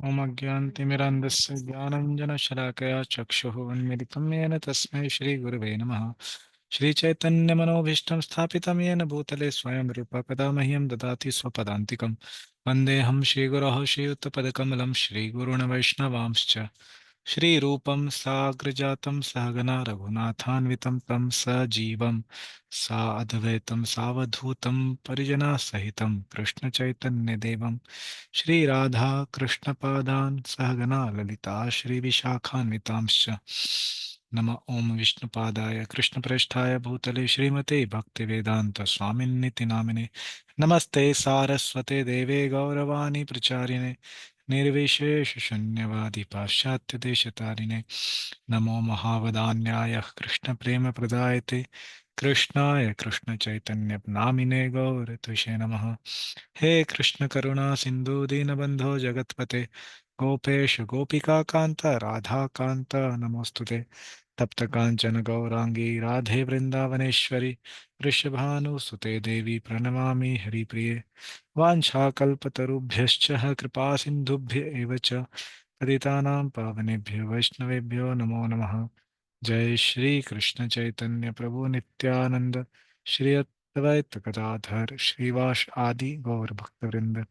ओम अज्ञानतिमिरान्धस्य ज्ञानञ्जनशलाकया चक्षुः उन्मिलितं येन तस्मै श्रीगुरवे नमः। श्रीचैतन्यमनोभीष्टं स्थापितं येन भूतले स्वयं रूपा कदा मह्यं ददाति स्वपदान्तिकं। वन्देऽहं श्रीगुरोः श्रीयुतपदकमलं श्रीगुरून् वैष्णवांश्च श्रीरूपं साग्रजातं सहगना रघुनाथान्वितं तं सजीवं साद्वैतं सावधूतं परिजनसहितं कृष्णचैतन्यदेवं श्रीराधा कृष्णपादान् सहगना ललिता श्रीविशाखान्वितांश्च नम ओं विष्णुपादाय कृष्णप्रेष्ठाय भूतले श्रीमते भक्तिवेदांत स्वामिन्निति नामिने नमस्ते सारस्वते देवे गौरवाणी प्रचारिणे निर्विशेष शून्यवादी पाश्चात्य देशतारिणे नमो महावदान्याय कृष्ण प्रेम प्रदायते कृष्णाय कृष्ण चैतन्य नामिने गौरतुषे नमः। हे कृष्ण करुणा सिंधु दीनबंधो जगतपते गोपेश गोपिका कांत राधा कांत नमोस्तुते तप्त कांचन गौरांगी राधे वृंदावनेश्वरी वृषभानुसुते देवी प्रणमामि हरिप्रिये वाञ्छाकल्पतरुभ्यश्च कृपा सिन्धुभ्य एव च पतितानां पावनेभ्यो वैष्णवेभ्यो नमो नमः। जय श्री कृष्ण चैतन्य प्रभु नित्यानंद श्री अद्वैत गदाधर श्रीवास आदि गौर भक्तवृंद।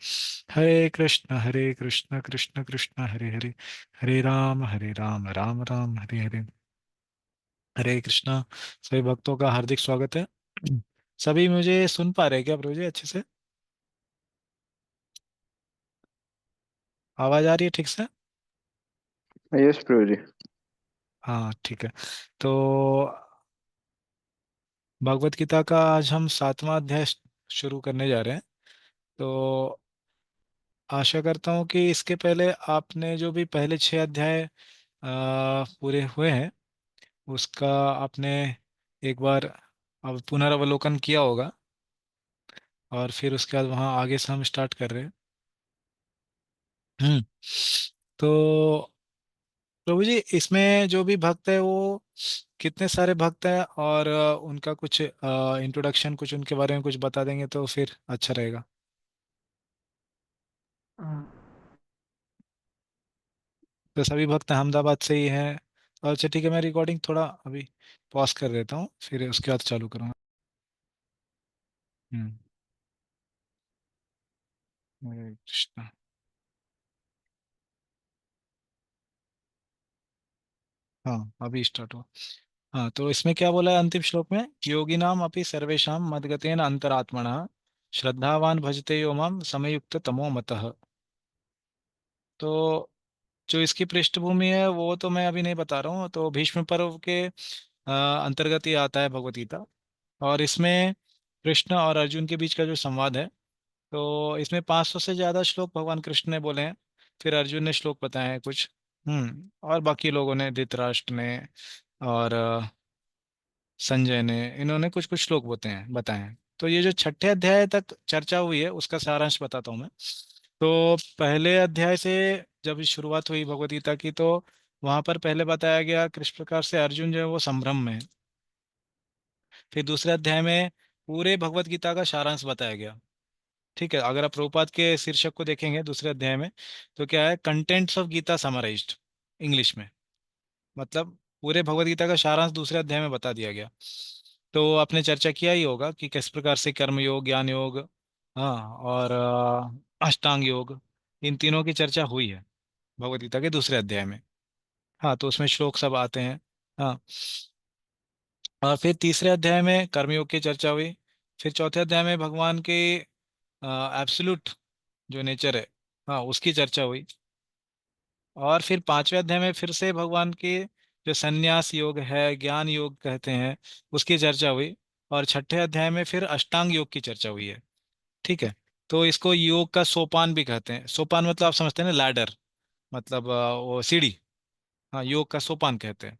हरे कृष्ण कृष्ण कृष्ण हरे हरे, हरे राम राम राम हरे हरे। हरे कृष्णा। सभी भक्तों का हार्दिक स्वागत है। सभी मुझे सुन पा रहे हैं क्या प्रभु जी अच्छे से? आवाज आ रही है ठीक से? यस प्रभु जी। हाँ ठीक है। तो भगवत गीता का आज हम 7वां अध्याय शुरू करने जा रहे हैं। तो आशा करता हूँ कि इसके पहले आपने जो भी पहले 6 अध्याय पूरे हुए हैं उसका आपने एक बार अब पुनरावलोकन किया होगा, और फिर उसके बाद वहाँ आगे से हम स्टार्ट कर रहे हैं। हम्म। तो प्रभु जी इसमें जो भी भक्त है वो कितने सारे भक्त हैं, और उनका कुछ इंट्रोडक्शन कुछ उनके बारे में कुछ बता देंगे तो फिर अच्छा रहेगा। तो सभी भक्त अहमदाबाद से ही हैं। अच्छा ठीक है, मैं रिकॉर्डिंग थोड़ा अभी पॉज कर देता हूँ फिर उसके बाद चालू करूँगा। हम्म। हरे कृष्णा। हाँ अभी स्टार्ट हुआ। हाँ तो इसमें क्या बोला है अंतिम श्लोक में, योगिनाम अपि सर्वेषां मद्गतेन अंतरात्मनः श्रद्धावान भजते यो माम समयुक्त तमो मतः। तो जो इसकी पृष्ठभूमि है वो तो मैं अभी नहीं बता रहा हूँ। तो भीष्म पर्व के अंतर्गत ये आता है भगवत गीता। और इसमें कृष्ण और अर्जुन के बीच का जो संवाद है, तो इसमें 500 से ज्यादा श्लोक भगवान कृष्ण ने बोले हैं। फिर अर्जुन ने श्लोक बताए हैं कुछ। और बाकी लोगों ने, धृतराष्ट्र ने और संजय ने, इन्होंने कुछ कुछ श्लोक बताए हैं। तो ये जो 6ठे अध्याय तक चर्चा हुई है उसका सारांश बताता हूँ मैं। तो पहले अध्याय से जब शुरुआत हुई भगवत गीता की, तो वहां पर पहले बताया गया किस प्रकार से अर्जुन जो है वो संभ्रम में है। फिर दूसरे अध्याय में पूरे भगवत गीता का सारांश बताया गया। ठीक है, अगर आप प्रभुपाद के शीर्षक को देखेंगे दूसरे अध्याय में, तो क्या है, contents of Gita summarised English में। मतलब पूरे भगवत गीता का सारांश दूसरे अध्याय में बता दिया गया। तो आपने चर्चा किया ही होगा कि किस प्रकार से कर्म योग, ज्ञान योग, हाँ, और अष्टांग योग, इन तीनों की चर्चा हुई है भगवत गीता के दूसरे अध्याय में। हाँ तो उसमें श्लोक सब आते हैं। हाँ। और फिर तीसरे अध्याय में कर्मयोग की चर्चा हुई। फिर चौथे अध्याय में भगवान के एब्सोल्यूट जो नेचर है, हाँ, उसकी चर्चा हुई। और फिर 5वें अध्याय में फिर से भगवान के जो संन्यास योग है, ज्ञान योग कहते हैं, उसकी चर्चा हुई। और 6ठे अध्याय में फिर अष्टांग योग की चर्चा हुई है। ठीक है। तो इसको योग का सोपान भी कहते हैं। सोपान मतलब आप समझते हैं ना, लैडर, मतलब वो सीढ़ी। हाँ, योग का सोपान कहते हैं।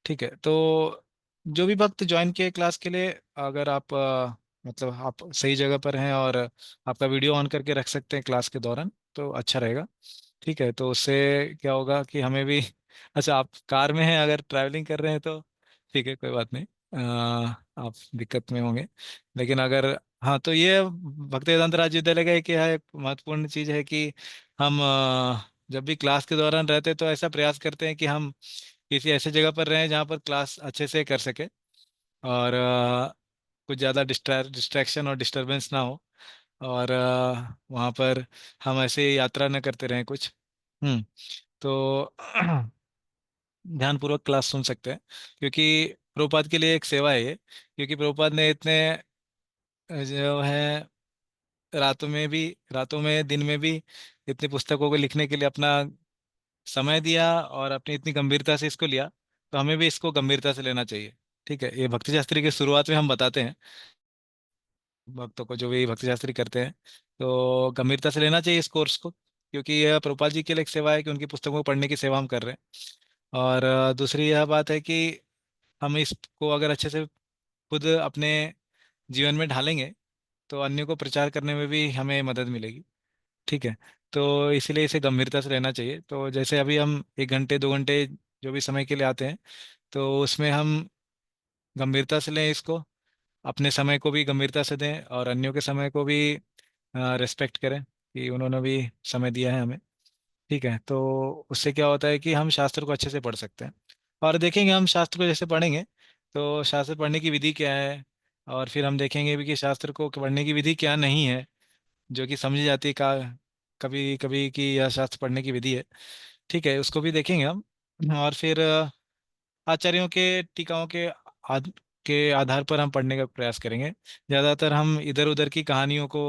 ठीक है। तो जो भी भक्त ज्वाइन किए क्लास के लिए, अगर आप मतलब आप सही जगह पर हैं और आपका वीडियो ऑन करके रख सकते हैं क्लास के दौरान, तो अच्छा रहेगा। ठीक है, तो उससे क्या होगा कि हमें भी अच्छा, आप कार में हैं अगर ट्रैवलिंग कर रहे हैं तो ठीक है, कोई बात नहीं। आप दिक्कत में होंगे, लेकिन अगर, हाँ, तो ये भक्ति वेदांत राज्य विद्यालय का एक यह एक महत्वपूर्ण चीज़ है कि हम जब भी क्लास के दौरान रहते तो ऐसा प्रयास करते हैं कि हम किसी ऐसे जगह पर रहें जहाँ पर क्लास अच्छे से कर सके, और कुछ ज़्यादा डिस्ट्रैक्शन और डिस्टरबेंस ना हो, और वहाँ पर हम ऐसे यात्रा न करते रहें कुछ। तो ध्यानपूर्वक क्लास सुन सकते हैं, क्योंकि प्रभुपाद के लिए एक सेवा है ये। क्योंकि प्रभुपाद ने इतने जो है रातों में दिन में भी इतनी पुस्तकों को लिखने के लिए अपना समय दिया, और अपनी इतनी गंभीरता से इसको लिया, तो हमें भी इसको गंभीरता से लेना चाहिए। ठीक है, ये भक्ति शास्त्री की शुरुआत में हम बताते हैं भक्तों को, जो भी भक्ति शास्त्री करते हैं, तो गंभीरता से लेना चाहिए इस कोर्स को, क्योंकि यह प्रभुपाद जी के लिए एक सेवा है कि उनकी पुस्तकों को पढ़ने की सेवा हम कर रहे हैं। और दूसरी यह बात है कि हम इसको अगर अच्छे से खुद अपने जीवन में ढालेंगे तो अन्य को प्रचार करने में भी हमें मदद मिलेगी। ठीक है, तो इसीलिए इसे गंभीरता से लेना चाहिए। तो जैसे अभी हम 1 घंटे 2 घंटे जो भी समय के लिए आते हैं, तो उसमें हम गंभीरता से लें इसको, अपने समय को भी गंभीरता से दें, और अन्यों के समय को भी रिस्पेक्ट करें कि उन्होंने भी समय दिया है हमें। ठीक है, तो उससे क्या होता है कि हम शास्त्र को अच्छे से पढ़ सकते हैं। और देखेंगे हम शास्त्र को जैसे पढ़ेंगे, तो शास्त्र पढ़ने की विधि क्या है, और फिर हम देखेंगे भी कि शास्त्र को पढ़ने की विधि क्या नहीं है, जो कि समझी जाती है का कभी कभी कि यह शास्त्र पढ़ने की विधि है। ठीक है, उसको भी देखेंगे हम। और फिर आचार्यों के टीकाओं के आधार पर हम पढ़ने का प्रयास करेंगे। ज़्यादातर हम इधर उधर की कहानियों को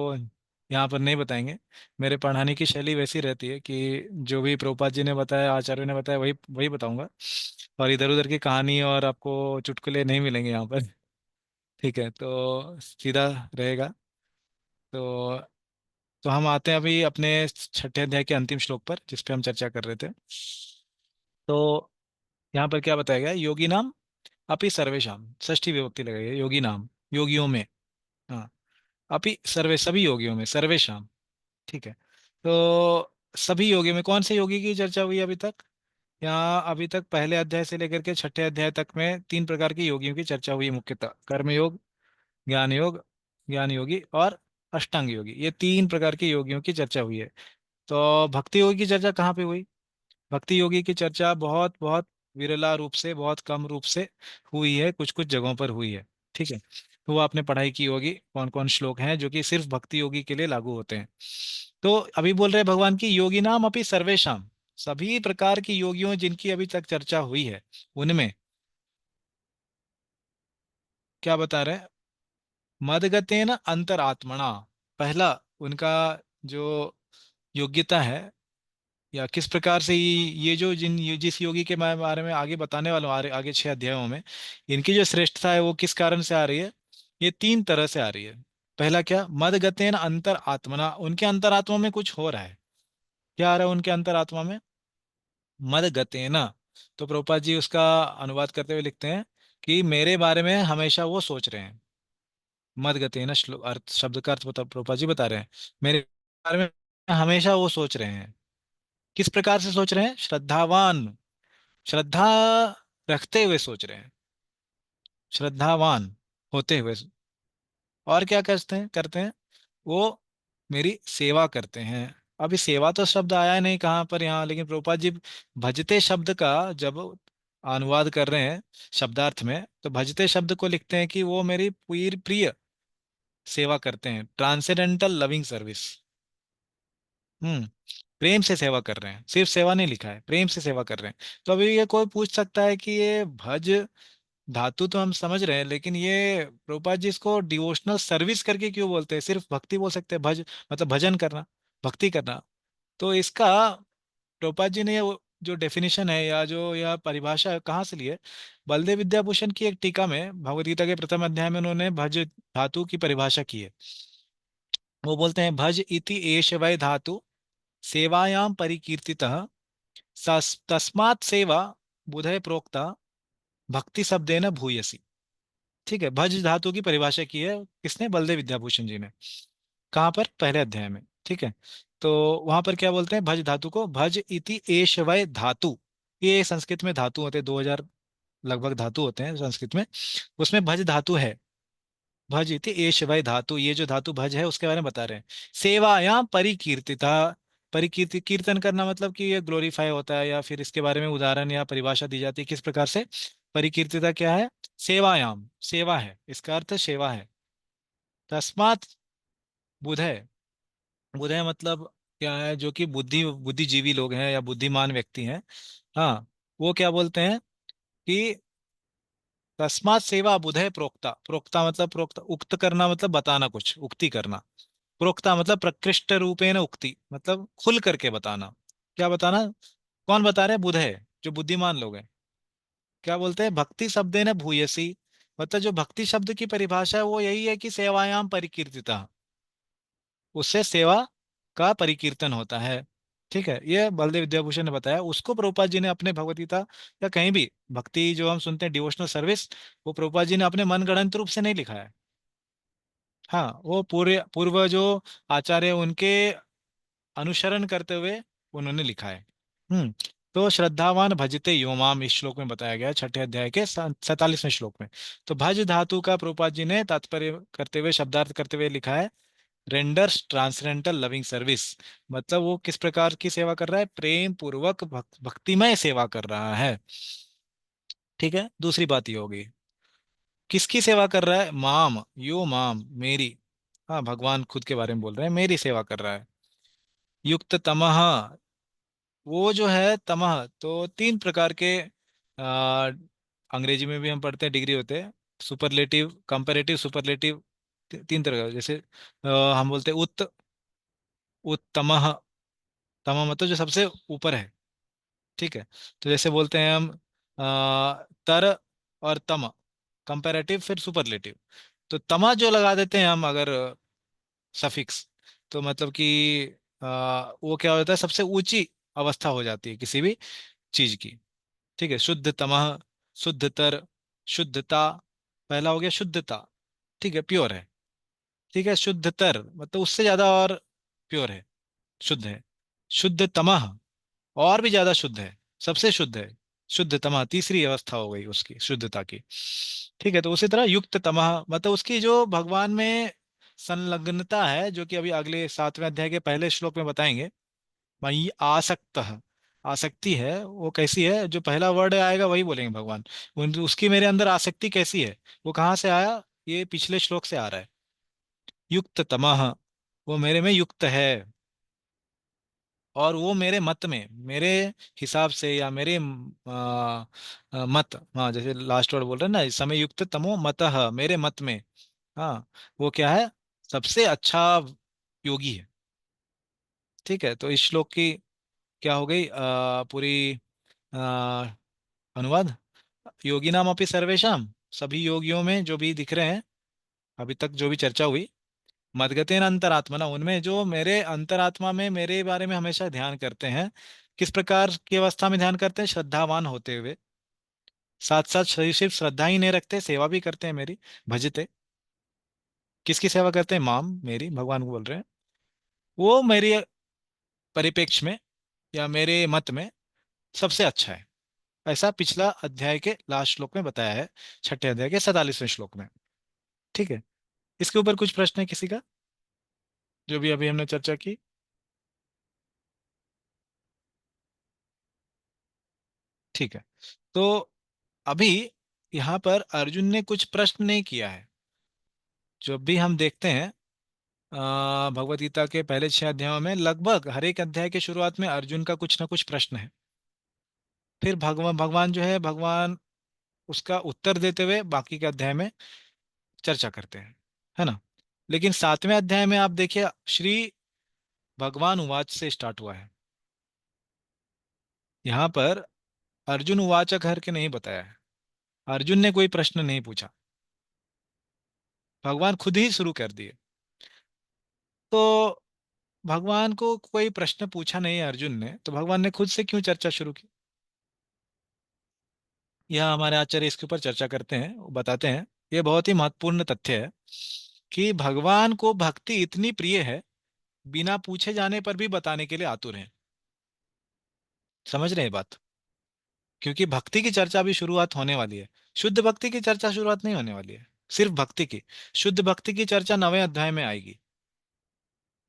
यहाँ पर नहीं बताएंगे। मेरे पढ़ाने की शैली वैसी रहती है कि जो भी प्रभुपाद जी ने बताया, आचार्यों ने बताया, वही वही बताऊंगा। और इधर उधर की कहानी और आपको चुटकुले नहीं मिलेंगे यहाँ पर। ठीक है, तो सीधा रहेगा। तो हम आते हैं अभी अपने 6ठे अध्याय के अंतिम श्लोक पर, जिस पे हम चर्चा कर रहे थे। तो यहाँ पर क्या बताया गया, योगी नाम अपि सर्वेशम, षष्ठी विभक्ति लगाई है, योगी नाम, योगियों में। हाँ, अपि सर्वे, सभी योगियों में, सर्वेशम। ठीक है, तो सभी योगियों में कौन से योगी की चर्चा हुई अभी तक? यहाँ अभी तक पहले अध्याय से लेकर के 6ठे अध्याय तक में 3 प्रकार के योगियों की चर्चा हुई है मुख्यतः, कर्म योग, ज्ञान योग, ज्ञान योगी, और अष्टांग योगी। ये 3 प्रकार के योगियों की चर्चा हुई है। तो भक्ति योगी की चर्चा कहाँ पे हुई? भक्ति योगी की चर्चा बहुत बहुत विरला रूप से, बहुत कम रूप से हुई है, कुछ कुछ जगहों पर हुई है। ठीक है, तो वो आपने पढ़ाई की होगी कौन कौन श्लोक हैं जो कि सिर्फ भक्ति योगी के लिए लागू होते हैं। तो अभी बोल रहे हैं भगवान की योगी नाम अपनी सर्वेशम, सभी प्रकार की योगियों जिनकी अभी तक चर्चा हुई है उनमें क्या बता रहे हैं, मदगतेन अंतरात्मना। पहला उनका जो योग्यता है, या किस प्रकार से ये जो जिस योगी के मैं बारे में आगे बताने वाला हूँ, आगे 6 अध्यायों में, इनकी जो श्रेष्ठता है वो किस कारण से आ रही है? ये 3 तरह से आ रही है। पहला क्या, मद गतेन अंतर आत्मना, उनके अंतरात्मा में कुछ हो रहा है। क्या आ रहा है उनके अंतरात्मा में? मद गतेन। तो प्रभुपाद जी उसका अनुवाद करते हुए लिखते हैं कि मेरे बारे में हमेशा वो सोच रहे हैं। मद गतेन, श्लोक अर्थ, शब्द का अर्थ प्रभुपाद जी बता रहे हैं, मेरे बारे में हमेशा वो सोच रहे हैं। किस प्रकार से सोच रहे हैं? श्रद्धावान, श्रद्धा रखते हुए सोच रहे हैं, श्रद्धावान होते हुए। और क्या करते हैं वो मेरी सेवा करते हैं। अभी सेवा तो शब्द आया नहीं कहाँ पर यहाँ, लेकिन प्रभुपाद जी भजते शब्द का जब अनुवाद कर रहे हैं शब्दार्थ में, तो भजते शब्द को लिखते हैं कि वो मेरी प्रिय प्रिय सेवा करते हैं, ट्रांसेंडेंटल लविंग सर्विस। हम्म, प्रेम से सेवा कर रहे हैं, सिर्फ सेवा नहीं लिखा है, प्रेम से सेवा कर रहे हैं। तो अभी ये कोई पूछ सकता है कि ये भज धातु तो हम समझ रहे हैं, लेकिन ये प्रभुपाद जी इसको डिवोशनल सर्विस करके क्यों बोलते हैं? सिर्फ भक्ति बोल सकते हैं, भज मतलब भजन करना, भक्ति करना। तो इसका प्रभुपाद जी ने जो डेफिनेशन है, या जो यह परिभाषा है, कहाँ से ली है? बलदेव विद्याभूषण की एक टीका में भगवद गीता के प्रथम अध्याय में उन्होंने भज धातु की परिभाषा की है। वो बोलते हैं, भज इति एष वै धातु सेवायाम परिकीर्तितः, तस्मात् सेवा बुधय प्रोक्ता भक्ति शब्देन भूयसी। ठीक है, भज धातु की परिभाषा की है किसने? बलदेव विद्याभूषण जी ने। कहाँ पर? पहले अध्याय में। ठीक है, तो वहां पर क्या बोलते हैं भज धातु को? भज इति एष वै धातु। ये संस्कृत में धातु होते हैं, 2000 लगभग धातु होते हैं संस्कृत में, उसमें भज धातु है। भज इति एष वै धातु, ये जो धातु भज है उसके बारे में बता रहे हैं। सेवायाम परिकीर्तिता, परिकीर्ति कीर्तन करना मतलब कि ये ग्लोरीफाई होता है, या फिर इसके बारे में उदाहरण या परिभाषा दी जाती है किस प्रकार से। परिकीर्तिता क्या है? सेवायाम, सेवा है, इसका अर्थ सेवा है। तस्मात् बुधय, बुधय मतलब क्या है? जो कि बुद्धिजीवी लोग हैं या बुद्धिमान व्यक्ति हैं, हाँ, वो क्या बोलते हैं कि तस्मात् सेवा बुधय प्रोक्ता, प्रोक्ता मतलब प्रोक्ता, उक्त करना मतलब बताना, कुछ उक्ति करना। प्रोक्ता मतलब प्रकृष्ट रूपेण उक्ति, मतलब खुल करके बताना। क्या बताना? कौन बता रहे हैं? बुधय, जो बुद्धिमान लोग हैं। क्या बोलते हैं? भक्ति शब्दे न भूयसी, मतलब जो भक्ति शब्द की परिभाषा है वो यही है कि सेवायाम परिकीर्तिता, उससे सेवा का परिकीर्तन होता है। ठीक है, ये बलदेव विद्याभूषण ने बताया। उसको प्रभुपाद जी ने अपने भगवदगीता या कहीं भी भक्ति जो हम सुनते हैं डिवोशनल सर्विस, वो प्रभुपाद जी ने अपने मनगढ़ंत रूप से नहीं लिखा है। हाँ, वो पूरे पूर्व जो आचार्य उनके अनुसरण करते हुए उन्होंने लिखा है। हम्म। तो श्रद्धावान भजते योमाम, इस श्लोक में बताया गया है, छठे अध्याय के 47वें श्लोक में। तो भज धातु का प्रभुपाद जी ने तात्पर्य करते हुए, शब्दार्थ करते हुए लिखा है, रेंडर्स ट्रांसेंडेंटल लविंग सर्विस। मतलब वो किस प्रकार की सेवा कर रहा है? प्रेम पूर्वक भक्तिमय सेवा कर रहा है। ठीक है, दूसरी बात ये होगी, किसकी सेवा कर रहा है? माम, यो माम, मेरी। हाँ, भगवान खुद के बारे में बोल रहे हैं, मेरी सेवा कर रहा है। युक्त तमह, वो जो है तमह, तो तीन प्रकार के आ, अंग्रेजी में भी हम पढ़ते हैं, डिग्री होते हैं, सुपरलेटिव, कंपैरेटिव, सुपरलेटिव, तीन तरह का। जैसे हम बोलते हैं उत्तमः, तमह मतलब जो सबसे ऊपर है। ठीक है, तो जैसे बोलते हैं हम तर और तम, कंपैरेटिव फिर सुपरलेटिव। तो तमा जो लगा देते हैं हम अगर सफिक्स, तो मतलब कि वो क्या होता है? सबसे ऊंची अवस्था हो जाती है किसी भी चीज की। ठीक है, शुद्ध तमह, शुद्धतर, शुद्धता, पहला हो गया शुद्धता। ठीक है, प्योर है। ठीक है, शुद्धतर मतलब उससे ज्यादा और प्योर है, शुद्ध है। शुद्ध तमह, और भी ज्यादा शुद्ध है, सबसे शुद्ध है। शुद्ध तमह तीसरी अवस्था हो गई उसकी शुद्धता की। ठीक है, तो उसी तरह युक्त तमह मतलब उसकी जो भगवान में संलग्नता है, जो कि अभी अगले 7वें अध्याय के पहले श्लोक में बताएंगे। वही आसक्त, आसक्ति है, वो कैसी है? जो पहला वर्ड आएगा वही बोलेंगे भगवान। उसकी मेरे अंदर आसक्ति कैसी है? वो कहाँ से आया? ये पिछले श्लोक से आ रहा है। युक्त तमह, वो मेरे में युक्त है, और वो मेरे मत में, मेरे हिसाब से, या मेरे मत, हाँ, जैसे लास्ट वर्ड बोल रहे हैं ना, इस समय युक्त तमो मतः, मेरे मत में, हाँ, वो क्या है? सबसे अच्छा योगी है। ठीक है, तो इस श्लोक की क्या हो गई पूरी अनुवाद? योगी नाम अपनी सर्वेशम, सभी योगियों में जो भी दिख रहे हैं, अभी तक जो भी चर्चा हुई, मदगतेन अंतरात्मा ना, उनमें जो मेरे अंतरात्मा में मेरे बारे में हमेशा ध्यान करते हैं। किस प्रकार की अवस्था में ध्यान करते हैं? श्रद्धावान होते हुए, साथ साथ सिर्फ श्रद्धा ही नहीं रखते, सेवा भी करते हैं मेरी। भजते, किसकी सेवा करते हैं? माम, मेरी, भगवान को बोल रहे हैं। वो मेरी परिप्रेक्ष्य में या मेरे मत में सबसे अच्छा है। ऐसा पिछला अध्याय के लास्ट श्लोक में बताया है, छठे अध्याय के 47वें श्लोक में। ठीक है, इसके ऊपर कुछ प्रश्न है किसी का, जो भी अभी हमने चर्चा की? ठीक है, तो अभी यहाँ पर अर्जुन ने कुछ प्रश्न नहीं किया है। जब भी हम देखते हैं भगवत गीता के पहले 6 अध्यायों में, लगभग हर एक अध्याय के शुरुआत में अर्जुन का कुछ ना कुछ प्रश्न है। फिर भगवान भगवान जो है, भगवान उसका उत्तर देते हुए बाकी के अध्याय में चर्चा करते हैं, है ना। लेकिन 7वें अध्याय में आप देखिए, श्री भगवान उवाच से स्टार्ट हुआ है। यहाँ पर अर्जुन उवाच करके नहीं बताया है, अर्जुन ने कोई प्रश्न नहीं पूछा, भगवान खुद ही शुरू कर दिए। तो भगवान को कोई प्रश्न पूछा नहीं है अर्जुन ने, तो भगवान ने खुद से क्यों चर्चा शुरू की? यह हमारे आचार्य इसके ऊपर चर्चा करते हैं, वो बताते हैं, ये बहुत ही महत्वपूर्ण तथ्य है कि भगवान को भक्ति इतनी प्रिय है, बिना पूछे जाने पर भी बताने के लिए आतुर हैं। समझ रहे हैं बात? क्योंकि भक्ति की चर्चा भी शुरुआत होने वाली है, शुद्ध भक्ति की चर्चा शुरुआत नहीं होने वाली है, सिर्फ भक्ति की। शुद्ध भक्ति की चर्चा 9वें अध्याय में आएगी।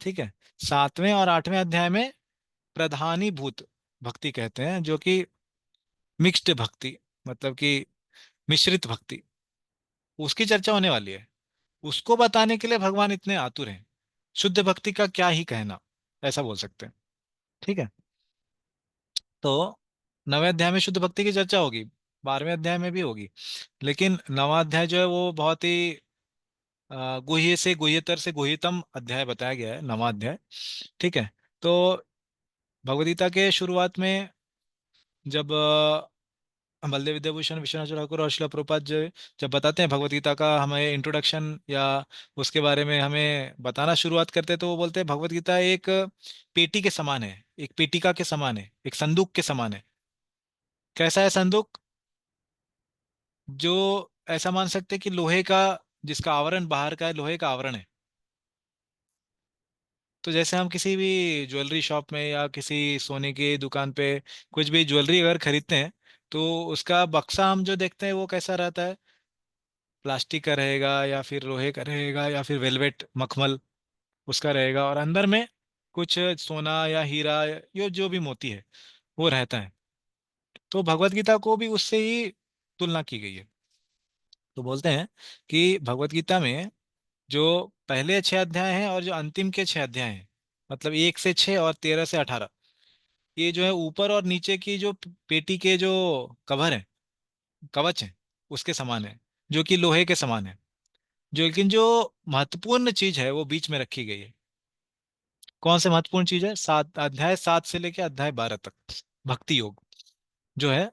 ठीक है, 7वें और 8वें अध्याय में प्रधानीभूत भक्ति कहते हैं, जो कि मिक्स्ड भक्ति, मतलब कि मिश्रित भक्ति, उसकी चर्चा होने वाली है। उसको बताने के लिए भगवान इतने आतुर हैं। शुद्ध भक्ति का क्या ही कहना, ऐसा बोल सकते हैं। ठीक है। तो 9वें अध्याय में शुद्ध भक्ति की चर्चा होगी, 12वें अध्याय में भी होगी। लेकिन 9वां अध्याय जो है वो बहुत ही गुह्य से गुह्यतर से गुह्यतम अध्याय बताया गया है, 9वां अध्याय। ठीक है। तो भगवद गीता के शुरुआत में जब बलदेव विद्याभूषण, विश्वनाथ ठाकुर और शिला प्रभुपाद जो जब बताते हैं भगवत गीता का हमें इंट्रोडक्शन, या उसके बारे में हमें बताना शुरुआत करते हैं, तो वो बोलते हैं भगवत गीता एक पेटी के समान है, एक पेटिका के समान है, एक संदूक के समान है। कैसा है संदूक? जो ऐसा मान सकते हैं कि लोहे का, जिसका आवरण बाहर का है, लोहे का आवरण है। तो जैसे हम किसी भी ज्वेलरी शॉप में या किसी सोने की दुकान पे कुछ भी ज्वेलरी अगर खरीदते हैं, तो उसका बक्सा हम जो देखते हैं वो कैसा रहता है? प्लास्टिक का रहेगा, या फिर लोहे का रहेगा, या फिर वेलवेट मखमल उसका रहेगा, और अंदर में कुछ सोना या हीरा, यो जो भी मोती है वो रहता है। तो भगवत गीता को भी उससे ही तुलना की गई है। तो बोलते हैं कि भगवत गीता में जो पहले 6 अध्याय हैं और जो अंतिम के 6 अध्याय हैं, मतलब 1 से 6 और 13 से 18, ये जो है ऊपर और नीचे की जो पेटी के जो कवर है, कवच है, उसके समान है, जो कि लोहे के समान है। जो लेकिन जो महत्वपूर्ण चीज है वो बीच में रखी गई है। कौन से महत्वपूर्ण चीज है? सात अध्याय, 7 से लेकर अध्याय 12 तक भक्ति योग जो है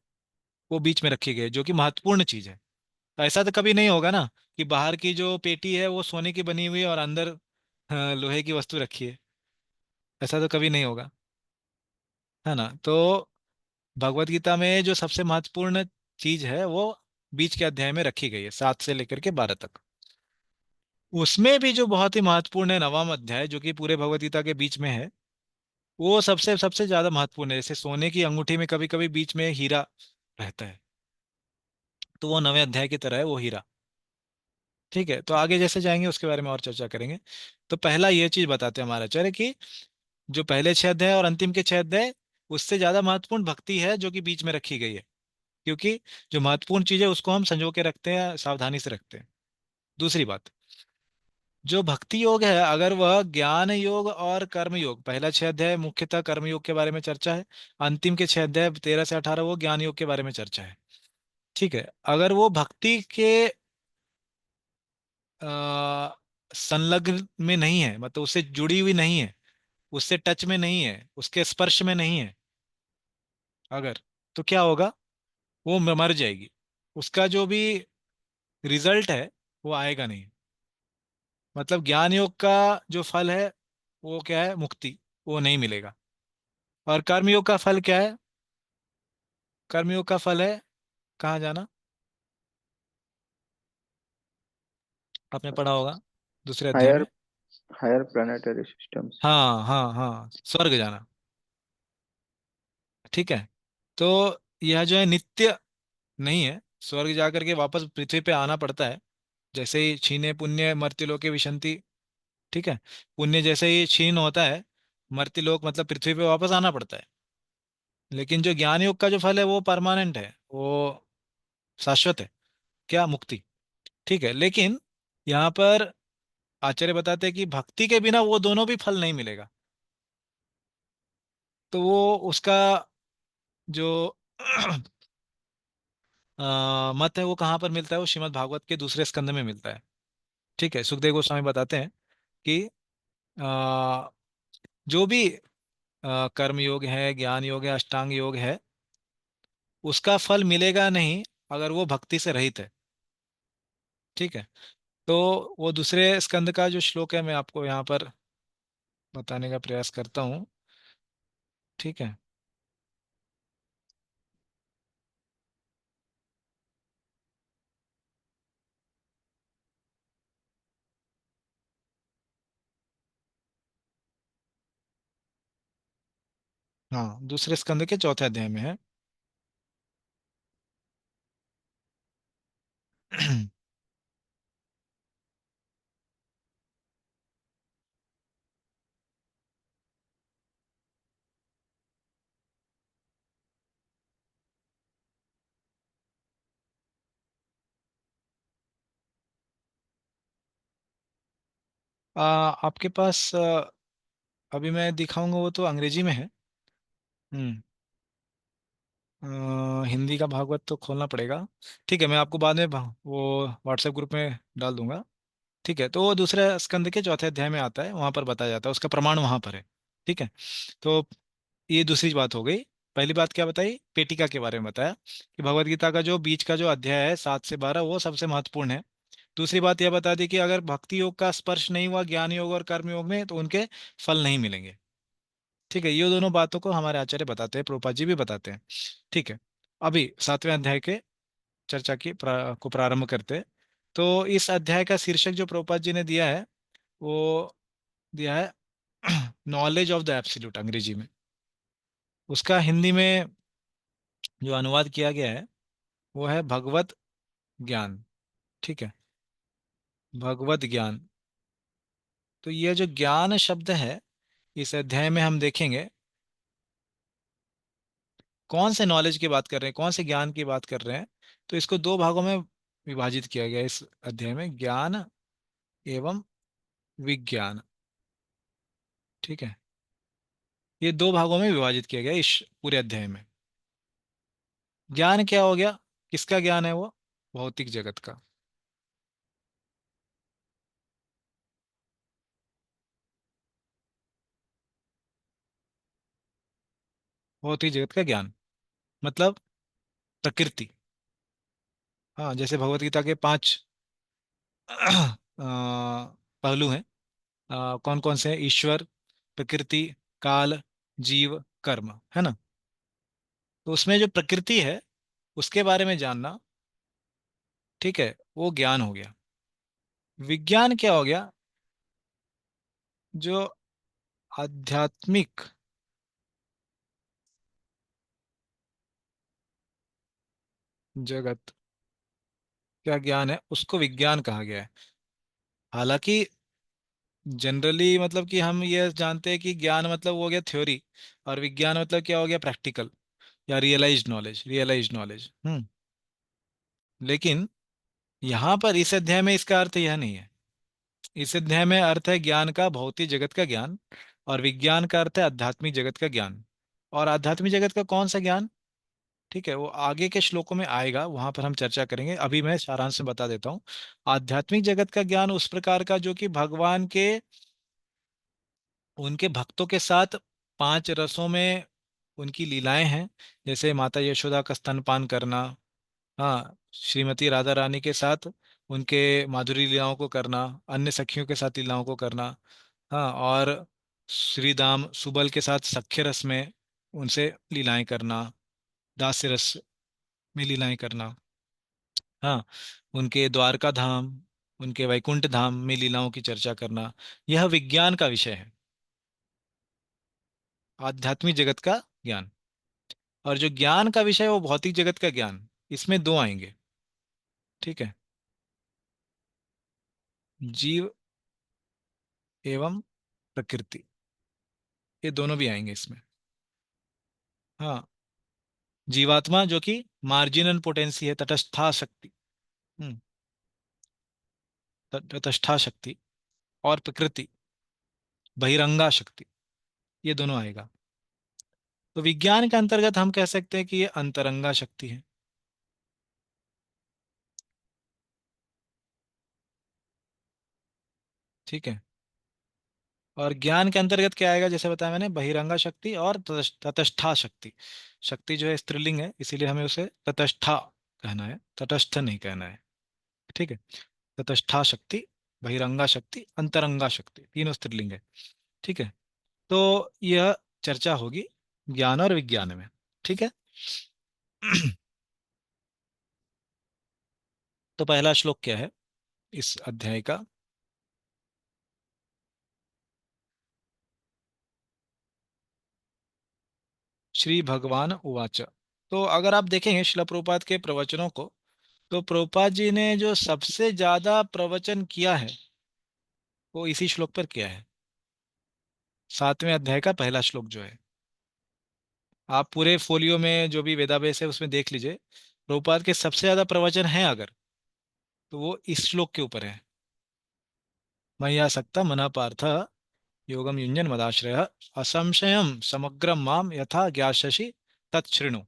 वो बीच में रखी गई है, जो कि महत्वपूर्ण चीज है। तो ऐसा तो कभी नहीं होगा ना कि बाहर की जो पेटी है वो सोने की बनी हुई है और अंदर लोहे की वस्तु रखी है। ऐसा तो कभी नहीं होगा, है ना? तो भगवत गीता में जो सबसे महत्वपूर्ण चीज है वो बीच के अध्याय में रखी गई है, 7 से लेकर के 12 तक। उसमें भी जो बहुत ही महत्वपूर्ण है 9वां अध्याय, जो कि पूरे भगवत गीता के बीच में है, वो सबसे सबसे ज्यादा महत्वपूर्ण है। जैसे सोने की अंगूठी में कभी कभी बीच में हीरा रहता है, तो वो 9वें अध्याय की तरह है वो हीरा। ठीक है। तो आगे जैसे जाएंगे उसके बारे में और चर्चा करेंगे। तो पहला ये चीज बताते हैं हमारा आचार्य कि जो पहले 6 अध्याय और अंतिम के 6 अध्याय, उससे ज्यादा महत्वपूर्ण भक्ति है जो कि बीच में रखी गई है। क्योंकि जो महत्वपूर्ण चीज है उसको हम संजो के रखते हैं, सावधानी से रखते हैं। दूसरी बात, जो भक्ति योग है अगर वह ज्ञान योग और कर्म योग, पहला 6 अध्याय मुख्यतः कर्म योग के बारे में चर्चा है, अंतिम के 6 अध्याय 13 से 18 वो ज्ञान योग के बारे में चर्चा है। ठीक है। अगर वो भक्ति के आ, संलग्न में नहीं है, मतलब उससे जुड़ी हुई नहीं है, उससे टच में नहीं है, उसके स्पर्श में नहीं है अगर, तो क्या होगा? वो मर जाएगी। उसका जो भी रिजल्ट है वो आएगा नहीं। मतलब ज्ञान योग का जो फल है वो क्या है? मुक्ति, वो नहीं मिलेगा। और कर्मयोग का फल क्या है? कर्मयोग का फल है कहाँ जाना? आपने पढ़ा होगा दूसरे अध्याय हायर में। Higher planetary systems. हाँ हाँ हाँ, स्वर्ग जाना। ठीक है। तो यह जो है नित्य नहीं है, स्वर्ग जाकर के वापस पृथ्वी पे आना पड़ता है। जैसे ही क्षीणे पुण्य मर्त्य विशंति। ठीक है। पुण्य जैसे ही क्षीण होता है, मर्त्य मतलब पृथ्वी पे वापस आना पड़ता है। लेकिन जो ज्ञान योग का जो फल है वो परमानेंट है, वो शाश्वत है। क्या? मुक्ति। ठीक है। लेकिन यहाँ पर आचार्य बताते हैं कि भक्ति के बिना वो दोनों भी फल नहीं मिलेगा। तो वो उसका जो मत है वो कहाँ पर मिलता है? वो श्रीमद् भागवत के दूसरे स्कंद में मिलता है। ठीक है। सुखदेव गोस्वामी बताते हैं कि अ, जो भी कर्म योग है, ज्ञान योग है, अष्टांग योग है, उसका फल मिलेगा नहीं अगर वो भक्ति से रहित है। ठीक है। तो वो दूसरे स्कंद का जो श्लोक है मैं आपको यहाँ पर बताने का प्रयास करता हूँ। ठीक है। हाँ, दूसरे स्कंद के 4 अध्याय में है। आपके पास अभी मैं दिखाऊंगा वो तो अंग्रेजी में है। हम्म। हिंदी का भागवत तो खोलना पड़ेगा। ठीक है, मैं आपको बाद में वो व्हाट्सएप ग्रुप में डाल दूंगा। ठीक है, तो वो दूसरे स्कंद के चौथे अध्याय में आता है, वहां पर बताया जाता है, उसका प्रमाण वहां पर है। ठीक है। तो ये दूसरी बात हो गई। पहली बात क्या बताई, पेटिका के बारे में बताया कि भगवत गीता का जो बीच का जो अध्याय है 7 से 12 वो सबसे महत्वपूर्ण है। दूसरी बात यह बता दी कि अगर भक्ति योग का स्पर्श नहीं हुआ ज्ञान योग और कर्म योग में तो उनके फल नहीं मिलेंगे। ठीक है, ये दोनों बातों को हमारे आचार्य बताते हैं, प्रभुपाद जी भी बताते हैं। ठीक है। अभी 7वें अध्याय के चर्चा को प्रारंभ करते हैं। तो इस अध्याय का शीर्षक जो प्रभुपाद जी ने दिया है वो दिया है नॉलेज ऑफ द एब्सोल्यूट, अंग्रेजी में। उसका हिंदी में जो अनुवाद किया गया है वो है भगवत ज्ञान। ठीक है, भगवत ज्ञान। तो ये जो ज्ञान शब्द है इस अध्याय में हम देखेंगे कौन से नॉलेज की बात कर रहे हैं, कौन से ज्ञान की बात कर रहे हैं। तो इसको दो भागों में विभाजित किया गया है इस अध्याय में, ज्ञान एवं विज्ञान। ठीक है, ये दो भागों में विभाजित किया गया है इस पूरे अध्याय में। ज्ञान क्या हो गया, किसका ज्ञान है वो, भौतिक जगत का। भौतिक जगत का ज्ञान मतलब प्रकृति। हाँ, जैसे भगवत गीता के 5 पहलू हैं। कौन कौन से हैं, ईश्वर, प्रकृति, काल, जीव, कर्म, है ना। तो उसमें जो प्रकृति है उसके बारे में जानना, ठीक है, वो ज्ञान हो गया। विज्ञान क्या हो गया, जो आध्यात्मिक जगत का ज्ञान है उसको विज्ञान कहा गया है। हालांकि जनरली मतलब कि हम ये जानते हैं कि ज्ञान मतलब वो हो गया थ्योरी, और विज्ञान मतलब क्या हो गया, प्रैक्टिकल या रियलाइज्ड नॉलेज, रियलाइज्ड नॉलेज। लेकिन यहाँ पर इस अध्याय में इसका अर्थ यह नहीं है। इस अध्याय में अर्थ है ज्ञान का भौतिक जगत का ज्ञान, और विज्ञान का अर्थ है आध्यात्मिक जगत का ज्ञान। और आध्यात्मिक जगत का कौन सा ज्ञान, ठीक है, वो आगे के श्लोकों में आएगा, वहां पर हम चर्चा करेंगे। अभी मैं सारांश में बता देता हूँ। आध्यात्मिक जगत का ज्ञान उस प्रकार का जो कि भगवान के उनके भक्तों के साथ 5 रसों में उनकी लीलाएं हैं। जैसे माता यशोदा का स्तनपान करना, हाँ, श्रीमती राधा रानी के साथ उनके माधुरी लीलाओं को करना, अन्य सखियों के साथ लीलाओं को करना, हाँ, और श्री दाम सुबल के साथ सख्य रस में उनसे लीलाएं करना, दास्य रस में लीलाएं करना, हाँ, उनके द्वारका धाम, उनके वैकुंठ धाम में लीलाओं की चर्चा करना, यह विज्ञान का विषय है, आध्यात्मिक जगत का ज्ञान। और जो ज्ञान का विषय है वो भौतिक जगत का ज्ञान, इसमें दो आएंगे। ठीक है, जीव एवं प्रकृति, ये दोनों भी आएंगे इसमें। हाँ, जीवात्मा जो कि मार्जिनल पोटेंसी है, तटस्था शक्ति। हम्म, तटस्था शक्ति, और प्रकृति बहिरंगा शक्ति, ये दोनों आएगा। तो विज्ञान के अंतर्गत हम कह सकते हैं कि ये अंतरंगा शक्ति है। ठीक है, और ज्ञान के अंतर्गत क्या आएगा, जैसे बताया मैंने, बहिरंगा शक्ति और तटस्था शक्ति। शक्ति जो है स्त्रीलिंग है, इसीलिए हमें उसे तटस्था कहना है, तटस्थ नहीं कहना है। ठीक है, तटस्था शक्ति, बहिरंगा शक्ति, अंतरंगा शक्ति, तीनों स्त्रीलिंग है। ठीक है, तो यह चर्चा होगी ज्ञान और विज्ञान में। ठीक है। तो पहला श्लोक क्या है इस अध्याय का, श्री भगवान उवाच। तो अगर आप देखेंगे शिला प्रभुपाद के प्रवचनों को, तो प्रभुपाद जी ने जो सबसे ज्यादा प्रवचन किया है वो इसी श्लोक पर किया है। 7वें अध्याय का पहला श्लोक जो है, आप पूरे फोलियो में जो भी वेदाभ्यास है उसमें देख लीजिए, प्रभुपाद के सबसे ज्यादा प्रवचन हैं अगर, तो वो इस श्लोक के ऊपर है। मय्यासक्ता मनः पार्थ योगम युञ्जन मदाश्रय असंशयम समग्रम माम यथा ज्ञास्यसि तच्छृणु।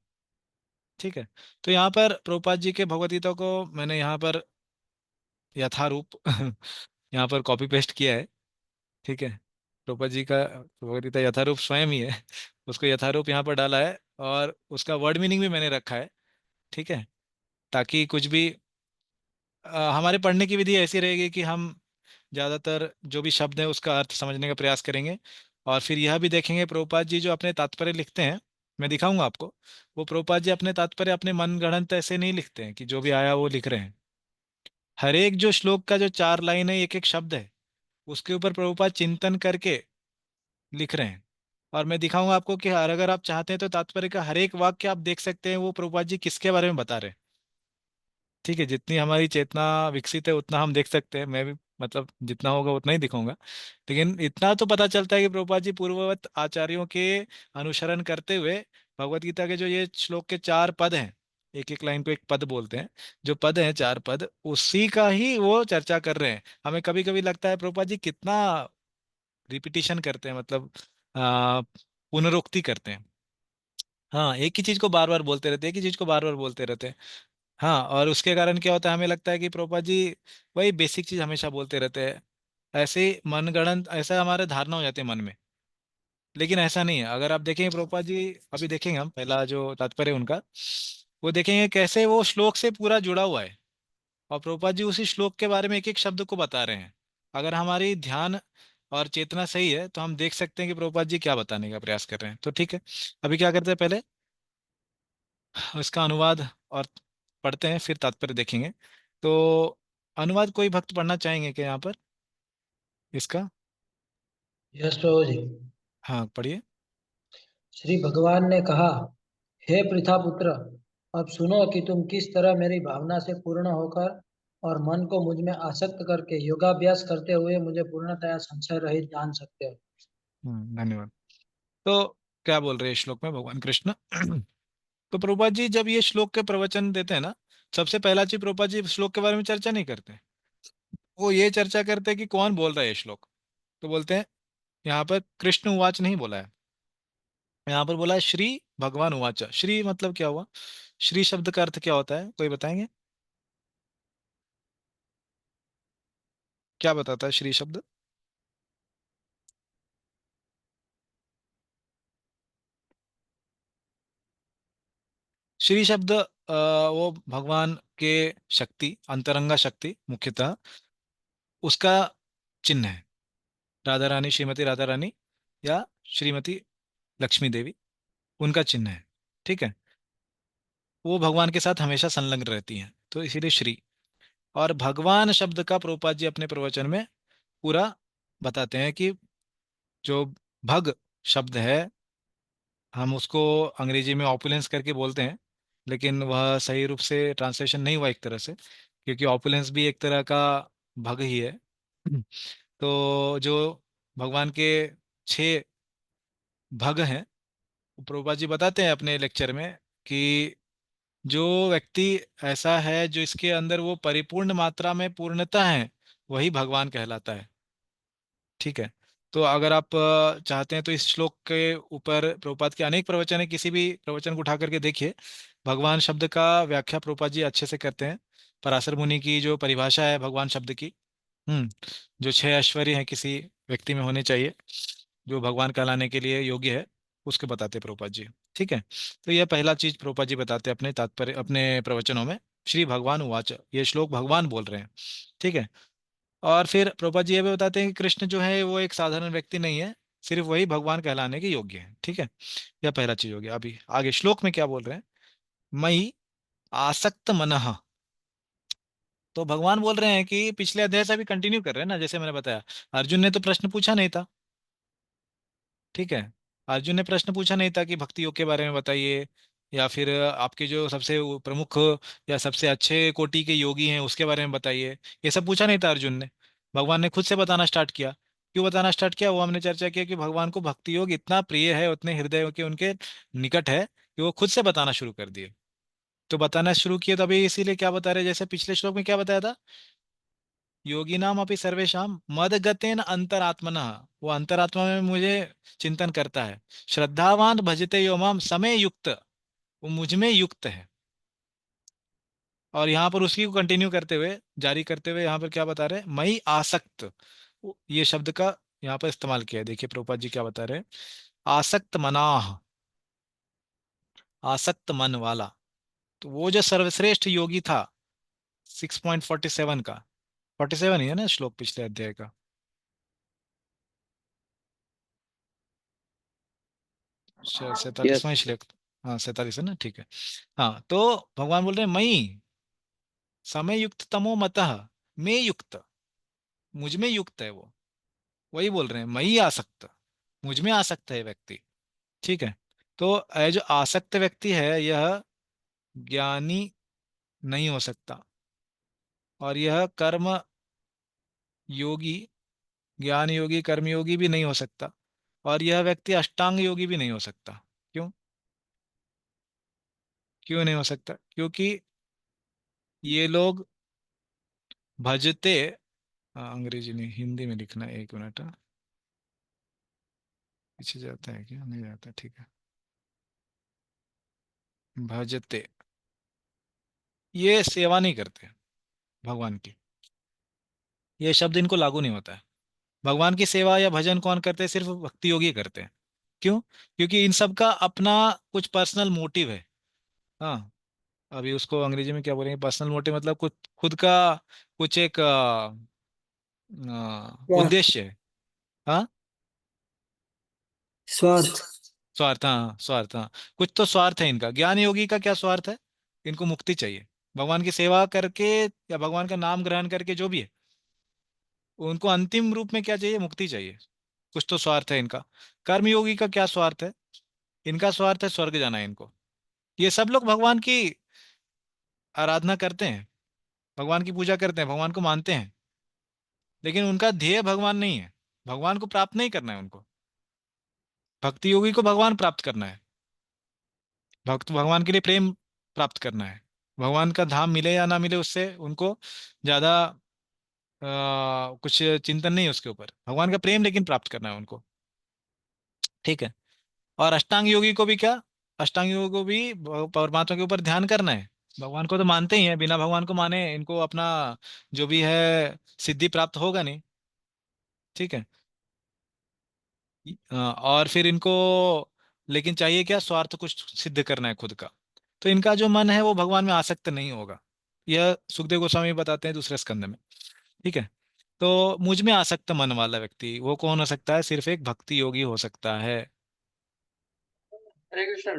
ठीक है। तो यहाँ पर प्रभुपाद जी के भगवद गीता को मैंने यहाँ पर यथारूप यहाँ पर कॉपी पेस्ट किया है। ठीक है। प्रभुपाद जी का भगवद गीता यथारूप स्वयं ही है, उसको यथारूप यहाँ पर डाला है, और उसका वर्ड मीनिंग भी मैंने रखा है। ठीक है। ताकि कुछ भी हमारे पढ़ने की विधि ऐसी रहेगी कि हम ज़्यादातर जो भी शब्द है उसका अर्थ समझने का प्रयास करेंगे। और फिर यह भी देखेंगे प्रभुपाद जी जो अपने तात्पर्य लिखते हैं, मैं दिखाऊंगा आपको। वो प्रभुपाद जी अपने तात्पर्य अपने मनगढ़ंत ऐसे नहीं लिखते हैं कि जो भी आया वो लिख रहे हैं। हर एक जो श्लोक का जो 4 लाइन है, एक एक शब्द है, उसके ऊपर प्रभुपाद चिंतन करके लिख रहे हैं। और मैं दिखाऊंगा आपको कि अगर आप चाहते हैं तो तात्पर्य का हर एक वाक्य आप देख सकते हैं वो प्रभुपाद जी किसके बारे में बता रहे हैं। ठीक है। जितनी हमारी चेतना विकसित है उतना हम देख सकते हैं, मैं भी मतलब जितना होगा उतना ही दिखाऊंगा। लेकिन इतना तो पता चलता है कि प्रभुपाद जी पूर्ववत आचार्यों के अनुसरण करते हुए भगवत गीता के जो ये श्लोक के 4 पद हैं, एक एक लाइन को एक पद बोलते हैं, जो पद हैं 4 पद उसी का ही वो चर्चा कर रहे हैं। हमें कभी कभी लगता है प्रभुपाद जी कितना रिपीटिशन करते हैं, मतलब पुनरुक्ति करते हैं। हाँ, एक ही चीज को बार बार बोलते रहते हैं, एक ही चीज को बार बार बोलते रहते हैं। हाँ, और उसके कारण क्या होता है, हमें लगता है कि प्रोपा जी वही बेसिक चीज हमेशा बोलते रहते हैं। ऐसे ही मनगढ़ंत ऐसा हमारे धारणा हो जाती है मन में। लेकिन ऐसा नहीं है। अगर आप देखेंगे प्रोपा जी, अभी देखेंगे हम पहला जो तात्पर्य है उनका, वो देखेंगे कैसे वो श्लोक से पूरा जुड़ा हुआ है। और प्रोपा जी उसी श्लोक के बारे में एक एक शब्द को बता रहे हैं। अगर हमारी ध्यान और चेतना सही है तो हम देख सकते हैं कि प्रोपा जी क्या बताने का प्रयास कर रहे हैं। तो ठीक है, अभी क्या करते हैं, पहले इसका अनुवाद और पढ़ते हैं, फिर तात्पर्य देखेंगे। तो अनुवाद कोई भक्त पढ़ना चाहेंगे क्या यहाँ पर इसका? यश प्रभु जी। हाँ, पढ़िए। श्री भगवान ने कहा, हे पृथा पुत्र, अब सुनो कि तुम किस तरह मेरी भावना से पूर्ण होकर और मन को मुझ में आसक्त करके योगाभ्यास करते हुए मुझे पूर्णतया संशय रहित जान सकते हो। धन्यवाद। तो क्या बोल रहे हैं इस श्लोक में भगवान कृष्ण? तो प्रभुपाद जी जब ये श्लोक के प्रवचन देते हैं ना, सबसे पहला चीज प्रभुपाद जी श्लोक के बारे में चर्चा नहीं करते। वो ये चर्चा करते हैं कि कौन बोल रहा है ये श्लोक। तो बोलते हैं यहाँ पर कृष्ण उवाच नहीं बोला है, यहाँ पर बोला है श्री भगवान उवाच। श्री मतलब क्या हुआ? श्री शब्द का अर्थ क्या होता है, कोई बताएंगे? क्या बताता है श्री शब्द? श्री शब्द वो भगवान के शक्ति, अंतरंगा शक्ति मुख्यतः उसका चिन्ह है। राधा रानी, श्रीमती राधा रानी या श्रीमती लक्ष्मी देवी, उनका चिन्ह है। ठीक है। वो भगवान के साथ हमेशा संलग्न रहती हैं, तो इसीलिए श्री। और भगवान शब्द का प्रभुपाद जी अपने प्रवचन में पूरा बताते हैं कि जो भग शब्द है, हम उसको अंग्रेजी में ऑपुलेंस करके बोलते हैं, लेकिन वह सही रूप से ट्रांसलेशन नहीं हुआ एक तरह से, क्योंकि ऑपुलेंस भी एक तरह का भग ही है। तो जो भगवान के 6 भग हैं, प्रभुपाद जी बताते हैं अपने लेक्चर में कि जो व्यक्ति ऐसा है जो इसके अंदर वो परिपूर्ण मात्रा में पूर्णता है, वही भगवान कहलाता है। ठीक है। तो अगर आप चाहते हैं तो इस श्लोक के ऊपर प्रभुपाद के अनेक प्रवचन है, किसी भी प्रवचन को उठा करके देखिए। भगवान शब्द का व्याख्या प्रभुपाद जी अच्छे से करते हैं। पराशर मुनि की जो परिभाषा है भगवान शब्द की, जो 6 ऐश्वर्य हैं किसी व्यक्ति में होने चाहिए जो भगवान कहलाने के लिए योग्य है, उसके बताते हैं प्रभुपाद जी। ठीक है। तो यह पहला चीज प्रभुपाद जी बताते हैं अपने तात्पर्य अपने प्रवचनों में। श्री भगवान उवाच, ये श्लोक भगवान बोल रहे हैं। ठीक है। और फिर प्रभुपाद जी ये भी बताते हैं कि कृष्ण जो है वो एक साधारण व्यक्ति नहीं है, सिर्फ वही भगवान कहलाने के योग्य है। ठीक है। यह पहला चीज हो गया। अभी आगे श्लोक में क्या बोल रहे हैं? मई आसक्त मनः। तो भगवान बोल रहे हैं कि पिछले अध्याय से अभी कंटिन्यू कर रहे हैं ना, जैसे मैंने बताया। अर्जुन ने तो प्रश्न पूछा नहीं था। ठीक है। अर्जुन ने प्रश्न पूछा नहीं था कि भक्ति योग के बारे में बताइए, या फिर आपके जो सबसे प्रमुख या सबसे अच्छे कोटि के योगी हैं उसके बारे में बताइए। ये सब पूछा नहीं था अर्जुन ने। भगवान ने खुद से बताना स्टार्ट किया। क्यों बताना स्टार्ट किया वो हमने चर्चा किया कि भगवान को भक्ति योग इतना प्रिय है, उतने हृदय के उनके निकट है कि वो खुद से बताना शुरू कर दिए। तो बताना शुरू किए तो अभी इसीलिए क्या बता रहे, जैसे पिछले श्लोक में क्या बताया था, योगी नाम अपि सर्वेशाम मदगतेन अंतरात्मनः, वो अंतरात्मा में मुझे चिंतन करता है। श्रद्धावान भजते यो माम समय युक्त, वो मुझ में युक्त है। और यहाँ पर उसी को कंटिन्यू करते हुए, जारी करते हुए, यहाँ पर क्या बता रहे हैं, मई आसक्त, ये शब्द का यहाँ पर इस्तेमाल किया है। देखिए प्रभुपाद जी क्या बता रहे हैं, आसक्त मनाह, आसक्त मन वाला। तो वो जो सर्वश्रेष्ठ योगी था 6.47 का, 47 ही है ना श्लोक पिछले अध्याय का, 47वां Yes. श्लोक। हाँ 47 है ना, ठीक है। हाँ तो भगवान बोल रहे हैं मई समय युक्त तमो मतः, में युक्त, मुझ में युक्त है वो। वही बोल रहे हैं मई आसक्त, मुझ में आसक्त है व्यक्ति। ठीक है। तो यह जो आसक्त व्यक्ति है यह ज्ञानी नहीं हो सकता, और यह कर्म योगी, ज्ञान योगी, कर्म योगी भी नहीं हो सकता, और यह व्यक्ति अष्टांग योगी भी नहीं हो सकता। क्यों? क्यों नहीं हो सकता? क्योंकि ये लोग भजते, अंग्रेजी नहीं हिंदी में लिखना है, एक मिनट, पीछे जाता है क्या? नहीं जाता, ठीक है। भजते, ये सेवा नहीं करते भगवान की, ये शब्द इनको लागू नहीं होता है। भगवान की सेवा या भजन कौन करते हैं? सिर्फ भक्ति योगी करते हैं। क्यों? क्योंकि इन सब का अपना कुछ पर्सनल मोटिव है। हाँ, अभी उसको अंग्रेजी में क्या बोलेंगे, पर्सनल मोटिव मतलब कुछ खुद का कुछ एक स्वार्थ। उद्देश्य है। हाँ, स्वार्थ। स्वार्थ, हाँ स्वार्थ, हाँ। कुछ तो स्वार्थ है इनका। ज्ञान योगी का क्या स्वार्थ है? इनको मुक्ति चाहिए, भगवान की सेवा करके या भगवान का नाम ग्रहण करके जो भी है, उनको अंतिम रूप में क्या चाहिए? मुक्ति चाहिए। कुछ तो स्वार्थ है इनका। कर्मयोगी का क्या स्वार्थ है? इनका स्वार्थ है स्वर्ग जाना है इनको। ये सब लोग भगवान की आराधना करते हैं, भगवान की पूजा करते हैं, भगवान को मानते हैं, लेकिन उनका ध्येय भगवान नहीं है। भगवान को प्राप्त नहीं करना है उनको। भक्ति योगी को भगवान प्राप्त करना है, भक्त भगवान के लिए प्रेम प्राप्त करना है। भगवान का धाम मिले या ना मिले उससे उनको ज्यादा कुछ चिंतन नहीं है उसके ऊपर। भगवान का प्रेम लेकिन प्राप्त करना है उनको। ठीक है। और अष्टांग योगी को भी क्या? अष्टांग योगी को भी परमात्मा के ऊपर ध्यान करना है। भगवान को तो मानते ही हैं, बिना भगवान को माने इनको अपना जो भी है सिद्धि प्राप्त होगा नहीं। ठीक है। और फिर इनको लेकिन चाहिए क्या? स्वार्थ कुछ सिद्ध करना है खुद का। तो इनका जो मन है वो भगवान में आसक्त नहीं होगा। यह सुखदेव गोस्वामी बताते हैं दूसरे स्कंद में। ठीक है। तो मुझ में आसक्त मन वाला व्यक्ति वो कौन हो सकता है? सिर्फ एक भक्ति योगी हो सकता है। हरे कृष्ण।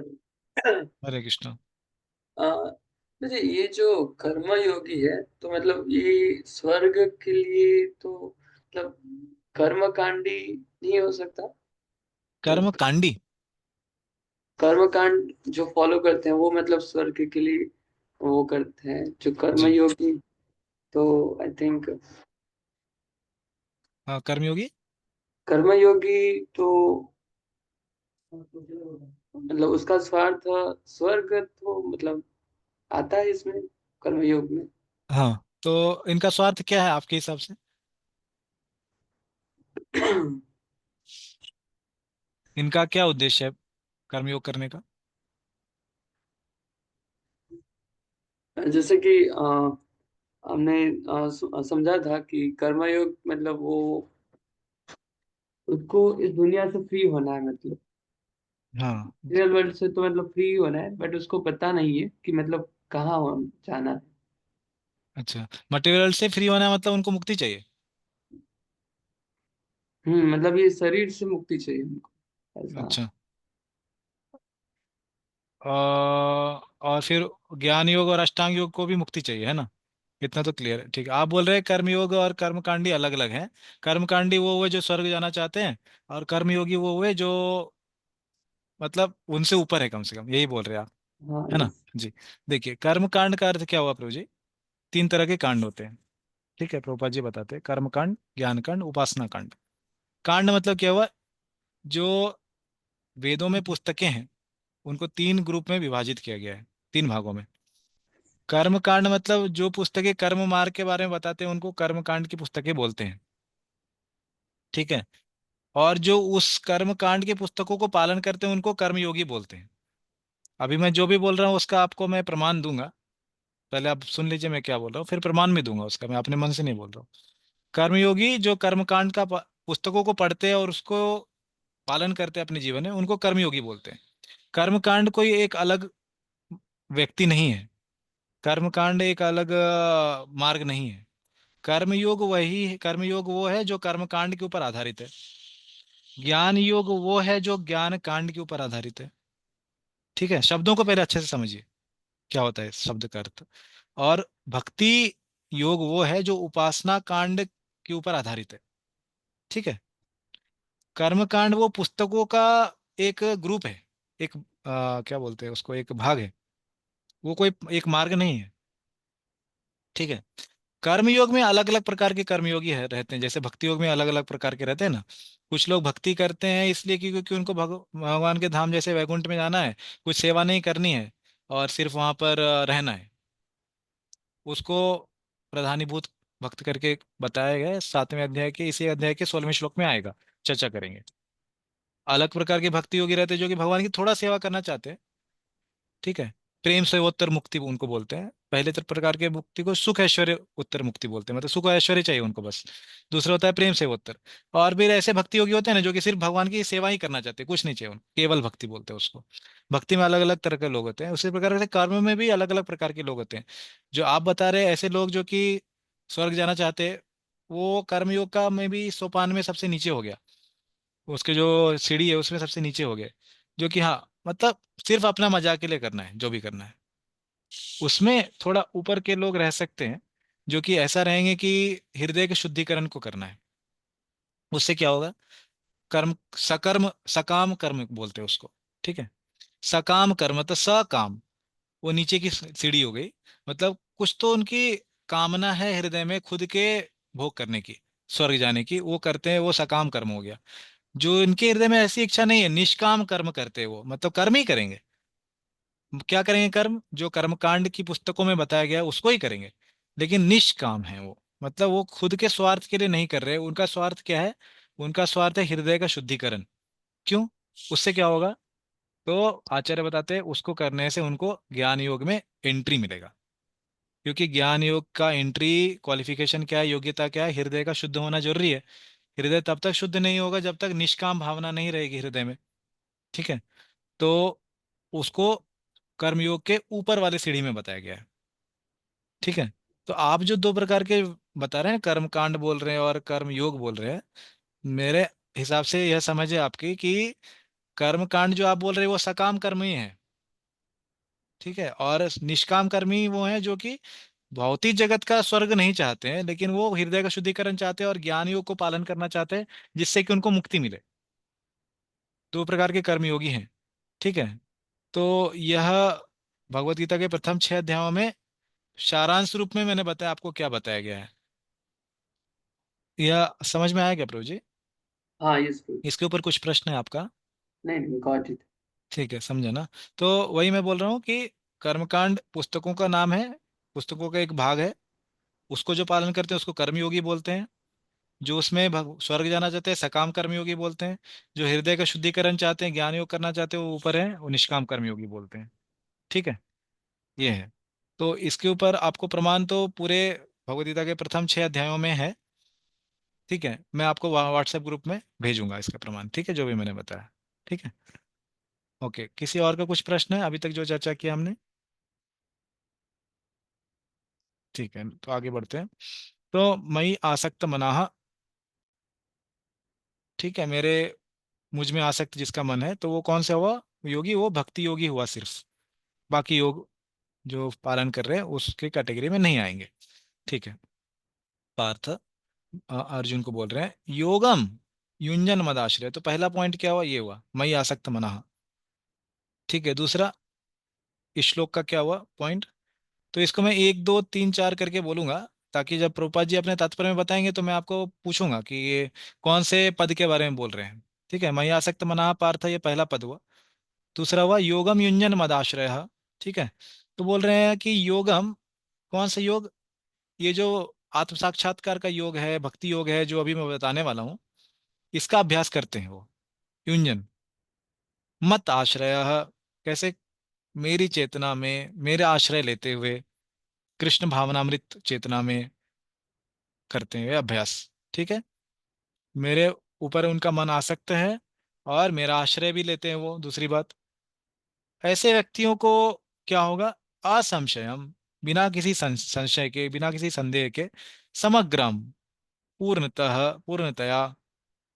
हरे कृष्ण। आ, मुझे ये जो कर्म योगी है तो मतलब ये स्वर्ग के लिए तो मतलब कर्म कांडी नहीं हो सकता? तो कर्म कांडी? कर्म कांड जो फॉलो करते हैं वो मतलब स्वर्ग के लिए वो करते हैं जो कर्म जी योगी। तो आई थिंक हाँ, कर्मयोगी। कर्म योगी तो मतलब उसका स्वार्थ स्वर्ग तो मतलब आता है इसमें कर्मयोग में। हाँ, तो इनका स्वार्थ क्या है आपके हिसाब से? इनका क्या उद्देश्य है कर्मयोग करने का? जैसे कि हमने समझा था कि कर्मयोग मतलब वो उसको इस दुनिया से फ्री होना है मतलब हाँ। रियल वर्ल्ड से तो मतलब फ्री होना है बट उसको पता नहीं है कि मतलब कहाँ जाना है। अच्छा, मटेरियल से फ्री होना है मतलब उनको मुक्ति चाहिए। मतलब ये शरीर से मुक्ति चाहिए उनको ऐसा। अच्छा। और फिर ज्ञान योग और अष्टांग योग को भी मुक्ति चाहिए, है ना? इतना तो क्लियर है। ठीक है। आप बोल रहे हैं कर्मयोग और कर्मकांडी अलग अलग हैं। कर्मकांडी वो हुए जो स्वर्ग जाना चाहते हैं, और कर्मयोगी वो हुए जो मतलब उनसे ऊपर है कम से कम, यही बोल रहे हैं आप, हाँ है ना? यस। जी। देखिए कर्म कांड का अर्थ क्या हुआ प्रभु जी? तीन तरह के कांड होते हैं। ठीक है, प्रभुपाद जी बताते हैं, कर्म कांड, ज्ञान कांड, उपासना कांड। कांड मतलब क्या हुआ? जो वेदों में पुस्तकें हैं उनको तीन ग्रुप में विभाजित किया गया है, तीन भागों में। कर्म कांड मतलब जो पुस्तकें कर्म मार्ग के बारे में बताते हैं उनको कर्म कांड की पुस्तकें बोलते हैं। ठीक है। और जो उस कर्म कांड की पुस्तकों को पालन करते हैं उनको कर्मयोगी बोलते हैं। अभी मैं जो भी बोल रहा हूँ उसका आपको मैं प्रमाण दूंगा। पहले आप सुन लीजिए मैं क्या बोल रहा हूँ, फिर प्रमाण भी दूंगा उसका, मैं अपने मन से नहीं बोल रहा हूँ। कर्मयोगी जो कर्मकांड का पुस्तकों को पढ़ते हैं और उसको पालन करते हैं अपने जीवन में, उनको कर्मयोगी बोलते हैं। कर्मकांड कोई एक अलग व्यक्ति नहीं है। कर्मकांड एक अलग मार्ग नहीं है। कर्मयोग वही है, कर्मयोग वो है जो कर्मकांड के ऊपर आधारित है। ज्ञान योग वो है जो ज्ञान कांड के ऊपर आधारित है। ठीक है, शब्दों को पहले अच्छे से समझिए क्या होता है शब्द का अर्थ। और भक्ति योग वो है जो उपासना कांड के ऊपर आधारित है। ठीक है। कर्मकांड वो पुस्तकों का एक ग्रुप है, एक क्या बोलते हैं उसको, एक भाग है। वो कोई एक मार्ग नहीं है। ठीक है। कर्मयोग में अलग अलग प्रकार के कर्मयोगी है रहते हैं, जैसे भक्ति योग में अलग अलग प्रकार के रहते हैं ना। कुछ लोग भक्ति करते हैं इसलिए क्योंकि उनको भगवान के धाम जैसे वैकुंठ में जाना है, कुछ सेवा नहीं करनी है और सिर्फ वहां पर रहना है। उसको प्रधानीभूत भक्त करके बताया गया है, 7वें अध्याय के इसी अध्याय के 16वें श्लोक में आएगा, चर्चा करेंगे। अलग प्रकार के भक्ति योगी रहते हैं जो कि भगवान की थोड़ा सेवा करना चाहते हैं। ठीक है। प्रेम से उत्तर मुक्ति उनको बोलते हैं। पहले तो प्रकार के मुक्ति को सुख ऐश्वर्य उत्तर मुक्ति बोलते हैं, मतलब सुख और ऐश्वर्य चाहिए उनको बस। दूसरा होता है प्रेम से उत्तर। और भी ऐसे भक्ति योगी होते हैं ना जो कि सिर्फ भगवान की सेवा ही करना चाहते हैं, कुछ नहीं चाहिए उनको, केवल भक्ति बोलते हैं उसको। भक्ति में अलग अलग तरह के लोग होते हैं, उसी प्रकार से कर्म में भी अलग अलग प्रकार के लोग होते हैं। जो आप बता रहे हैं ऐसे लोग जो कि स्वर्ग जाना चाहते हैं, वो कर्मयोग का में भी सोपान में सबसे नीचे हो गया। उसके जो सीढ़ी है उसमें सबसे नीचे हो गए। जो कि हाँ मतलब सिर्फ अपना मजाक के लिए करना है जो भी करना है। उसमें थोड़ा ऊपर के लोग रह सकते हैं जो कि ऐसा रहेंगे कि हृदय के शुद्धिकरण को करना है। उससे क्या होगा, कर्म सकर्म सकाम कर्म बोलते हैं उसको। ठीक है। सकाम कर्म तो सकाम, वो नीचे की सीढ़ी हो गई। मतलब कुछ तो उनकी कामना है हृदय में खुद के भोग करने की, स्वर्ग जाने की, वो करते हैं, वो सकाम कर्म हो गया। जो इनके हृदय में ऐसी इच्छा नहीं है, निष्काम कर्म करते हैं वो, मतलब कर्म ही करेंगे। क्या करेंगे, कर्म जो कर्मकांड की पुस्तकों में बताया गया है, उसको ही करेंगे। लेकिन निष्काम है वो, मतलब वो खुद के स्वार्थ के लिए नहीं कर रहे। उनका स्वार्थ क्या है, उनका स्वार्थ है हृदय का शुद्धिकरण। क्यों, उससे क्या होगा, तो आचार्य बताते हैं उसको करने से उनको ज्ञान योग में एंट्री मिलेगा। क्योंकि ज्ञान योग का एंट्री क्वालिफिकेशन क्या है, योग्यता क्या है, हृदय का शुद्ध होना जरूरी है। हृदय तब तक शुद्ध नहीं होगा जब तक निष्काम भावना नहीं रहेगी हृदय में। ठीक है। तो उसको कर्मयोग के ऊपर वाली सीढ़ी में बताया गया है। ठीक है। तो आप जो दो प्रकार के बता रहे हैं, कर्म कांड बोल रहे हैं और कर्म योग बोल रहे हैं, मेरे हिसाब से यह समझे आपकी कि कर्म कांड जो आप बोल रहे हैं वो सकाम कर्म ही है। ठीक है। और निष्काम कर्मी वो हैं जो कि भौतिक जगत का स्वर्ग नहीं चाहते हैं, लेकिन वो हृदय का शुद्धिकरण चाहते हैं और ज्ञान योग को पालन करना चाहते हैं, जिससे कि उनको मुक्ति मिले। दो प्रकार के कर्मयोगी हैं। ठीक है। तो यह भगवत गीता के प्रथम 6 अध्यायों में सारांश रूप में मैंने बताया आपको क्या बताया गया है। यह समझ में आया क्या प्रभु जी? हाँ, यस गुरु। इसके ऊपर कुछ प्रश्न है आपका? नहीं नहीं, गॉट इट। ठीक है, समझा ना। तो वही मैं बोल रहा हूँ कि कर्मकांड पुस्तकों का नाम है, पुस्तकों का एक भाग है। उसको जो पालन करते हैं उसको कर्मयोगी बोलते हैं। जो उसमें स्वर्ग जाना चाहते हैं सकाम कर्मयोगी बोलते हैं। जो हृदय का शुद्धिकरण चाहते हैं, ज्ञान योग करना चाहते हैं, वो ऊपर है, वो निष्काम कर्मयोगी बोलते हैं। ठीक है। ये है। तो इसके ऊपर आपको प्रमाण तो पूरे भगवद गीता के प्रथम 6 अध्यायों में है। ठीक है, मैं आपको व्हाट्सएप ग्रुप में भेजूंगा इसका प्रमाण, ठीक है, जो भी मैंने बताया। ठीक है। ओके, किसी और का कुछ प्रश्न है अभी तक जो चर्चा किया हमने? ठीक है, तो आगे बढ़ते हैं। तो मई आसक्त मनाहा। ठीक है, मेरे मुझ में आसक्त जिसका मन है, तो वो कौन सा हुआ योगी, वो भक्ति योगी हुआ सिर्फ। बाकी योग जो पालन कर रहे हैं उसके कैटेगरी में नहीं आएंगे। ठीक है। पार्थ अर्जुन को बोल रहे हैं योगम युंजन मदाश्रय। तो पहला पॉइंट क्या हुआ, ये हुआ मई आसक्त मनाहा। ठीक है। दूसरा, इस श्लोक का क्या हुआ पॉइंट? तो इसको मैं 1 2 3 4 करके बोलूंगा, ताकि जब प्रभुपाद जी अपने तात्पर्य में बताएंगे तो मैं आपको पूछूंगा कि ये कौन से पद के बारे में बोल रहे हैं। ठीक है, मयि आसक्त मना पार्थ, ये पहला पद हुआ। दूसरा हुआ योगम युंजन मदाश्रय। ठीक है। तो बोल रहे हैं कि योगम कौन सा योग? ये जो आत्म साक्षात्कार का योग है, भक्ति योग है, जो अभी मैं बताने वाला हूँ, इसका अभ्यास करते हैं वो। युंजन मत आश्रय, कैसे? मेरी चेतना में मेरे आश्रय लेते हुए, कृष्ण भावनामृत चेतना में करते हैं अभ्यास। ठीक है, मेरे ऊपर उनका मन आसक्त है और मेरा आश्रय भी लेते हैं वो, दूसरी बात। ऐसे व्यक्तियों को क्या होगा? असंशयम, बिना किसी संशय के, बिना किसी संदेह के, समग्रम, पूर्णतः, पूर्णतया,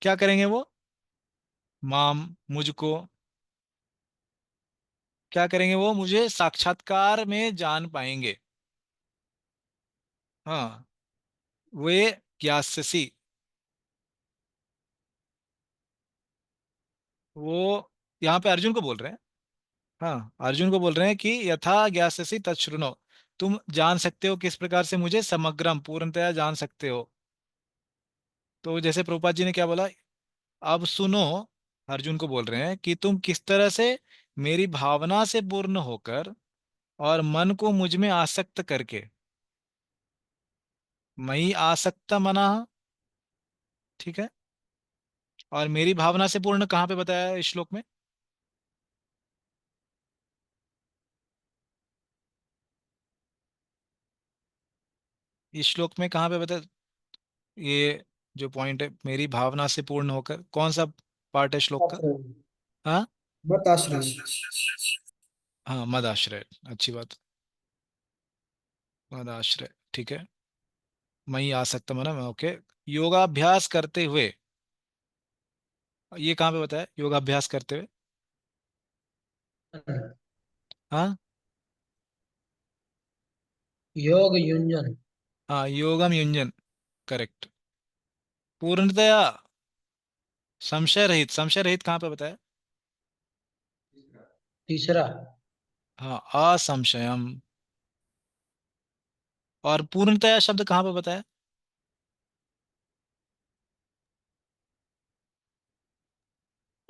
क्या करेंगे वो? माम, मुझको, क्या करेंगे वो? मुझे साक्षात्कार में जान पाएंगे। हाँ, वे ज्ञास्यसि, वो यहाँ पे अर्जुन को बोल रहे हैं। हाँ, अर्जुन को बोल रहे हैं कि यथा ज्ञास्यसि तच्छृणु, तुम जान सकते हो किस प्रकार से मुझे, समग्रम, पूर्णतया जान सकते हो। तो जैसे प्रभुपाद जी ने क्या बोला, अब सुनो, अर्जुन को बोल रहे हैं कि तुम किस तरह से मेरी भावना से पूर्ण होकर और मन को मुझ में आसक्त करके, मई आसक्त मना, ठीक है, और मेरी भावना से पूर्ण कहाँ पे बताया है इस श्लोक में? इस श्लोक में कहाँ पे बता? ये जो पॉइंट है, मेरी भावना से पूर्ण होकर, कौन सा पार्ट है श्लोक का? आश्रय, हाँ, मत आश्रय। हाँ, मद आश्रय, अच्छी बात, मद आश्रय, ठीक है। मई आसक्त मना, ओके। योगाभ्यास करते हुए, ये कहाँ पे बताया योगाभ्यास करते हुए? हाँ, योग युंजन। हाँ, योगम युंजन, करेक्ट। पूर्णतया संशय रहित, संशय रहित कहाँ पे बताया? तीसरा। हाँ, असंशयम। और पूर्णतया शब्द कहाँ पे बताया?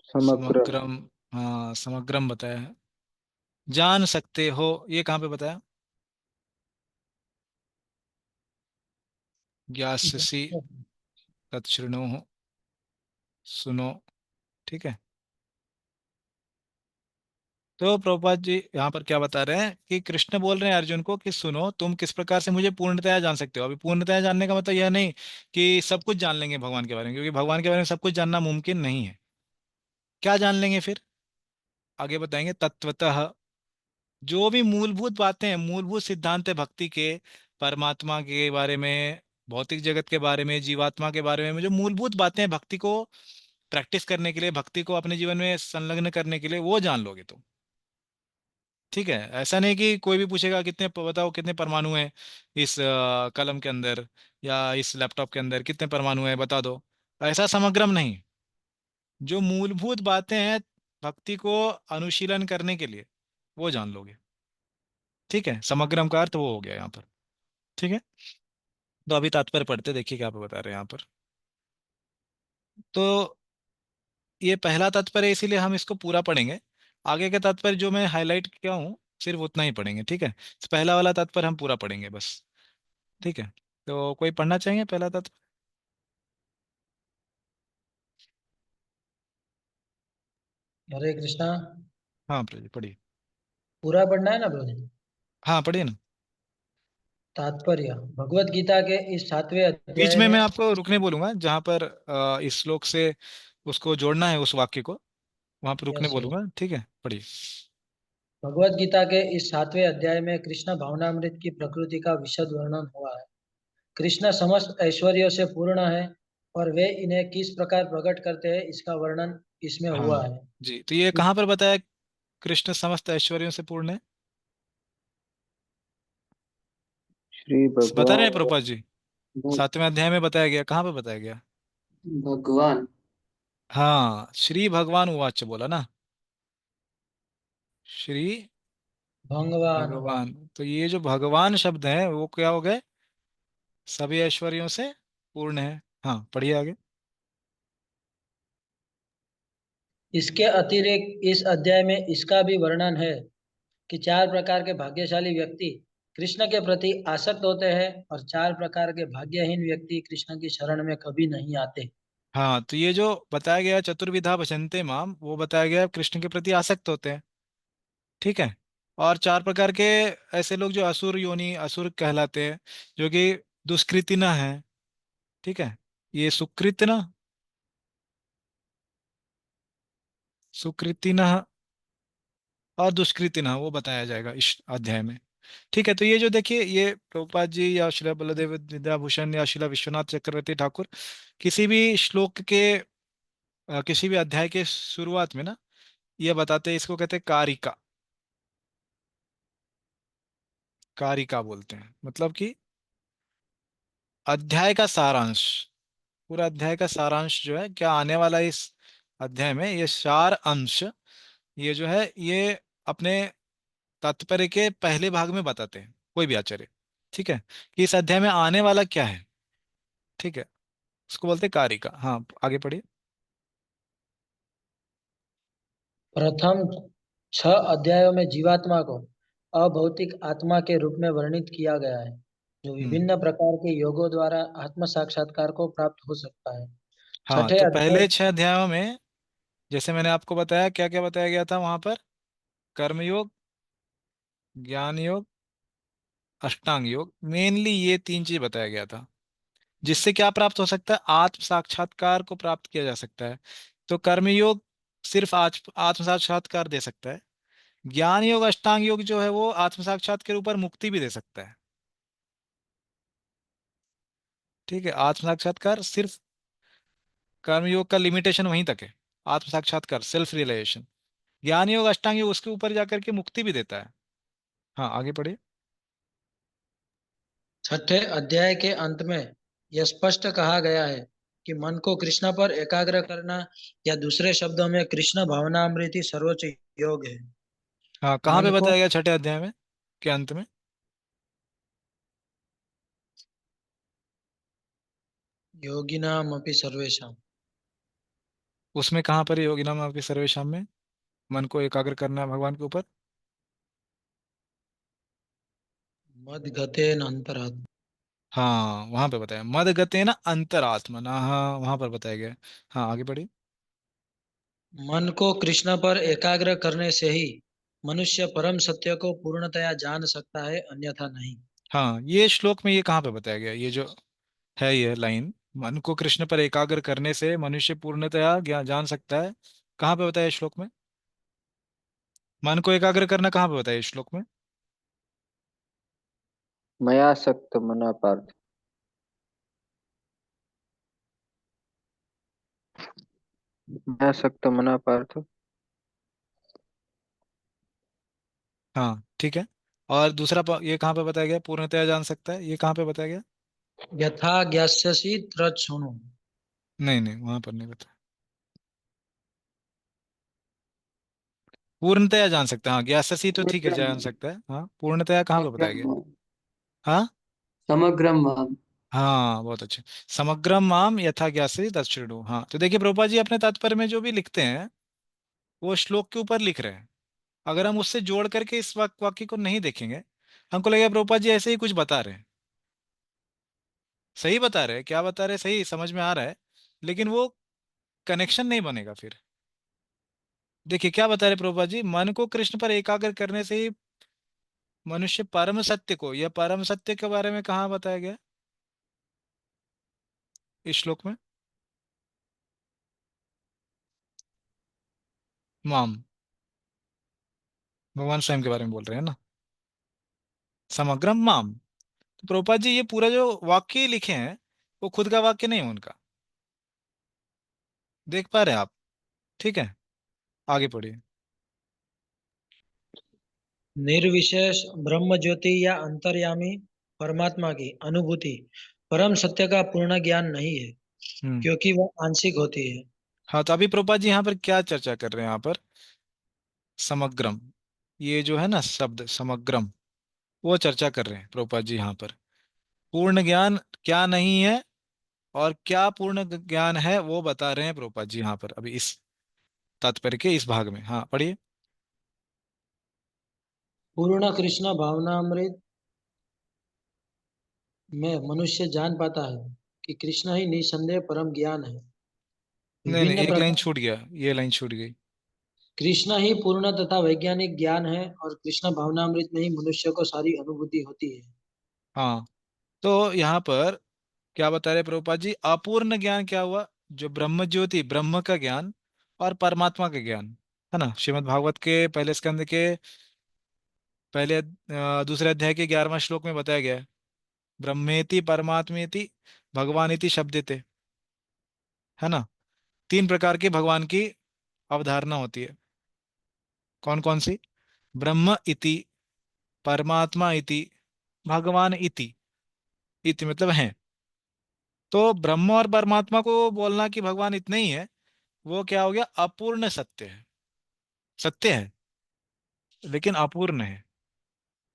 समग्र। समग्रम, हाँ, समग्रम बताया है। जान सकते हो, ये कहाँ पे बताया? ज्ञास्यसि तच्छृणु, सुनो, ठीक है। तो प्रभुपाद जी यहाँ पर क्या बता रहे हैं कि कृष्ण बोल रहे हैं अर्जुन को कि सुनो, तुम किस प्रकार से मुझे पूर्णतया जान सकते हो। अभी पूर्णतया जानने का मतलब यह नहीं कि सब कुछ जान लेंगे भगवान के बारे में, क्योंकि भगवान के बारे में सब कुछ जानना मुमकिन नहीं है। क्या जान लेंगे फिर? आगे बताएंगे, तत्वतः, जो भी मूलभूत बातें हैं, मूलभूत सिद्धांत है भक्ति के, परमात्मा के बारे में, भौतिक जगत के बारे में, जीवात्मा के बारे में, जो मूलभूत बातें हैं भक्ति को प्रैक्टिस करने के लिए, भक्ति को अपने जीवन में संलग्न करने के लिए, वो जान लोगे तुम। ठीक है, ऐसा नहीं कि कोई भी पूछेगा कितने, बताओ कितने परमाणु हैं इस कलम के अंदर, या इस लैपटॉप के अंदर कितने परमाणु हैं बता दो। ऐसा समग्रम नहीं, जो मूलभूत बातें हैं भक्ति को अनुशीलन करने के लिए, वो जान लोगे। ठीक है, समग्रम का अर्थ वो हो गया यहाँ पर। ठीक है, तो अभी तात्पर्य पढ़ते, देखिए क्या पे बता रहे हैं यहाँ पर। तो ये पहला तात्पर्य है, इसीलिए हम इसको पूरा पढ़ेंगे। आगे का तात्पर्य जो मैं हाईलाइट किया हूँ सिर्फ उतना ही पढ़ेंगे, ठीक है। तो पहला वाला तात्पर्य हम पूरा पढ़ेंगे बस। ठीक है, तो कोई पढ़ना चाहेंगे पहला तात्पर्य? हरे कृष्णा। हाँ प्रभु जी, पढ़िए। पूरा पढ़ना है ना प्रभु जी? हाँ, पढ़िए ना। तात्पर्य, भगवत गीता के इस 7वें बीच अध्याय में में, मैं आपको रुकने बोलूंगा, जहाँ पर इस श्लोक से उसको जोड़ना है उस वाक्य को, वहां पर रुकने यस यस, बोलूंगा, ठीक है, पढ़िए। भगवत गीता के इस 7वें अध्याय में कृष्ण भावनामृत की प्रकृति का विशद वर्णन हुआ है। कृष्ण समस्त ऐश्वर्यों से पूर्ण है और वे इन्हें किस प्रकार प्रकट करते हैं इसका वर्णन इसमें हुआ हाँ है। जी, तो ये कहाँ पर बताया कृष्ण समस्त ऐश्वर्यों से पूर्ण है? श्री बता रहे भगवान। हैं प्रभुपाद जी, सातवें अध्याय में बताया गया, कहाँ पे बताया गया? भगवान। हाँ, श्री भगवान उवाच बोला ना, श्री भगवान। भगवान। तो ये जो भगवान शब्द है वो क्या हो गए? सभी ऐश्वर्यों से पूर्ण है। हाँ, पढ़िए आगे। इसके अतिरिक्त इस अध्याय में इसका भी वर्णन है कि चार प्रकार के भाग्यशाली व्यक्ति कृष्ण के प्रति आसक्त होते हैं और 4 प्रकार के भाग्यहीन व्यक्ति कृष्ण की शरण में कभी नहीं आते। हाँ, तो ये जो बताया गया चतुर्विधा भजन्ते माम, वो बताया गया कृष्ण के प्रति आसक्त होते हैं। ठीक है। और 4 प्रकार के ऐसे लोग जो असुर योनि, असुर कहलाते हैं, जो कि दुष्कृतिना है। ठीक है। ये सुकृतिना, सुकृतिना और दुष्कृतिना, वो बताया जाएगा इस अध्याय में। ठीक है। तो ये जो देखिए, ये प्रभुपाद जी या श्रीला बलदेव विद्याभूषण या श्रीला विश्वनाथ चक्रवर्ती ठाकुर किसी भी श्लोक के किसी भी अध्याय के शुरुआत में ना, ये बताते हैं, इसको कहते हैं कारिका। कारिका बोलते हैं, मतलब कि अध्याय का सारांश। पूरा अध्याय का सारांश जो है, क्या आने वाला है इस अध्याय में, ये सार अंश, ये जो है ये अपने तात्पर्य के पहले भाग में बताते हैं कोई भी आचार्य। ठीक है। कि इस अध्याय में आने वाला क्या है। ठीक है। उसको बोलते हैं कारिका। हाँ, आगे पढ़िए। प्रथम 6 अध्यायों में जीवात्मा को अभौतिक आत्मा के रूप में वर्णित किया गया है, जो हम्म। विभिन्न प्रकार के योगों द्वारा आत्म साक्षात्कार को प्राप्त हो सकता है। हाँ, छठे तो अध्याय पहले 6 अध्यायों में जैसे मैंने आपको बताया, क्या क्या बताया गया था वहां पर। कर्मयोग, ज्ञान योग, अष्टांग योग, मेनली ये 3 चीज बताया गया था। जिससे क्या प्राप्त हो सकता है, आत्म साक्षात्कार को प्राप्त किया जा सकता है। तो कर्मयोग सिर्फ आज आत्म साक्षात्कार दे सकता है। ज्ञान योग, अष्टांग योग जो है वो आत्म साक्षात के ऊपर मुक्ति भी दे सकता है। ठीक है। आत्म साक्षात्कार सिर्फ, कर्मयोग का लिमिटेशन वहीं तक है, आत्म साक्षात्कार सेल्फ रियलाइजेशन। ज्ञान योग, अष्टांग योग उसके ऊपर जाकर के मुक्ति भी देता है। हाँ, आगे पढ़िए। छठे अध्याय के अंत में यह स्पष्ट कहा गया है कि मन को कृष्ण पर एकाग्र करना, या दूसरे शब्दों में कृष्ण भावनामृत ही सर्वोच्च योग है। हाँ, कहाँ पे मन को बताया गया 6 अध्याय में के अंत में। योगिनाम अपि सर्वेशम। उसमें कहाँ पर योगी नाम आपके सर्वेशम में मन को एकाग्र करना है भगवान के ऊपर। मद गतेन अंतरात्मा। हाँ, वहां पे बताया मद गते ना अंतरात्मना, हाँ वहां पर बताया गया है। हाँ, आगे बढ़िए। मन को कृष्ण पर एकाग्र करने से ही मनुष्य परम सत्य को पूर्णतया जान सकता है, अन्यथा नहीं। हाँ, ये श्लोक में ये कहाँ पे बताया गया, ये जो है ये लाइन, मन को कृष्ण पर एकाग्र करने से मनुष्य पूर्णतया ज्ञान जान सकता है, कहाँ पे बताया इस श्लोक में। मन को एकाग्र करना कहाँ पे बताया इस श्लोक में। मया सक्त मना पार्थ। मया सक्त मना पार्थ। हाँ, ठीक है। और दूसरा ये कहाँ पे बताया गया, पूर्णतया जान सकता है, ये कहाँ पे बताया गया। यथा ज्ञास्यसि तत् शृणु। नहीं नहीं, वहां पर नहीं बताया। पूर्णतया जान सकता है, हाँ, ज्ञाससी तो ठीक है, जान सकता है, हाँ, पूर्णतया कहाँ पे बताया गया। समग्रम हाँ। समग्रम माम। हाँ, बहुत अच्छे। समग्रम माम यथा ज्ञासी तच्छृणु। हाँ, तो देखिए प्रभुपाद जी अपने तात्पर्य में जो भी लिखते हैं, वो श्लोक के ऊपर लिख रहे हैं। अगर हम उससे जोड़ करके इस वाक्य को नहीं देखेंगे, हमको लगेगा प्रभुपाद जी ऐसे ही कुछ बता रहे हैं। सही बता रहे हैं, क्या बता रहे हैं सही समझ में आ रहा है, लेकिन वो कनेक्शन नहीं बनेगा फिर। देखिए क्या बता रहे प्रभुपाद जी, मन को कृष्ण पर एकाग्र करने से ही मनुष्य परम सत्य को, या परम सत्य के बारे में कहाँ बताया गया इस श्लोक में। माम, भगवान स्वयं के बारे में बोल रहे हैं ना। समग्रम माम। तो प्रभुपाद जी ये पूरा जो वाक्य लिखे हैं, वो खुद का वाक्य नहीं है उनका। देख पा रहे हैं आप। ठीक है। आगे पढ़िए। निर्विशेष ब्रह्म ज्योति या अंतर्यामी परमात्मा की अनुभूति परम सत्य का पूर्ण ज्ञान नहीं है, हम्म। क्योंकि वह आंशिक होती है। हाँ, तो अभी प्रभुपाद जी यहाँ पर क्या चर्चा कर रहे हैं यहाँ पर। समग्रम, ये जो है ना शब्द समग्रम, वो चर्चा कर रहे हैं प्रभुपाद जी यहाँ पर। पूर्ण ज्ञान क्या नहीं है और क्या पूर्ण ज्ञान है, वो बता रहे हैं प्रभुपाद जी यहाँ पर अभी इस तात्पर्य के इस भाग में। हाँ, पढ़िए। पूर्ण कृष्ण भावनामृत में मनुष्य जान पाता है कि कृष्ण ही निसंदेह परम ज्ञान है। नहीं नहीं, विभिन्न एक लाइन प्रकार छूट गया, ये लाइन छूट गई। कृष्ण ही पूर्ण तथा वैज्ञानिक ज्ञान है और कृष्ण भावनामृत में ही मनुष्य को सारी अनुभूति होती है। हाँ, तो यहाँ पर क्या बता रहे प्रभुपाद जी, अपूर्ण ज्ञान क्या हुआ? जो ब्रह्म ज्योति, ब्रह्म का ज्ञान और परमात्मा का ज्ञान, है ना। श्रीमद् भागवत के पहले स्कंद के पहले दूसरे अध्याय के 11वां श्लोक में बताया गया है, ब्रह्मेति परमात्मेति भगवानिति शब्देते, है ना। तीन प्रकार की भगवान की अवधारणा होती है। कौन कौन सी? ब्रह्म इति, परमात्मा इति, भगवान इति। इति मतलब है। तो ब्रह्म और परमात्मा को बोलना कि भगवान इतने ही है, वो क्या हो गया? अपूर्ण सत्य है। सत्य है लेकिन अपूर्ण है,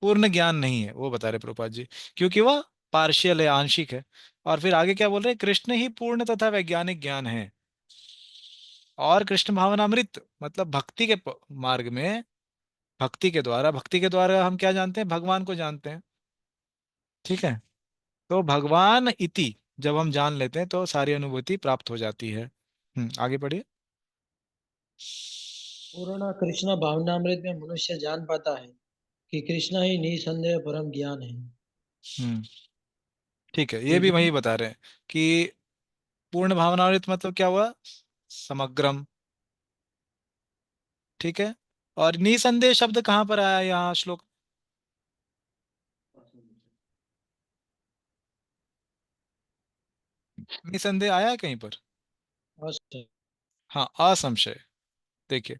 पूर्ण ज्ञान नहीं है, वो बता रहे प्रभुपाद जी, क्योंकि वह पार्शियल है, आंशिक है। और फिर आगे क्या बोल रहे हैं? कृष्ण ही पूर्ण तथा वैज्ञानिक ज्ञान है। और कृष्ण भावनामृत मतलब भक्ति के मार्ग में, भक्ति के द्वारा हम क्या जानते हैं? भगवान को जानते हैं। ठीक है। तो भगवान इति जब हम जान लेते हैं तो सारी अनुभूति प्राप्त हो जाती है। आगे पढ़िए। पूर्ण कृष्ण भावनामृत में मनुष्य जान पाता है कि कृष्ण ही निसंदेह परम ज्ञान है। हम्म ठीक है, ये भी विभिन्न वही बता रहे हैं कि पूर्ण भावनामृत मतलब क्या हुआ? समग्रम। ठीक है। और निसंदेह शब्द कहाँ पर आया यहाँ श्लोक? निसंदेह आया है कहीं पर? अष्ट हाँ, असंशय। देखिए,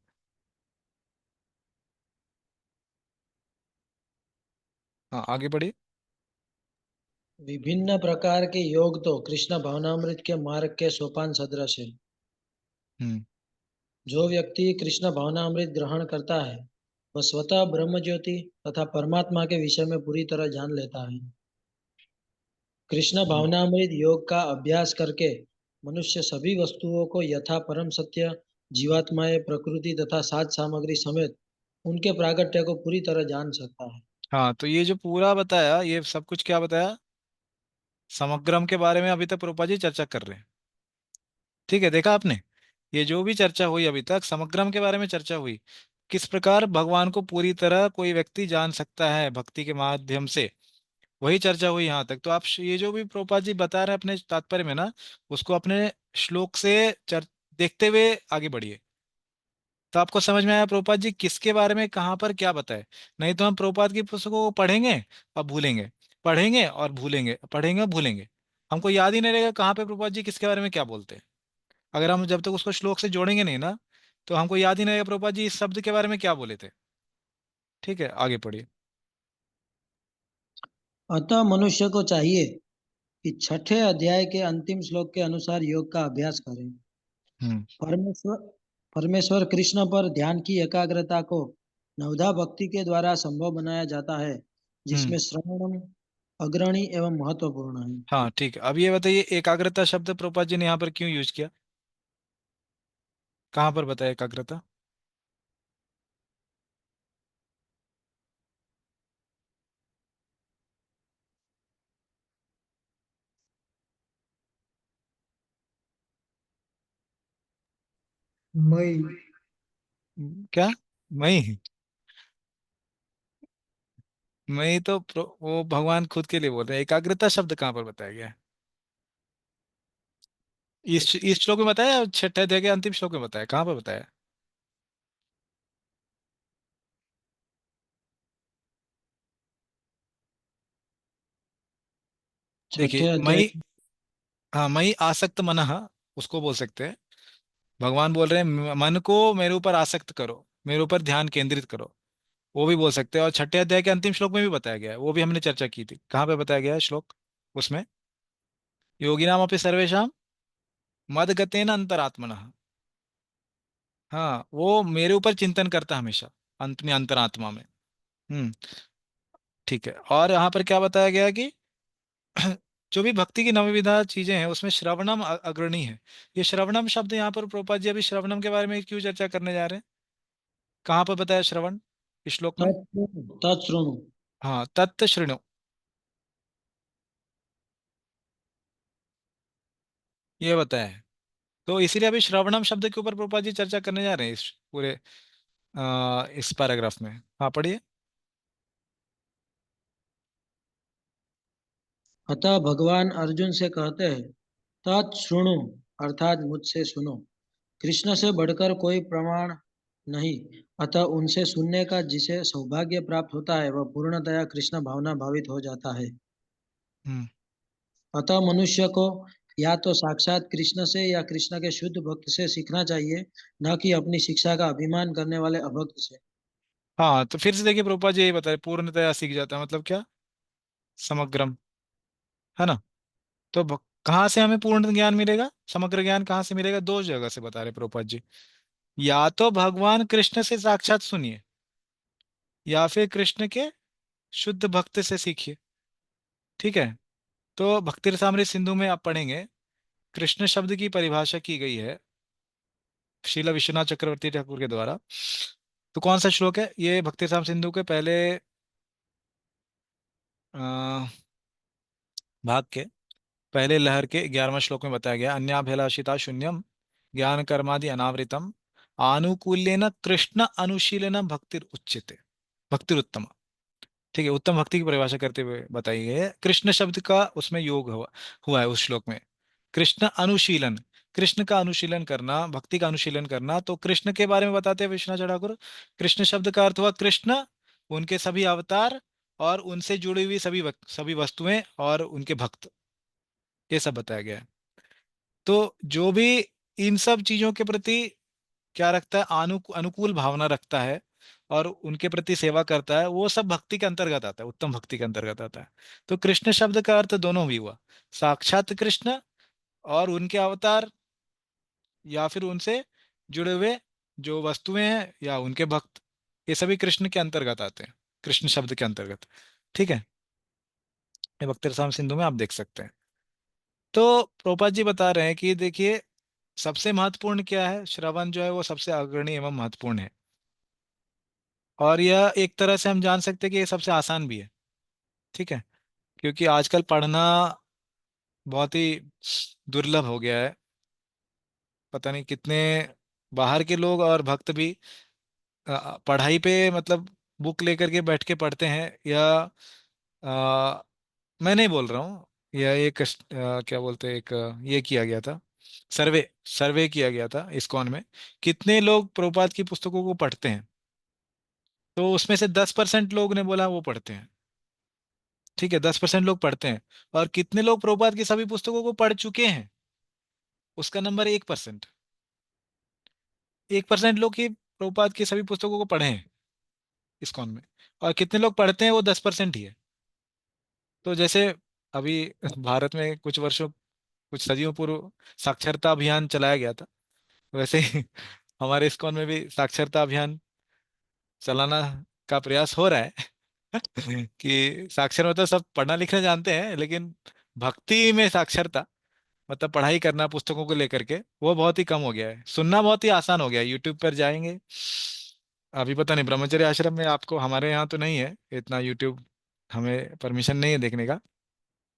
हाँ आगे बढ़िए। विभिन्न प्रकार के योग तो कृष्ण भावनामृत के मार्ग के सोपान सदृश है। हम्म जो व्यक्ति कृष्ण भावनामृत ग्रहण करता है वह स्वतः ब्रह्म ज्योति तथा परमात्मा के विषय में पूरी तरह जान लेता है। कृष्ण हम्म। भावनामृत योग का अभ्यास करके मनुष्य सभी वस्तुओं को यथा परम सत्य, जीवात्माएं, प्रकृति तथा साज सामग्री समेत उनके प्रागट्य को पूरी तरह जान सकता है। हाँ, तो ये जो पूरा बताया, ये सब कुछ क्या बताया? समग्रम के बारे में अभी तक प्रभुपाद जी चर्चा कर रहे हैं। ठीक है, देखा आपने? ये जो भी चर्चा हुई अभी तक, समग्रम के बारे में चर्चा हुई। किस प्रकार भगवान को पूरी तरह कोई व्यक्ति जान सकता है भक्ति के माध्यम से, वही चर्चा हुई यहाँ तक। तो आप ये जो भी प्रभुपाद जी बता रहे हैं अपने तात्पर्य में ना, उसको अपने श्लोक से देखते हुए आगे बढ़िए। तो आपको समझ में आया प्रभुपाद जी किसके बारे में कहाँ पर क्या बताए। नहीं तो हम प्रभुपाद की पुस्तकों को पढ़ेंगे और भूलेंगे, पढ़ेंगे और भूलेंगे, पढ़ेंगे और भूलेंगे। हमको याद ही नहीं रहेगा कहाँ पे प्रभुपाद जी किसके बारे में क्या बोलते हैं। अगर हम जब तक उसको श्लोक से जोड़ेंगे नहीं ना, तो हमको याद ही नहीं रहेगा प्रभुपाद जी इस शब्द के बारे में क्या बोले थे। ठीक है, आगे पढ़िए। अतः मनुष्य को चाहिए कि छठे अध्याय के अंतिम श्लोक के अनुसार योग का अभ्यास करें। हम्म परमेश्वर परमेश्वर कृष्ण पर ध्यान की एकाग्रता को नवधा भक्ति के द्वारा संभव बनाया जाता है, हम्म जिसमें श्रवणम अग्रणी एवं महत्वपूर्ण है। हाँ ठीक है, अब ये बताइए एकाग्रता शब्द प्रभुपाद जी ने यहाँ पर क्यों यूज किया? कहाँ पर बताया एकाग्रता? मई क्या? मई? मई तो वो भगवान खुद के लिए बोल रहे हैं, एकाग्रता शब्द कहाँ पर बताया गया है? इस श्लोक में बताया या छठे अध्याय के अंतिम श्लोक में बताया? कहाँ पर बताया? देखिए छठे अध्याय। मई, हाँ मई आसक्त मनः, उसको बोल सकते हैं। भगवान बोल रहे हैं मन को मेरे ऊपर आसक्त करो, मेरे ऊपर ध्यान केंद्रित करो, वो भी बोल सकते हैं। और छठे अध्याय के अंतिम श्लोक में भी बताया गया है, वो भी हमने चर्चा की थी। कहाँ पे बताया गया है श्लोक उसमें? योगिनाम अपि सर्वेषां मदगतेन अंतरात्मनः। हाँ, वो मेरे ऊपर चिंतन करता है हमेशा, अपनी अंतरात्मा में। हम्म ठीक है। और यहाँ पर क्या बताया गया कि जो भी भक्ति की नवविधा चीजें हैं उसमें श्रवणम अग्रणी है। ये श्रवणम शब्द यहाँ पर प्रोपात जी अभी श्रवणम के बारे में क्यों चर्चा करने जा रहे हैं? कहाँ पर बताया श्रवण इस श्लोक में? तत्शृणु। हाँ, तत्त शृणु। ये बताए। तो इसीलिए अभी श्रवणम शब्द के ऊपर प्रभुपाद जी चर्चा करने जा रहे हैं इस पूरे इस पैराग्राफ में। हाँ पढ़िए। अतः भगवान अर्जुन से कहते हैं, तत् शृणु, अर्थात मुझसे सुनो। कृष्ण से बढ़कर कोई प्रमाण नहीं, अतः उनसे सुनने का जिसे सौभाग्य प्राप्त होता है वह पूर्णतया कृष्ण भावना भावित हो जाता है। हम्म। अतः मनुष्य को या तो साक्षात कृष्ण से या कृष्ण के शुद्ध भक्त से सीखना चाहिए, न कि अपनी शिक्षा का अभिमान करने वाले अभक्त से। हाँ तो फिर से देखिए प्रभुपाद जी यही बता रहे, पूर्णतया सीख जाता है मतलब क्या? समग्रम, है ना? तो कहाँ से हमें पूर्ण ज्ञान मिलेगा, समग्र ज्ञान कहाँ से मिलेगा? दो जगह से बता रहे प्रभुपाद जी। या तो भगवान कृष्ण से साक्षात सुनिए, या फिर कृष्ण के शुद्ध भक्त से सीखिए। ठीक है। तो भक्ति रसामृत सिंधु में आप पढ़ेंगे, कृष्ण शब्द की परिभाषा की गई है श्रील विश्वनाथ चक्रवर्ती ठाकुर के द्वारा। तो कौन सा श्लोक है ये? भक्ति रसाम सिंधु के पहले भाग के पहले लहर के 11वां श्लोक में बताया गया, अन्याभिलाषिता शून्यम ज्ञान कर्मादि अनावृतम आनुकूल्यन कृष्ण अनुशीलन भक्तिर उच्यते, भक्तिर उत्तम। ठीक है, उत्तम भक्ति की परिभाषा करते हुए बताई गई है। कृष्ण शब्द का उसमें योग हुआ हुआ है उस श्लोक में। कृष्ण अनुशीलन, कृष्ण का अनुशीलन करना, भक्ति का अनुशीलन करना। तो कृष्ण के बारे में बताते हैं विश्वनाथ ठाकुर, कृष्ण शब्द का अर्थ हुआ कृष्ण, उनके सभी अवतार और उनसे जुड़ी हुई सभी वस्तुएं और उनके भक्त, ये सब बताया गया है। तो जो भी इन सब चीजों के प्रति क्या रखता है, अनुकूल भावना रखता है और उनके प्रति सेवा करता है, वो सब भक्ति के अंतर्गत आता है, उत्तम भक्ति के अंतर्गत आता है। तो कृष्ण शब्द का अर्थ दोनों भी हुआ, साक्षात कृष्ण और उनके अवतार, या फिर उनसे जुड़े हुए जो वस्तुएं हैं या उनके भक्त, ये सभी कृष्ण के अंतर्गत आते हैं, कृष्ण शब्द के अंतर्गत। ठीक है, ये भक्ति रसायन सिंधु में आप देख सकते हैं। तो प्रोपा जी बता रहे हैं कि देखिए, सबसे महत्वपूर्ण क्या है, श्रवण जो है वो सबसे अग्रणी एवं महत्वपूर्ण है। और यह एक तरह से हम जान सकते हैं कि ये सबसे आसान भी है। ठीक है, क्योंकि आजकल पढ़ना बहुत ही दुर्लभ हो गया है। पता नहीं कितने बाहर के लोग और भक्त भी पढ़ाई पे मतलब बुक लेकर के बैठ के पढ़ते हैं, या मैं नहीं बोल रहा हूँ, यह एक क्या बोलते हैं, एक ये किया गया था, सर्वे सर्वे किया गया था इस्कॉन में, कितने लोग प्रभुपाद की पुस्तकों को पढ़ते हैं। तो उसमें से 10% लोग ने बोला वो पढ़ते हैं। ठीक है, 10% लोग पढ़ते हैं। और कितने लोग प्रभुपाद की सभी पुस्तकों को पढ़ चुके हैं, उसका नंबर 1%। 1% लोग ही प्रभुपाद की सभी पुस्तकों को पढ़े हैं इस्कॉन में। और कितने लोग पढ़ते हैं, वो 10% ही है। तो जैसे अभी भारत में कुछ वर्षों, कुछ सदियों पूर्व साक्षरता अभियान चलाया गया था, वैसे ही हमारे इस्कॉन में भी साक्षरता अभियान चलाना का प्रयास हो रहा है। कि साक्षर मतलब सब पढ़ना लिखना जानते हैं, लेकिन भक्ति में साक्षरता मतलब पढ़ाई करना पुस्तकों को लेकर के, वो बहुत ही कम हो गया है। सुनना बहुत ही आसान हो गया है, यूट्यूब पर जाएंगे। अभी पता नहीं ब्रह्मचर्य आश्रम में आपको, हमारे यहाँ तो नहीं है इतना यूट्यूब, हमें परमिशन नहीं है देखने का।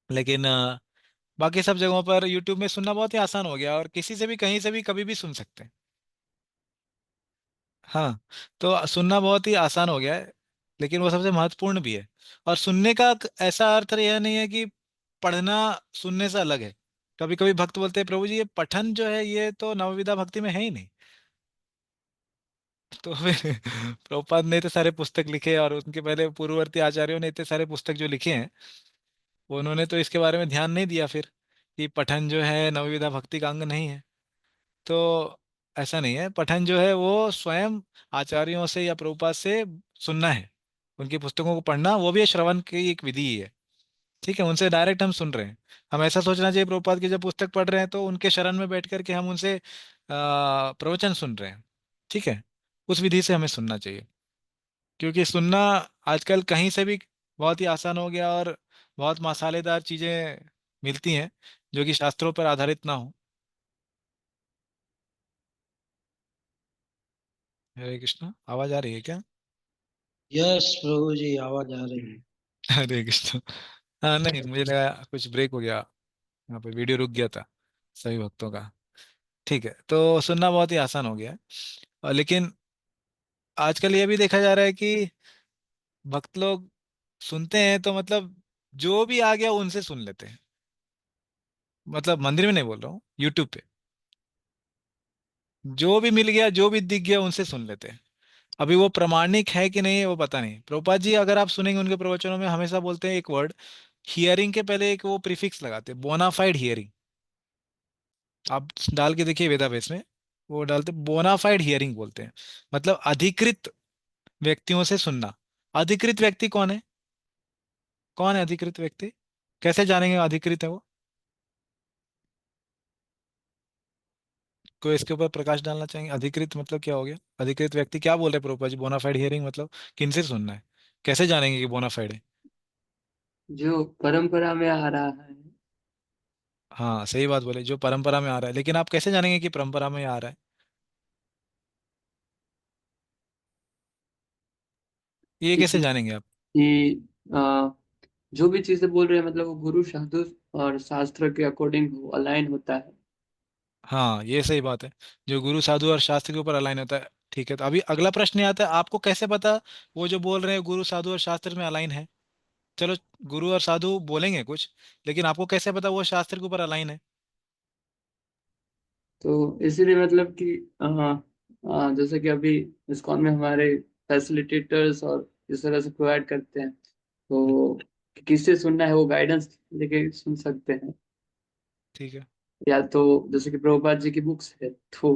लेकिन बाकी सब जगहों पर यूट्यूब में सुनना बहुत ही आसान हो गया, और किसी से भी कहीं से भी कभी भी सुन सकते हैं। हाँ, तो सुनना बहुत ही आसान हो गया है, लेकिन वो सबसे महत्वपूर्ण भी है। और सुनने का ऐसा अर्थ यह नहीं है कि पढ़ना सुनने से अलग है। कभी कभी भक्त बोलते हैं, प्रभु जी ये पठन जो है ये तो नवविधा भक्ति में है ही नहीं। तो फिर प्रभुपाद ने इतने सारे पुस्तक लिखे, और उनके पहले पूर्ववर्ती आचार्यों ने इतने सारे पुस्तक जो लिखे हैं, उन्होंने तो इसके बारे में ध्यान नहीं दिया फिर, कि पठन जो है नवविधा भक्ति का अंग नहीं है। तो ऐसा नहीं है, पठन जो है वो स्वयं आचार्यों से या प्रभुपाद से सुनना है, उनकी पुस्तकों को पढ़ना, वो भी श्रवण की एक विधि ही है। ठीक है, उनसे डायरेक्ट हम सुन रहे हैं। हम ऐसा सोचना चाहिए, प्रभुपाद की जब पुस्तक पढ़ रहे हैं तो उनके शरण में बैठ करके हम उनसे प्रवचन सुन रहे हैं। ठीक है, उस विधि से हमें सुनना चाहिए, क्योंकि सुनना आजकल कहीं से भी बहुत ही आसान हो गया, और बहुत मसालेदार चीजें मिलती हैं जो कि शास्त्रों पर आधारित ना हो। हरे कृष्णा, आवाज आ रही है क्या? यस प्रभु जी, आवाज आ रही है। हरे कृष्णा। हाँ नहीं, मुझे लगा कुछ ब्रेक हो गया, यहाँ पे वीडियो रुक गया था। सभी भक्तों का। ठीक है, तो सुनना बहुत ही आसान हो गया है। लेकिन आजकल ये भी देखा जा रहा है कि भक्त लोग सुनते हैं तो मतलब जो भी आ गया उनसे सुन लेते हैं। मतलब मंदिर में नहीं बोल रहा हूँ, यूट्यूब पे जो भी मिल गया, जो भी दिख गया उनसे सुन लेते हैं। अभी वो प्रामाणिक है कि नहीं है वो पता नहीं। प्रभुपाद जी अगर आप सुनेंगे उनके प्रवचनों में हमेशा बोलते हैं एक वर्ड, हियरिंग के पहले एक वो प्रीफिक्स लगाते हैं, बोनाफाइड हियरिंग। आप डाल के देखिए वेदाबेस में, वो डालते बोनाफाइड हियरिंग बोलते हैं। मतलब अधिकृत व्यक्तियों से सुनना। अधिकृत व्यक्ति कौन है? कौन है अधिकृत व्यक्ति? कैसे जानेंगे अधिकृत है वो? कोई इसके ऊपर प्रकाश डालना चाहेंगे? अधिकृत मतलब क्या हो गया? अधिकृत व्यक्ति क्या बोल रहे हैं प्रभुपाद जी? बोनाफाइड हियरिंग मतलब किनसे सुनना है? कैसे जानेंगे कि बोनाफाइड है? जो परंपरा में आ रहा है। हाँ सही बात बोले, जो परंपरा में आ रहा है। लेकिन आप कैसे जानेंगे कि परंपरा में आ रहा है? ये कैसे कि जानेंगे आप? कि, आ, जो भी चीजें बोल रहे हैं मतलब वो गुरु साधु और शास्त्र के अकॉर्डिंग अलाइन होता है। हाँ ये सही बात है, जो गुरु साधु और शास्त्र के ऊपर अलाइन होता है। ठीक है, तो अभी अगला प्रश्न ये आता है, आपको कैसे पता वो जो बोल रहे हैं गुरु साधु और शास्त्र में अलाइन है? चलो, गुरु और साधु बोलेंगे कुछ, लेकिन आपको कैसे पता वो शास्त्र के ऊपर अलाइन है? तो इसीलिए मतलब कि जैसे कि अभी इस्कॉन में हमारे फैसिलिटेटर्स और इस तरह से प्रोवाइड करते हैं, हम्म, तो किससे सुनना है वो गाइडेंस लेके सुन सकते हैं। ठीक है। या तो जैसे कि प्रभुपाद जी की बुक्स है, तो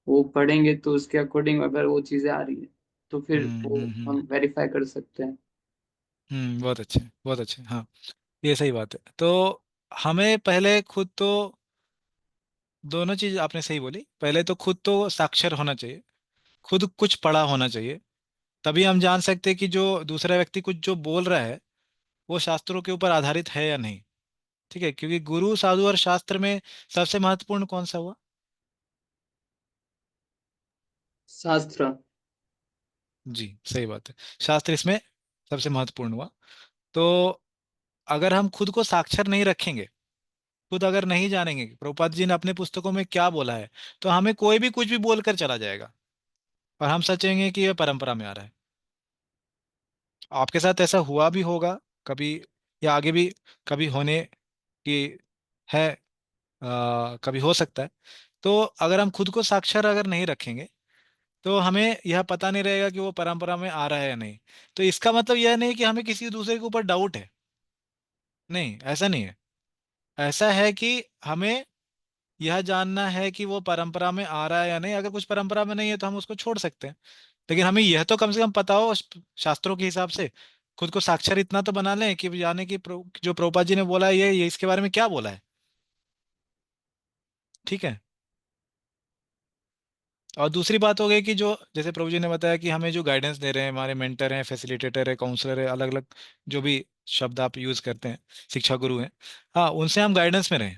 वो पढ़ेंगे तो उसके अकॉर्डिंग अगर वो चीजें आ रही है तो फिर वो हम्म। हम वेरीफाई कर सकते हैं। बहुत अच्छे, बहुत अच्छे, हाँ। ये सही बात है। तो हमें पहले खुद तो, दोनों चीज आपने सही बोली, पहले तो खुद तो साक्षर होना चाहिए, खुद कुछ पढ़ा होना चाहिए। तभी हम जान सकते हैं कि जो दूसरा व्यक्ति कुछ जो बोल रहा है वो शास्त्रों के ऊपर आधारित है या नहीं। ठीक है, क्योंकि गुरु साधु और शास्त्र में सबसे महत्वपूर्ण कौन सा हुआ? शास्त्र। जी सही बात है, शास्त्र इसमें सबसे महत्वपूर्ण हुआ। तो अगर हम खुद को साक्षर नहीं रखेंगे, खुद अगर नहीं जानेंगे कि प्रभुपाद जी ने अपने पुस्तकों में क्या बोला है, तो हमें कोई भी कुछ भी बोलकर चला जाएगा और हम सोचेंगे कि यह परंपरा में आ रहा है। आपके साथ ऐसा हुआ भी होगा कभी, या आगे भी कभी होने की है, कभी हो सकता है। तो अगर हम खुद को साक्षर अगर नहीं रखेंगे तो हमें यह पता नहीं रहेगा कि वो परंपरा में आ रहा है या नहीं। तो इसका मतलब यह नहीं कि हमें किसी दूसरे के ऊपर डाउट है, नहीं ऐसा नहीं है। ऐसा है कि हमें यह जानना है कि वो परंपरा में आ रहा है या नहीं। अगर कुछ परंपरा में नहीं है तो हम उसको छोड़ सकते हैं, लेकिन हमें यह तो कम से कम पता हो शास्त्रों के हिसाब से। खुद को साक्षर इतना तो बना लें कि जाने कि जो प्रभुपाद जी ने बोला है ये इसके बारे में क्या बोला है। ठीक है। और दूसरी बात हो गई कि जो जैसे प्रभु जी ने बताया कि हमें जो गाइडेंस दे रहे हैं, हमारे मेंटर हैं, फैसिलिटेटर है, काउंसलर है, अलग अलग जो भी शब्द आप यूज करते हैं, शिक्षा गुरु हैं, हाँ उनसे हम गाइडेंस में रहें।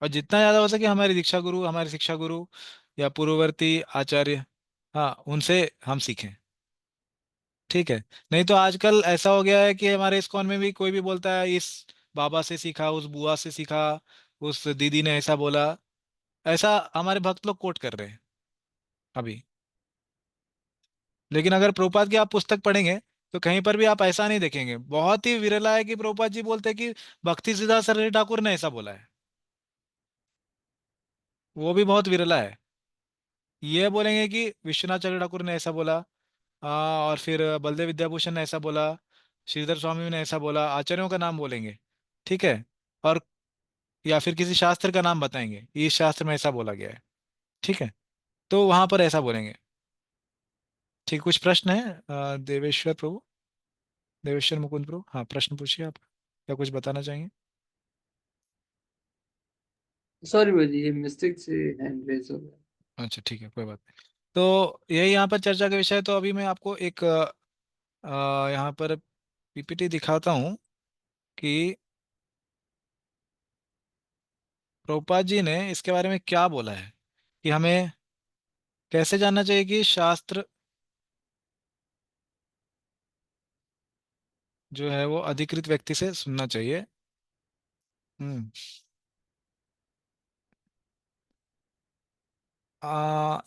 और जितना ज़्यादा हो सके हमारे दीक्षा गुरु, हमारे शिक्षा गुरु या पूर्ववर्ती आचार्य, हाँ उनसे हम सीखें। ठीक है। नहीं तो आजकल ऐसा हो गया है कि हमारे इस्कॉन में भी कोई भी बोलता है इस बाबा से सीखा, उस बुआ से सीखा, उस दीदी ने ऐसा बोला। ऐसा हमारे भक्त लोग कोट कर रहे हैं अभी। लेकिन अगर प्रभुपाद की आप पुस्तक पढ़ेंगे तो कहीं पर भी आप ऐसा नहीं देखेंगे। बहुत ही विरला है कि प्रभुपाद जी बोलते हैं कि भक्ति सिद्धार्थ सरस्वती ठाकुर ने ऐसा बोला है। वो भी बहुत विरला है। ये बोलेंगे कि विश्वनाथ चक्रधारी ठाकुर ने ऐसा बोला, और फिर बलदेव विद्याभूषण ने ऐसा बोला, श्रीधर स्वामी ने ऐसा बोला, आचार्यों का नाम बोलेंगे। ठीक है। और या फिर किसी शास्त्र का नाम बताएंगे, इस शास्त्र में ऐसा बोला गया है। ठीक है, तो वहां पर ऐसा बोलेंगे। ठीक, कुछ प्रश्न है देवेश्वर प्रभु, देवेश्वर मुकुंद प्रभु? हाँ प्रश्न पूछिए आप, क्या कुछ बताना चाहेंगे? सॉरी भाई, ये मिस्टेक से हैंड रेज हो गया। अच्छा ठीक है, कोई बात नहीं। तो यही यहाँ पर चर्चा का विषय है। तो अभी मैं आपको एक यहाँ पर पीपीटी दिखाता हूँ कि प्रभुपाद जी ने इसके बारे में क्या बोला है, कि हमें कैसे जानना चाहिए कि शास्त्र जो है वो अधिकृत व्यक्ति से सुनना चाहिए। हम्म।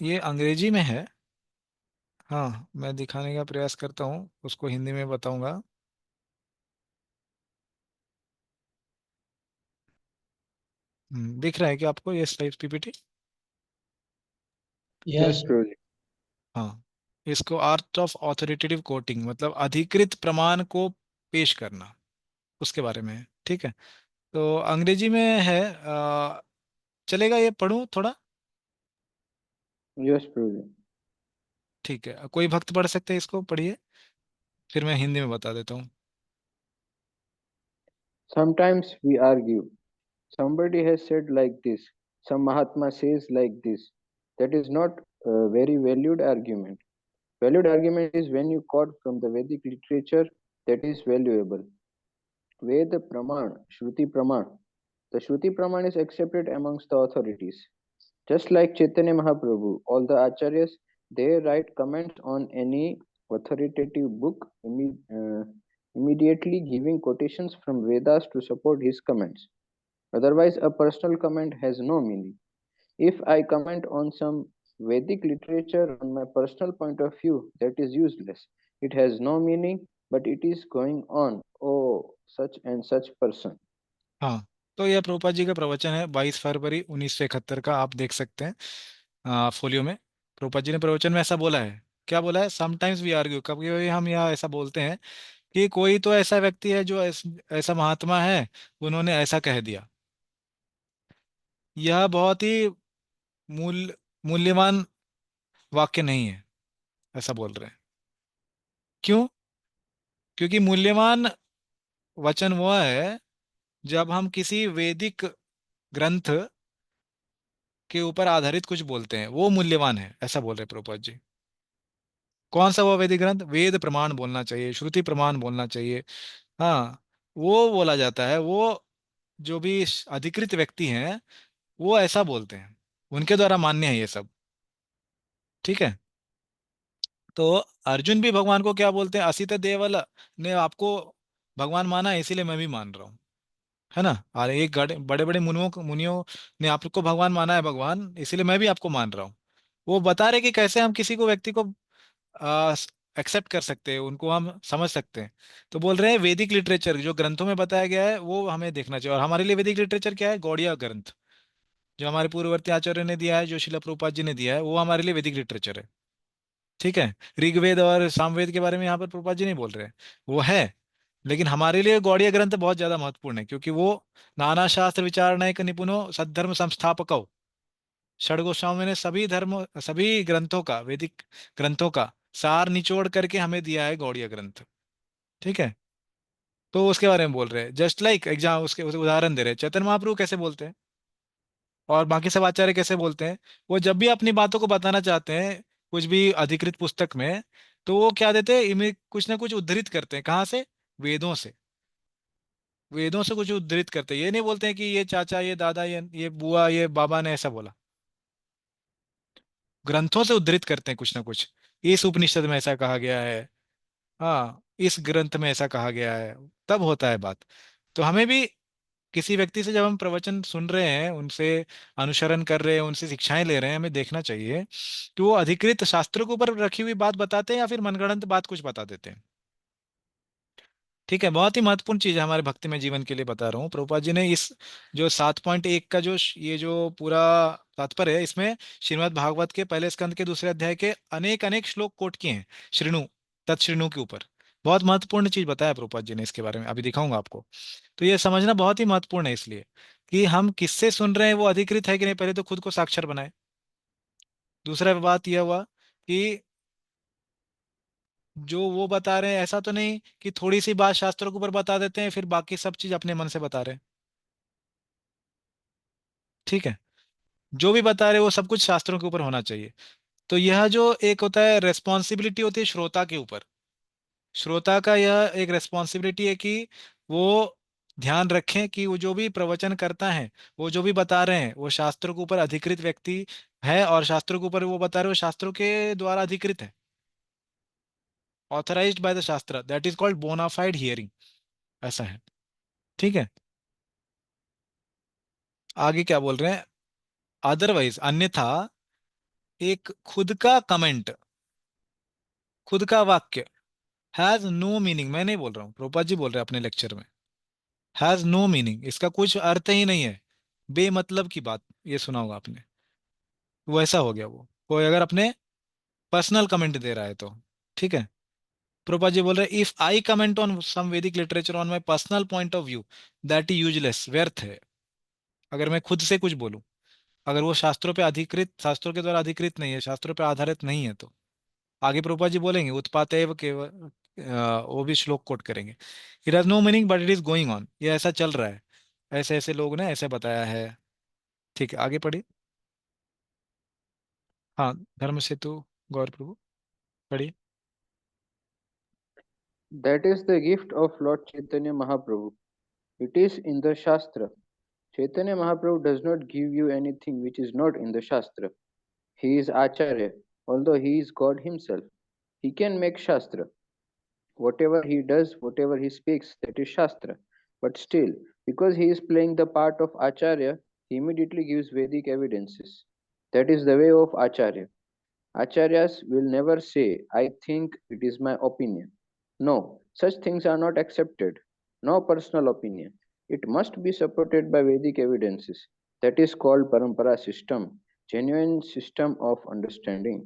ये अंग्रेजी में है। हाँ, मैं दिखाने का प्रयास करता हूँ, उसको हिंदी में बताऊंगा। दिख रहा है कि आपको ये स्लाइड पीपीटी? यस। यस प्रभु जी। हाँ, इसको आर्ट ऑफ ऑथोरिटेटिव कोटिंग, मतलब अधिकृत प्रमाण को पेश करना, उसके बारे में है। ठीक है, तो अंग्रेजी में है। चलेगा, ये पढ़ूं थोड़ा? यस प्रभु जी। ठीक है, कोई भक्त पढ़ सकते हैं इसको? पढ़िए, फिर मैं हिंदी में बता देता हूँ। Sometimes we argue. Somebody has said like this. Some Mahatma says like this. That is not a very valued argument. Valued argument is when you quote from the Vedic literature that is valuable. Veda Praman, Shruti Praman. The Shruti Praman is accepted amongst the authorities. Just like Chaitanya Mahaprabhu, all the acharyas, they write comments on any authoritative book, immediately giving quotations from Vedas to support his comments. Otherwise, a personal comment has no meaning. If I comment on some Vedic literature on my personal point of view, that is useless. It has no meaning, but it is going on. Oh, such and such person. हाँ, तो यह प्रभुपाद जी का प्रवचन है, 22 फरवरी 1971 का, आप देख सकते हैं फोलियो में। प्रभुपाद जी ने प्रवचन में ऐसा बोला है। क्या बोला है? समटाइम्स वी आर्ग्यू, कभी कभी हम यहाँ ऐसा बोलते हैं कि कोई तो ऐसा व्यक्ति है जो ऐसा महात्मा है, उन्होंने ऐसा कह दिया। यह बहुत ही मूल्यवान वाक्य नहीं है, ऐसा बोल रहे हैं। क्यों? क्योंकि मूल्यवान वचन वह है जब हम किसी वैदिक ग्रंथ के ऊपर आधारित कुछ बोलते हैं, वो मूल्यवान है, ऐसा बोल रहे प्रभुपाद जी। कौन सा वो वैदिक ग्रंथ? वेद प्रमाण बोलना चाहिए, श्रुति प्रमाण बोलना चाहिए। हाँ, वो बोला जाता है। वो जो भी अधिकृत व्यक्ति हैं, वो ऐसा बोलते हैं, उनके द्वारा मान्य है ये सब। ठीक है, तो अर्जुन भी भगवान को क्या बोलते हैं? असित देवल ने आपको भगवान माना है, इसीलिए मैं भी मान रहा हूँ, है ना। और एक बड़े बड़े मुनियों ने आपको भगवान माना है, भगवान, इसीलिए मैं भी आपको मान रहा हूँ। वो बता रहे कि कैसे हम किसी को, व्यक्ति को एक्सेप्ट कर सकते हैं, उनको हम समझ सकते हैं। तो बोल रहे हैं वैदिक लिटरेचर जो ग्रंथों में बताया गया है वो हमें देखना चाहिए। और हमारे लिए वैदिक लिटरेचर क्या है? गौड़िया ग्रंथ, जो हमारे पूर्ववर्ती आचार्य ने दिया है, जो शिला प्रभुपाद जी ने दिया है, वो हमारे लिए वैदिक लिटरेचर है। ठीक है, ऋग्वेद और सामवेद के बारे में यहाँ पर प्रभुपाद जी नहीं बोल रहे हैं, वो है। लेकिन हमारे लिए गौड़ीय ग्रंथ बहुत ज्यादा महत्वपूर्ण है, क्योंकि वो नाना शास्त्र विचारणैक निपुणो सद्धर्म संस्थापको, षडगोस्वामी ने सभी ग्रंथों का, वैदिक ग्रंथों का सार निचोड़ करके हमें दिया है गौड़ीय ग्रंथ। ठीक है, तो उसके बारे में बोल रहे हैं। जस्ट लाइक एग्जाम, उसके उदाहरण दे रहे हैं, चैतन्य महाप्रभु कैसे बोलते हैं और बाकी सब आचार्य कैसे बोलते हैं। वो जब भी अपनी बातों को बताना चाहते हैं कुछ भी अधिकृत पुस्तक में, तो वो क्या देते हैं, इमें कुछ ना कुछ उद्धृत करते हैं। कहाँ से? वेदों से। वेदों से कुछ उद्धृत करते हैं, ये नहीं बोलते हैं कि ये चाचा, ये दादा, ये बुआ, ये बाबा ने ऐसा बोला। ग्रंथों से उद्धृत करते हैं कुछ ना कुछ। इस उपनिषद में ऐसा कहा गया है, हाँ, इस ग्रंथ में ऐसा कहा गया है, तब होता है बात। तो हमें भी किसी व्यक्ति से जब हम प्रवचन सुन रहे हैं, उनसे अनुसरण कर रहे हैं, उनसे शिक्षाएं ले रहे हैं, हमें देखना चाहिए कि वो अधिकृत शास्त्रों के ऊपर रखी हुई बात बताते हैं या फिर मनगढ़ंत बात कुछ बता देते हैं। ठीक है, बहुत ही महत्वपूर्ण चीज है हमारे भक्ति में जीवन के लिए, बता रहा हूँ। प्रभुपाद जी ने इस जो 7.1 का ये जो पूरा तात्पर्य है, इसमें श्रीमद् भागवत के पहले स्कंद के दूसरे अध्याय के अनेक अनेक श्लोक कोट किए हैं, श्रीणु, तत्श्रीणु के ऊपर। बहुत महत्वपूर्ण चीज बताया प्रभुपाद जी ने इसके बारे में, अभी दिखाऊंगा आपको। तो ये समझना बहुत ही महत्वपूर्ण है, इसलिए कि हम किससे सुन रहे हैं, वो अधिकृत है कि नहीं, पहले तो खुद को साक्षर बनाए। दूसरा बात यह हुआ कि जो वो बता रहे हैं, ऐसा तो नहीं कि थोड़ी सी बात शास्त्रों के ऊपर बता देते हैं, फिर बाकी सब चीज अपने मन से बता रहे हैं। ठीक है, जो भी बता रहे हैं वो सब कुछ शास्त्रों के ऊपर होना चाहिए। तो यह जो एक होता है रेस्पॉन्सिबिलिटी, होती है श्रोता के ऊपर। श्रोता का यह एक रेस्पॉन्सिबिलिटी है कि वो ध्यान रखें कि वो जो भी प्रवचन करता है, वो जो भी बता रहे हैं, वो शास्त्रों के ऊपर अधिकृत व्यक्ति है, और शास्त्रों के ऊपर वो बता रहे हो, शास्त्रों के द्वारा अधिकृत है, authorised by the shastra, that is called bona fide hearing, ऐसा है। ठीक है, आगे क्या बोल रहे हैं, अदरवाइज अन्यथा एक खुद का कमेंट, खुद का वाक्य, हैज नो मीनिंग, मैं नहीं बोल रहा हूँ, प्रोपा जी बोल रहे हैं अपने लेक्चर में, हैज नो मीनिंग, इसका कुछ अर्थ ही नहीं है, बेमतलब की बात, ये सुना होगा आपने, वैसा हो गया वो, कोई अगर अपने पर्सनल कमेंट दे रहा है तो। ठीक है, प्रोपा जी बोल रहे हैं, if I comment on some Vedic literature on my personal point of view, that is useless, व्यर्थ है। अगर मैं खुद से कुछ बोलूं, अगर वो शास्त्रों पे अधिकृत, शास्त्रों के द्वारा अधिकृत नहीं है, शास्त्रों पे आधारित नहीं है, तो आगे प्रोपा जी बोलेंगे उत्पात एव केवल, वो भी श्लोक कोट करेंगे, it has no meaning but it is going on, ये ऐसा चल रहा है, ऐसे ऐसे लोग ने ऐसे बताया है। ठीक है, आगे पढ़िए। हाँ, धर्म सेतु गौर प्रभु, पढ़िए। That is the gift of Lord Chaitanya Mahaprabhu. It is in the Shastra. Chaitanya Mahaprabhu does not give you anything which is not in the Shastra. He is Acharya, although he is God himself. He can make Shastra. Whatever he does, whatever he speaks, that is Shastra. But still, because he is playing the part of Acharya, he immediately gives Vedic evidences. That is the way of Acharya. Acharyas will never say, I think it is my opinion. No, such things are not accepted. No personal opinion. It must be supported by Vedic evidences. That is called Parampara system, genuine system of understanding.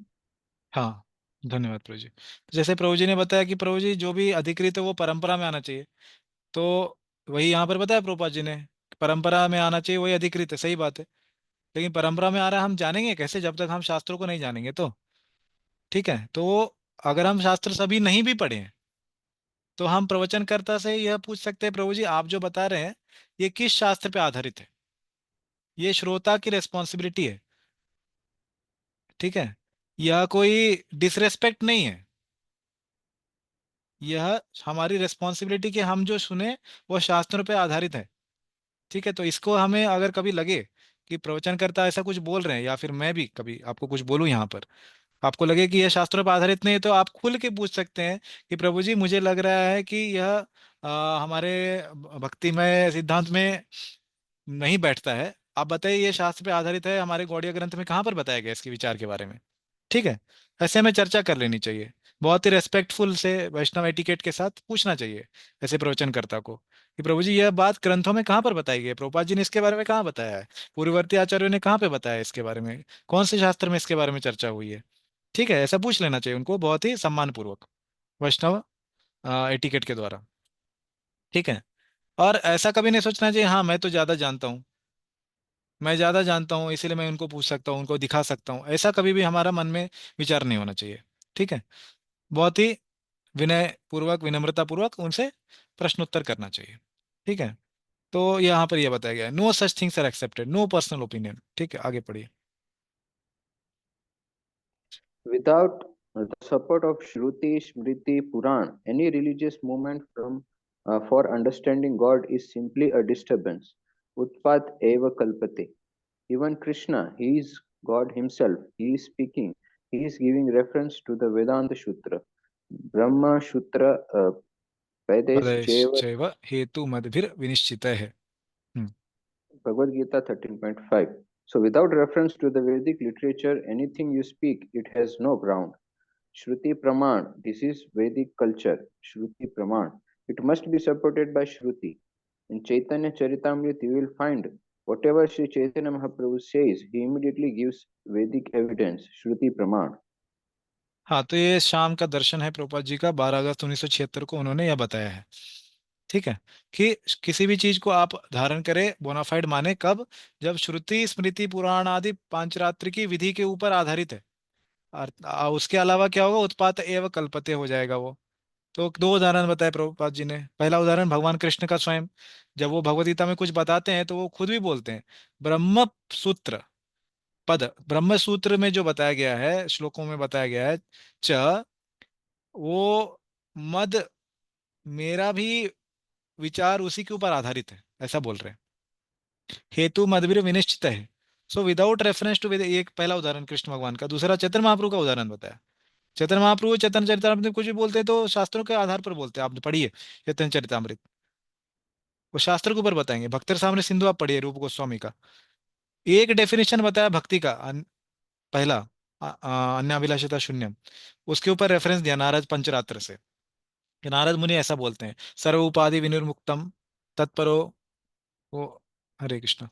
हाँ, धन्यवाद प्रभु जी। तो जैसे प्रभु जी ने बताया कि प्रभु जी जो भी अधिकृत है वो परंपरा में आना चाहिए, तो वही यहाँ पर बताया प्रभुपाद जी ने, परंपरा में आना चाहिए वही अधिकृत है, सही बात है। लेकिन परंपरा में आ रहा है हम जानेंगे कैसे जब तक हम शास्त्रों को नहीं जानेंगे, तो ठीक है, तो अगर हम शास्त्र सभी नहीं भी पढ़े हैं, तो हम प्रवचनकर्ता से यह पूछ सकते हैं, प्रभु जी आप जो बता रहे हैं ये किस शास्त्र पे आधारित है, ये श्रोता की रिस्पॉन्सिबिलिटी है। ठीक है, यह कोई डिसरेस्पेक्ट नहीं है, यह हमारी रिस्पॉन्सिबिलिटी कि हम जो सुने वो शास्त्रों पे आधारित है। ठीक है, तो इसको हमें अगर कभी लगे कि प्रवचनकर्ता ऐसा कुछ बोल रहे हैं, या फिर मैं भी कभी आपको कुछ बोलूं यहाँ पर, आपको लगे कि यह शास्त्रों पर आधारित नहीं है, तो आप खुल के पूछ सकते हैं कि प्रभु जी मुझे लग रहा है कि यह हमारे भक्तिमय सिद्धांत में नहीं बैठता है, आप बताइए ये शास्त्र पे आधारित है, हमारे गौड़ीय ग्रंथ में कहाँ पर बताया गया इसके विचार के बारे में। ठीक है, ऐसे हमें चर्चा कर लेनी चाहिए, बहुत ही रेस्पेक्टफुल से वैष्णव एटिकेट के साथ पूछना चाहिए ऐसे प्रवचनकर्ता को कि प्रभु जी यह बात ग्रंथों में कहाँ पर बताई गई है, प्रभुपाद जी ने इसके बारे में कहाँ बताया है, पूर्ववर्ती आचार्यों ने कहाँ पे बताया है इसके बारे में, कौन से शास्त्र में इसके बारे में चर्चा हुई है। ठीक है, ऐसा पूछ लेना चाहिए उनको बहुत ही सम्मान पूर्वक, वैष्णव एटिकेट के द्वारा। ठीक है, और ऐसा कभी नहीं सोचना चाहिए हाँ मैं तो ज्यादा जानता हूँ, मैं ज्यादा जानता हूँ इसीलिए मैं उनको पूछ सकता हूँ, उनको दिखा सकता हूँ, ऐसा कभी भी हमारा मन में विचार नहीं होना चाहिए। ठीक है, बहुत ही विनय पूर्वक, विनम्रता पूर्वक उनसे प्रश्नोत्तर करना चाहिए। ठीक है, तो यहाँ पर यह बताया गया है, no such things are accepted, no personal opinion. ठीक है, आगे पढ़िए। Without the support of Shruti, Smriti, Puran, any religious movement for understanding God is simply a disturbance. Utpat eva kalpate. Even Krishna, he is God himself. He is speaking. He is giving reference to the Vedanta Sutra. Brahma Sutra Vedes Cheva पदश्चैव हेतु मद्भिर विनिश्चित है। Bhagavad Gita 13.5. So without reference to the Vedic literature, anything you speak, it has no ground. Shruti Praman, this is Vedic culture. Shruti Praman. It must be supported by Shruti. In Chaitanya Charitamrita, you will find whatever Sri Chaitanya Mahaprabhu says, he immediately gives Vedic evidence, Shruti Praman. हाँ, तो ये शाम का दर्शन है प्रभुपाद जी का, 12 अगस्त 1976 को उन्होंने यह बताया है। ठीक है, कि किसी भी चीज को आप धारण करें बोनाफाइड माने कब, जब श्रुति स्मृति पुराण आदि पांचरात्रि की विधि के ऊपर आधारित है, और उसके अलावा क्या होगा, उत्पात एवं कल्पते हो जाएगा वो। तो दो उदाहरण बताए प्रभुपाद जी ने, पहला उदाहरण भगवान कृष्ण का स्वयं, जब वो भगवत गीता में कुछ बताते हैं तो वो खुद भी बोलते हैं, ब्रह्म सूत्र पद, ब्रह्म सूत्र में जो बताया गया है, श्लोकों में बताया गया है, च वो मद, मेरा भी विचार उसी के ऊपर आधारित है, ऐसा बोल रहे हैं, हेतु मदवीर विनिश्चित है। सो विदाउट रेफरेंस टू वेद, एक पहला उदाहरण कृष्ण भगवान का। दूसरा चैतन्य महाप्रभु का उदाहरण बताया, चैतन्य महाप्रभु चैतन्य चरितामृत में कुछ भी बोलते हैं तो शास्त्रों के आधार पर बोलते हैं, आप पढ़िए चैतन्य चरितामृत। वो शास्त्र के ऊपर बताएंगे। भक्तर सामने सिंधु आप पढ़िए रूप गोस्वामी का, एक डेफिनेशन बताया भक्ति का, पहला अन्याभिलाषिता शून्यम, उसके ऊपर रेफरेंस दिया नारद पंचरात्र से, कि नारद मुनि ऐसा बोलते हैं, सर्व उपाधि विनिर्मुक्तम तत्परो, वो, हरे कृष्ण।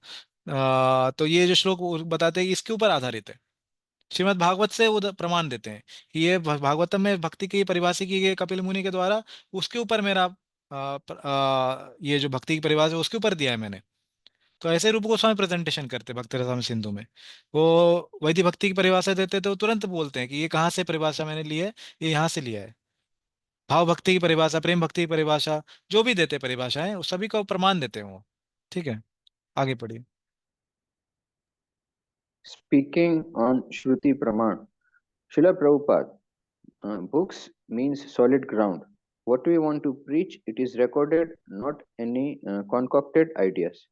तो ये जो श्लोक वो बताते हैं कि इसके ऊपर आधारित है। श्रीमद् भागवत से वो प्रमाण देते हैं कि ये भागवतम में भक्ति की परिभाषा की गई है कपिल मुनि के द्वारा, उसके ऊपर मेरा ये जो भक्ति की परिभाषा है उसके ऊपर दिया है मैंने। तो ऐसे रूप गोस्वामी प्रेजेंटेशन करते भक्ति रसायन सिंधु में। वो वैदिक भक्ति की परिभाषा देते तो तुरंत बोलते हैं कि ये कहाँ से परिभाषा मैंने ली है, ये यहाँ से लिया है। भाव भक्ति की परिभाषा, प्रेम भक्ति की परिभाषा, जो भी देते परिभाषाएं उस सभी का प्रमाण देते हैं वो। ठीक है, आगे पढ़िए। Speaking on Shruti Praman, Srila Prabhupada, books means solid ground. What we want to preach, it is recorded, not any concocted ideas.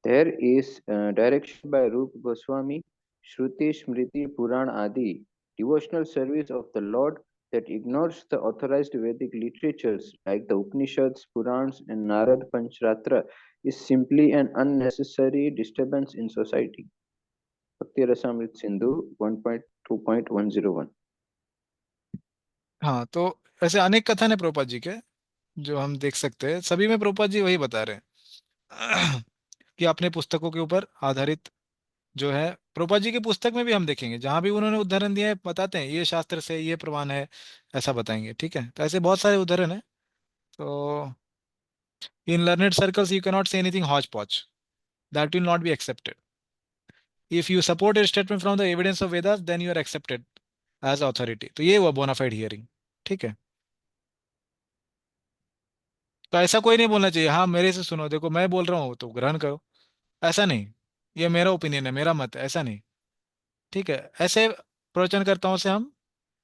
There is direction by Rup Goswami, Shruti, Smriti, Puran Adi, devotional service of the Lord that ignores the authorized Vedic literatures like the Upanishads, Purans, and Narad Panchratra is simply an unnecessary disturbance in society. Bhakti Rasamrit Sindhu 1.2.101. हाँ, तो ऐसे अनेक कथन है प्रभुपाद जी के जो हम देख सकते हैं, सभी में प्रभुपाद जी वही बता रहे हैं कि अपने पुस्तकों के ऊपर आधारित जो है। प्रभुपाद जी की पुस्तक में भी हम देखेंगे जहां भी उन्होंने उदाहरण दिए हैं बताते हैं ये शास्त्र से ये प्रमाण है, ऐसा बताएंगे। ठीक है, तो ऐसे बहुत सारे उदाहरण है। तो in learned circles you cannot say anything hotch potch, that will not be accepted. If you support your statement from the evidence of Vedas then you are accepted as authority. तो ये हुआ बोनाफाइड हियरिंग। ठीक है, तो ऐसा कोई नहीं बोलना चाहिए हाँ मेरे से सुनो, देखो मैं बोल रहा हूँ तो ग्रहण करो, ऐसा नहीं। ये मेरा ओपिनियन है, मेरा मत है, ऐसा नहीं। ठीक है, ऐसे प्रवचनकर्ताओं से हम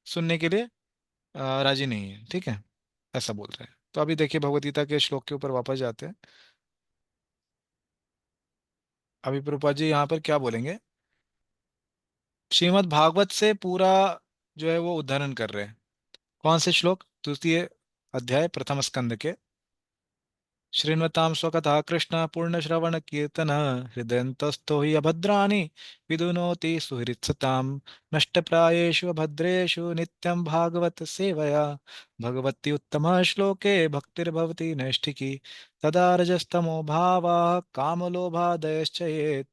सुनने के लिए राजी नहीं है। ठीक है, ऐसा बोल रहे हैं। तो अभी देखिए भगवत गीता के श्लोक के ऊपर वापस जाते हैं। अभी प्रभुपाद जी यहाँ पर क्या बोलेंगे, श्रीमद् भागवत से पूरा जो है वो उदाहरण कर रहे हैं। कौन से श्लोक, द्वितीय अध्याय प्रथम स्कंद के, शृण्वतां स्वकथा कृष्ण पूर्ण श्रवण कीर्तन हृदयन्तस्थो हि अभद्राणि विदुनोति सुहृत्सतां नष्टप्रायेषु अभद्रेषु नित्यं भागवत सेवया भगवती उत्तम श्लोके भक्तिर्भवति नैष्ठिकी तदा रजस्तमो भावाः कामलोभादयश्च ये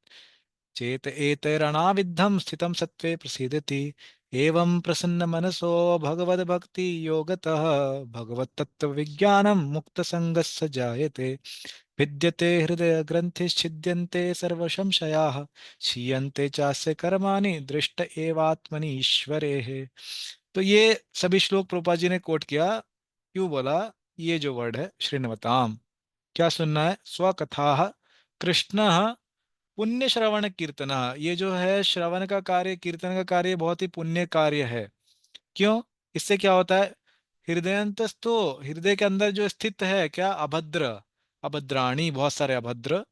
चेत एतैरणाविद्धं स्थितं सत्त्वे प्रसीदति एवं प्रसन्न मनसो भगवद्भक्ति योगतः भगवत्तत्त्वविज्ञानं मुक्तसङ्गस्य जायते विद्यते हृदय ग्रंथिश्छिद्यन्ते सर्वसंशयाः क्षीयन्ते चास्य कर्माणि दृष्ट एवात्मनि ईश्वरे है। तो ये सभी श्लोक प्रभुपाद जी ने कोट किया। क्यों बोला, ये जो वर्ड है श्रृण्वताम, क्या सुनना है, स्वकथा कृष्ण पुण्य श्रवण कीर्तन, ये जो है श्रवण का कार्य, कीर्तन का कार्य बहुत ही पुण्य कार्य है। क्यों, इससे क्या होता है, हृदयंतस्थो, हृदय के अंदर जो स्थित है क्या, अभद्र, अभद्राणी बहुत सारे अभद्र,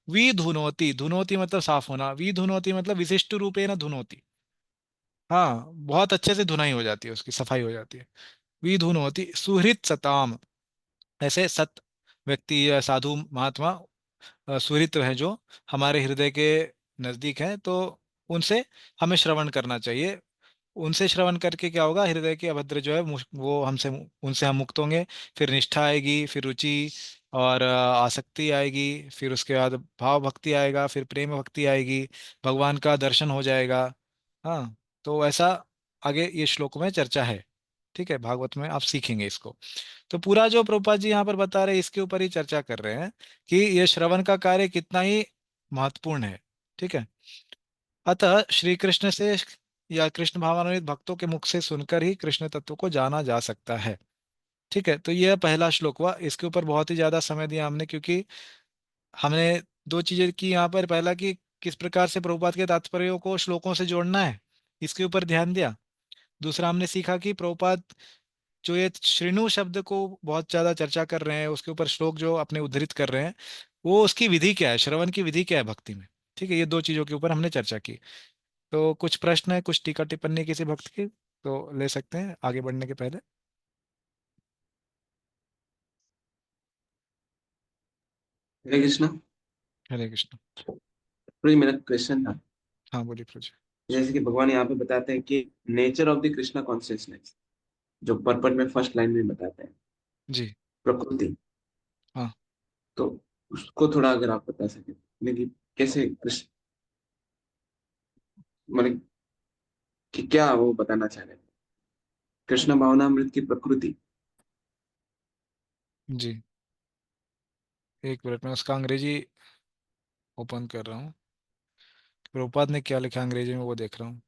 विधुनोति, धुनोति मतलब साफ होना, विधुनोति मतलब विशिष्ट रूपेण धुनोति, हाँ बहुत अच्छे से धुनाई हो जाती है, उसकी सफाई हो जाती है। विधुनोति सुहृत सताम, ऐसे सत व्यक्ति या साधु महात्मा सुहृत हैं जो हमारे हृदय के नजदीक हैं, तो उनसे हमें श्रवण करना चाहिए। उनसे श्रवण करके क्या होगा, हृदय के अभद्र जो है वो हमसे, उनसे हम मुक्त होंगे। फिर निष्ठा आएगी, फिर रुचि और आसक्ति आएगी, फिर उसके बाद भाव भक्ति आएगा, फिर प्रेम भक्ति आएगी, भगवान का दर्शन हो जाएगा। हाँ, तो ऐसा आगे ये श्लोक में चर्चा है। ठीक है, भागवत में आप सीखेंगे इसको। तो पूरा जो प्रभुपाद जी यहाँ पर बता रहे हैं इसके ऊपर ही चर्चा कर रहे हैं कि ये श्रवण का कार्य कितना ही महत्वपूर्ण है। ठीक है, अतः श्री कृष्ण से या कृष्ण भावनान्वित भक्तों के मुख से सुनकर ही कृष्ण तत्व को जाना जा सकता है। ठीक है, तो यह पहला श्लोक हुआ, इसके ऊपर बहुत ही ज्यादा समय दिया हमने, क्योंकि हमने दो चीजें की यहाँ पर। पहला कि किस प्रकार से प्रभुपाद के तात्पर्यों को श्लोकों से जोड़ना है, इसके ऊपर ध्यान दिया। दूसरा हमने सीखा कि प्रभुपाद जो ये श्रीनु शब्द को बहुत ज्यादा चर्चा कर रहे हैं, उसके ऊपर श्लोक जो अपने उद्धृत कर रहे हैं, वो उसकी विधि क्या है, श्रवण की विधि क्या है भक्ति में। ठीक है, ये दो चीजों के ऊपर हमने चर्चा की। तो कुछ प्रश्न है, कुछ टीका टिप्पणी किसी भक्त की तो ले सकते हैं आगे बढ़ने के पहले। हरे कृष्णा। हरे कृष्ण। प्रभु जी, मेरा क्वेश्चन था, हाँ बोलिए प्रभु जी। जैसे कि भगवान यहाँ पे बताते हैं कि nature of the Krishna consciousness, जो पर्पल में फर्स्ट लाइन में बताते हैं, जी। प्रकृति, हाँ तो उसको थोड़ा अगर आप बता सके, लेकिन कैसे कृष्ण, मतलब कि क्या वो बताना चाह रहे हैं, कृष्ण भावनामृत की प्रकृति। जी, एक मिनट में उसका अंग्रेजी ओपन कर रहा हूँ। प्रभुपाद ने क्या लिखा अंग्रेजी में वो देख रहा हूँ।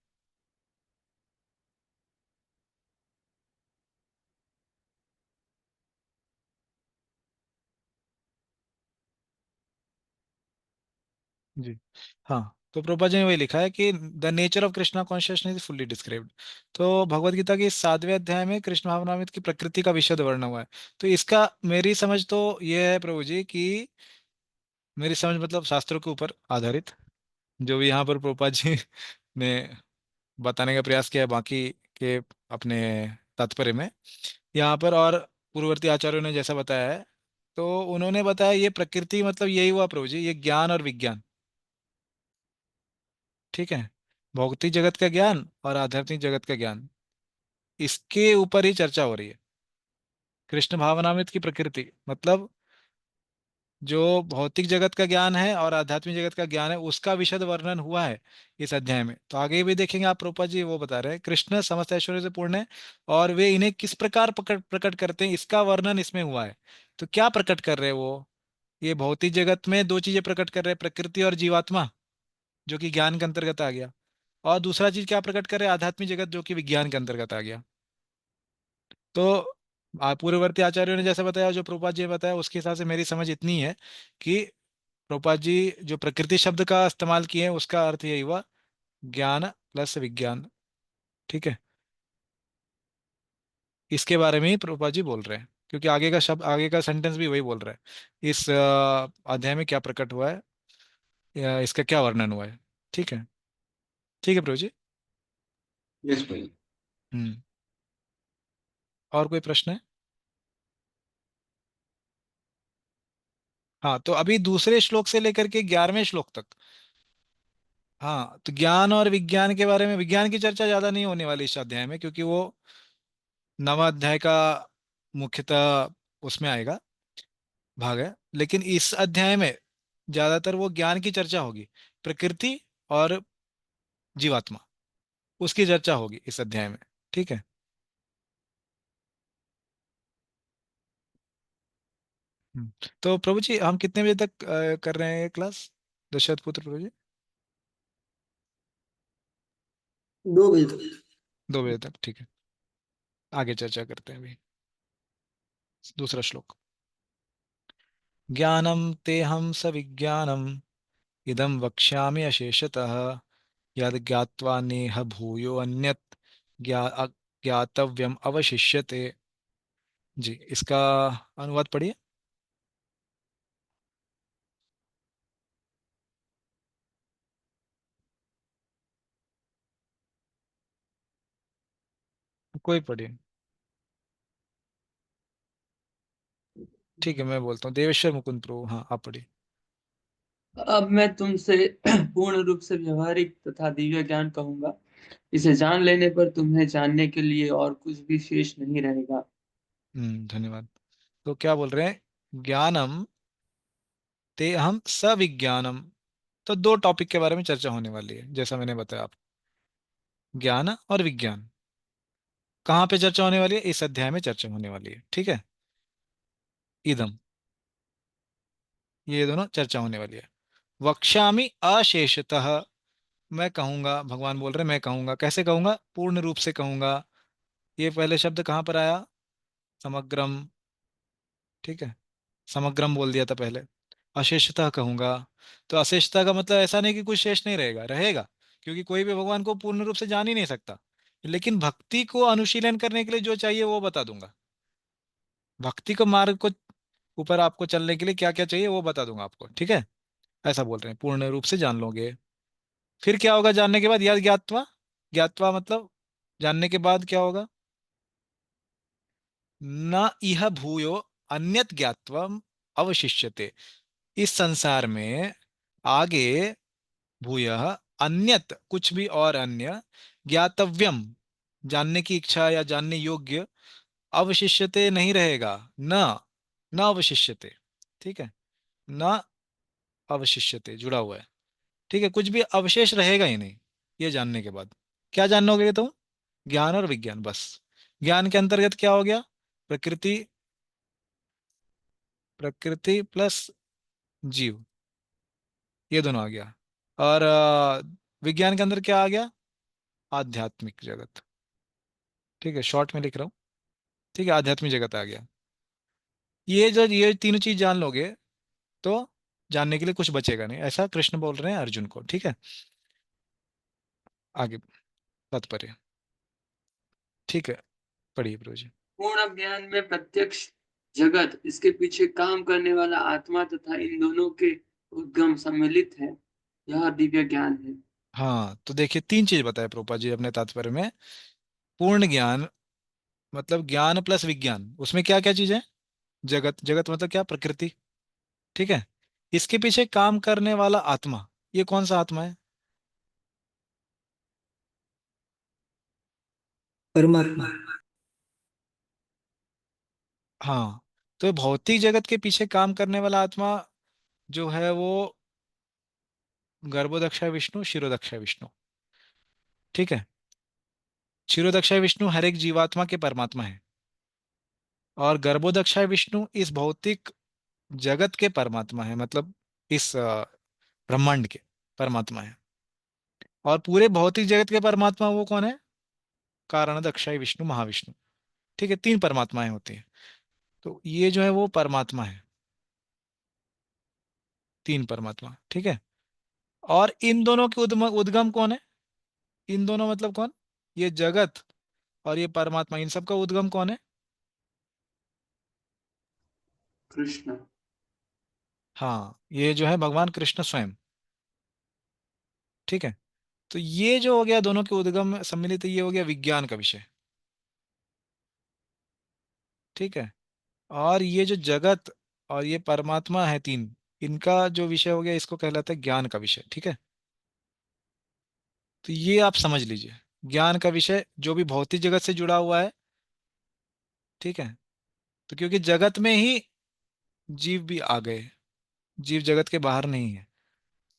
जी। हाँ, तो प्रभुपाद जी ने वही लिखा है कि the nature of Krishna consciousness is fully described. तो भगवत गीता के 7वें अध्याय में कृष्ण भावनामृत की प्रकृति का विशद वर्णन हुआ है। तो इसका मेरी समझ तो ये है प्रभु जी कि, मेरी समझ मतलब शास्त्रों के ऊपर आधारित, जो भी यहाँ पर प्रभुपाद जी ने बताने का प्रयास किया है बाकी के अपने तात्पर्य में यहाँ पर, और पूर्ववर्ती आचार्यों ने जैसा बताया है, तो उन्होंने बताया ये प्रकृति मतलब यही हुआ प्रभु जी, ये ज्ञान और विज्ञान। ठीक है, भौतिक जगत का ज्ञान और आध्यात्मिक जगत का ज्ञान, इसके ऊपर ही चर्चा हो रही है। कृष्ण भावनामृत की प्रकृति मतलब जो भौतिक जगत का ज्ञान है और आध्यात्मिक जगत का ज्ञान है, उसका विशद वर्णन हुआ है इस अध्याय में। तो आगे भी देखेंगे आप, रूपा जी वो बता रहे हैं कृष्ण समस्त ऐश्वर्य से पूर्ण है और वे इन्हें किस प्रकार प्रकट प्रकट करते हैं, इसका वर्णन इसमें हुआ है। तो क्या प्रकट कर रहे हैं वो, ये भौतिक जगत में दो चीजें प्रकट कर रहे हैं, प्रकृति और जीवात्मा, जो कि ज्ञान के अंतर्गत आ गया। और दूसरा चीज क्या प्रकट कर रहे हैं, आध्यात्मिक जगत, जो कि विज्ञान के अंतर्गत आ गया। तो पूर्ववर्ती आचार्यों ने जैसे बताया, जो प्रभुपाद जी ने बताया, उसके हिसाब से मेरी समझ इतनी है कि प्रभुपाद जी जो प्रकृति शब्द का इस्तेमाल किए हैं उसका अर्थ यही हुआ, ज्ञान प्लस विज्ञान। ठीक है, इसके बारे में ही प्रभुपाद जी बोल रहे हैं, क्योंकि आगे का शब्द, आगे का सेंटेंस भी वही बोल रहा है, इस अध्याय में क्या प्रकट हुआ है या इसका क्या वर्णन हुआ है। ठीक है, ठीक है प्रभु जी। यस भाई। हम्म, और कोई प्रश्न है? हाँ, तो अभी दूसरे श्लोक से लेकर के 11वें श्लोक तक, हाँ, तो ज्ञान और विज्ञान के बारे में, विज्ञान की चर्चा ज्यादा नहीं होने वाली इस अध्याय में, क्योंकि वो नवा अध्याय का मुख्यतः उसमें आएगा, भाग है। लेकिन इस अध्याय में ज्यादातर वो ज्ञान की चर्चा होगी, प्रकृति और जीवात्मा, उसकी चर्चा होगी इस अध्याय में। ठीक है। हम्म, तो प्रभु जी हम कितने बजे तक कर रहे हैं ये क्लास, दशरथ पुत्र प्रभु जी? 2 बजे तक। 2 बजे तक, ठीक है। आगे चर्चा करते हैं अभी। दूसरा श्लोक, ज्ञानम तेहम सविज्ञानम इदं वक्ष्यामि अशेषतः, यद ज्ञात्वा नेह भूयो अन्यत् ज्ञातव्यम अवशिष्यते। जी, इसका अनुवाद पढ़िए। कोई पढ़िए। ठीक है, मैं बोलता हूँ, देवेश्वर मुकुंद प्रभु, हाँ आप पढ़िए। अब मैं तुमसे पूर्ण रूप से व्यवहारिक तथा दिव्य ज्ञान कहूंगा। इसे जान लेने पर तुम्हें जानने के लिए और कुछ भी शेष नहीं रहेगा। धन्यवाद। तो क्या बोल रहे हैं, ज्ञानम ते हम सविज्ञानम। तो दो टॉपिक के बारे में चर्चा होने वाली है, जैसा मैंने बताया आप, ज्ञान और विज्ञान। कहाँ पे चर्चा होने वाली है, इस अध्याय में चर्चा होने वाली है। ठीक है, इदम, ये दोनों चर्चा होने वाली है। वक्ष्यामि अशेषतः, मैं कहूंगा, भगवान बोल रहे हैं मैं कहूंगा, कैसे कहूंगा, पूर्ण रूप से कहूंगा। ये पहले शब्द कहाँ पर आया, समग्रम। ठीक है, समग्रम बोल दिया था पहले। अशेषतः कहूंगा, तो अशेषता का मतलब ऐसा नहीं कि कुछ शेष नहीं रहेगा, रहेगा, क्योंकि कोई भी भगवान को पूर्ण रूप से जान ही नहीं सकता। लेकिन भक्ति को अनुशीलन करने के लिए जो चाहिए वो बता दूंगा, भक्ति को मार्ग को ऊपर आपको चलने के लिए क्या क्या चाहिए वो बता दूंगा आपको। ठीक है, ऐसा बोल रहे हैं, पूर्ण रूप से जान लोगे। फिर क्या होगा जानने के बाद, याद ज्ञातवा, ज्ञातवा मतलब जानने के बाद क्या होगा, न इह भूयो अन्यत ज्ञात्वम अवशिष्यते। इस संसार में आगे भूयः अन्यत कुछ भी और अन्य ज्ञातव्यम जानने की इच्छा या जानने योग्य अवशिष्यते नहीं रहेगा। न न अवशिष्यते। ठीक है। न अवशिष्यते जुड़ा हुआ है। ठीक है, कुछ भी अवशेष रहेगा ही नहीं ये जानने के बाद। क्या जानोगे तुम? ज्ञान और विज्ञान बस। ज्ञान के अंतर्गत क्या हो गया? प्रकृति, प्रकृति प्लस जीव, ये दोनों आ गया। और विज्ञान के अंदर क्या आ गया? आध्यात्मिक जगत। ठीक है, शॉर्ट में लिख रहा हूँ। ठीक है, आध्यात्मिक जगत आ गया। ये तीनों चीज जान लोगे तो जानने के लिए कुछ बचेगा नहीं, ऐसा कृष्ण बोल रहे हैं अर्जुन को। ठीक है, आगे तात्पर्य। ठीक है, पढ़िए प्रभु जी। पूर्ण ज्ञान में प्रत्यक्ष जगत, इसके पीछे काम करने वाला आत्मा तथा इन दोनों के उद्गम सम्मिलित है, यह दिव्य ज्ञान है। हाँ, तो देखिए तीन चीज बताए प्रोपा जी अपने तात्पर्य में। पूर्ण ज्ञान मतलब ज्ञान प्लस विज्ञान, उसमें क्या क्या चीज है? जगत, जगत मतलब क्या? प्रकृति। ठीक है, इसके पीछे काम करने वाला आत्मा, ये कौन सा आत्मा है? परमात्मा। हाँ, तो भौतिक जगत के पीछे काम करने वाला आत्मा जो है वो गर्भोदक्षाय विष्णु, शिरोदक्षाय विष्णु। ठीक है, क्षीरोदक्षाय विष्णु हर एक जीवात्मा के परमात्मा है, और गर्भोदक्षाय विष्णु इस भौतिक जगत के परमात्मा है, मतलब इस ब्रह्मांड के परमात्मा है। और पूरे भौतिक जगत के परमात्मा वो कौन है? कारण दक्षाय विष्णु, महाविष्णु। ठीक है, तीन परमात्माएं होती हैं। तो ये जो है वो परमात्मा है, तीन परमात्मा। ठीक है, और इन दोनों के उद्गम उद्गम कौन है? इन दोनों मतलब कौन? ये जगत और ये परमात्मा, इन सब का उद्गम कौन है? कृष्ण। हाँ, ये जो है भगवान कृष्ण स्वयं। ठीक है, तो ये जो हो गया दोनों के उद्गम सम्मिलित, ये हो गया विज्ञान का विषय। ठीक है, और ये जो जगत और ये परमात्मा है तीन, इनका जो विषय हो गया इसको कहलाता है ज्ञान का विषय। ठीक है, तो ये आप समझ लीजिए, ज्ञान का विषय जो भी भौतिक जगत से जुड़ा हुआ है। ठीक है, तो क्योंकि जगत में ही जीव भी आ गए, जीव जगत के बाहर नहीं है,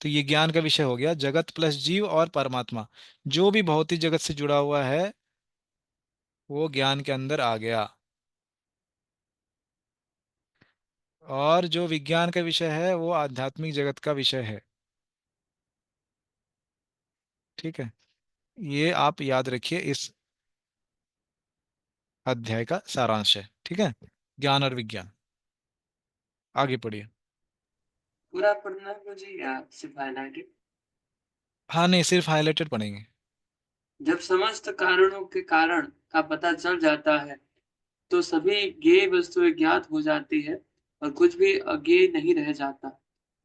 तो ये ज्ञान का विषय हो गया। जगत प्लस जीव और परमात्मा जो भी भौतिक जगत से जुड़ा हुआ है वो ज्ञान के अंदर आ गया। और जो विज्ञान का विषय है वो आध्यात्मिक जगत का विषय है। ठीक है, ये आप याद रखिए, इस अध्याय का सारांश है। ठीक है, ज्ञान और विज्ञान। आगे पढ़िए। पूरा पढ़ना है मुझे या सिर्फ हाइलाइटेड? हाँ नहीं, सिर्फ हाईलाइटेड पढ़ेंगे। जब समस्त कारणों के कारण का पता चल जाता है तो सभी ज्ञेय वस्तुएं ज्ञात हो जाती है और कुछ भी अज्ञेय नहीं रह जाता।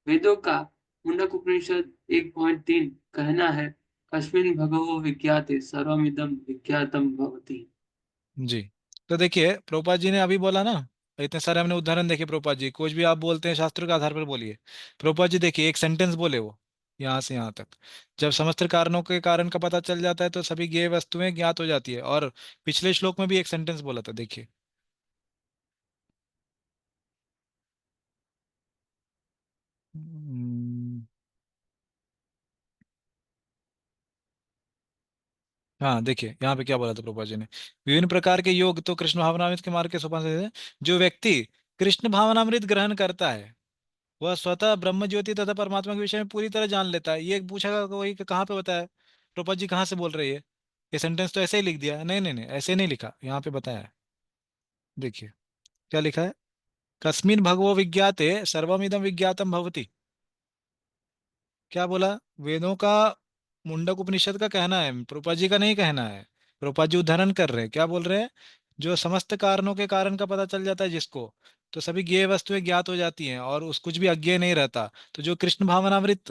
वेदों का मुंडक उपनिषद 1.3 कहना है, कस्मिन् भगवो विज्ञाते सर्वमिदं विज्ञातम भवति। जी, तो देखिए प्रभुपाद जी ने अभी बोला ना, इतने सारे हमने उदाहरण देखे प्रभुपाद जी, कुछ भी आप बोलते हैं शास्त्र के आधार पर बोलिए। प्रभुपाद जी देखिए एक सेंटेंस बोले वो, यहाँ से यहाँ तक, जब समस्त कारणों के कारण का पता चल जाता है तो सभी ज्ञेय वस्तुएं ज्ञात हो जाती है। और पिछले श्लोक में भी एक सेंटेंस बोला था, देखिए। हम्म, हाँ देखिए यहाँ पे क्या बोला था प्रभुपाद जी ने। विभिन्न प्रकार के योग तो कृष्ण भावनामृत के मार्ग के सोपान से हैं। जो व्यक्ति कृष्ण भावनामृत ग्रहण करता है वह स्वतः ब्रह्म ज्योति तथा परमात्मा के विषय में पूरी तरह जान लेता है। ये पूछा वही कि कहाँ पे बताया? प्रभुपाद जी कहाँ से बोल रही है? ये सेंटेंस तो ऐसे ही लिख दिया। नहीं नहीं नहीं, ऐसे नहीं लिखा, यहाँ पे बताया है। देखिए क्या लिखा है। कस्मिन भगवो विज्ञाते सर्वमिदं विज्ञातम भवति। क्या बोला? वेदों का, मुंडक उपनिषद का कहना है, प्रभुपाद जी का नहीं कहना है। प्रभुपाद जी उदाहरण कर रहे हैं, क्या बोल रहे हैं? जो समस्त कारणों के कारण का पता चल जाता है जिसको, तो सभी ज्ञेय वस्तुएं ज्ञात हो जाती हैं और उस कुछ भी अज्ञेय नहीं रहता। तो जो कृष्ण भावनामृत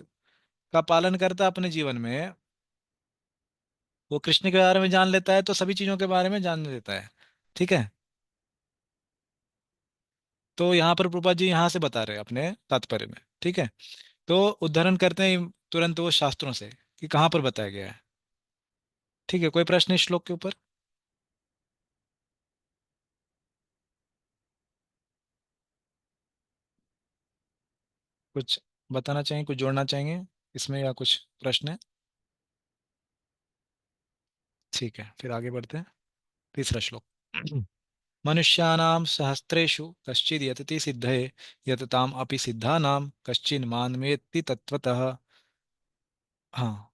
का पालन करता है अपने जीवन में, वो कृष्ण के बारे में जान लेता है तो सभी चीजों के बारे में जान लेता है। ठीक है, तो यहाँ पर प्रभुपाद जी यहाँ से बता रहे हैं अपने तात्पर्य में। ठीक है, तो उदाहरण करते हैं तुरंत वो शास्त्रों से कि कहाँ पर बताया गया है। ठीक है, कोई प्रश्न इस श्लोक के ऊपर? कुछ बताना चाहेंगे, कुछ जोड़ना चाहेंगे इसमें, या कुछ प्रश्न है? ठीक है, फिर आगे बढ़ते हैं। तीसरा श्लोक। मनुष्याणां सहस्रेषु कश्चिद् यतति सिद्धये यतताम् अपि सिद्धानां कश्चिन् मानमेत्ति तत्वतः। हाँ,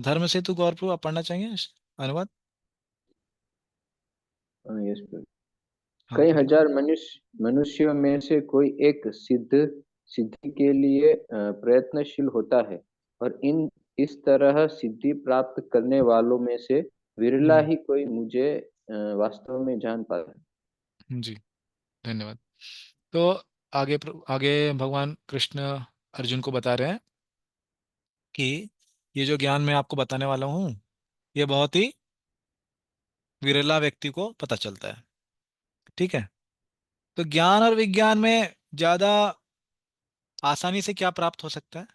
धर्म सेतु गौरव आप पढ़ना चाहेंगे अनुवाद? यस। हाँ कई पढ़िए। हजार मनुष्यों में से कोई एक सिद्धि के लिए प्रयत्नशील होता है, और इन इस तरह सिद्धि प्राप्त करने वालों में से विरला हम्म। ही कोई मुझे वास्तव में जान पाता है। जी, धन्यवाद। तो आगे भगवान कृष्ण अर्जुन को बता रहे हैं कि ये जो ज्ञान मैं आपको बताने वाला हूँ, ये बहुत ही विरला व्यक्ति को पता चलता है। ठीक है, तो ज्ञान और विज्ञान में ज्यादा आसानी से क्या प्राप्त हो सकता है?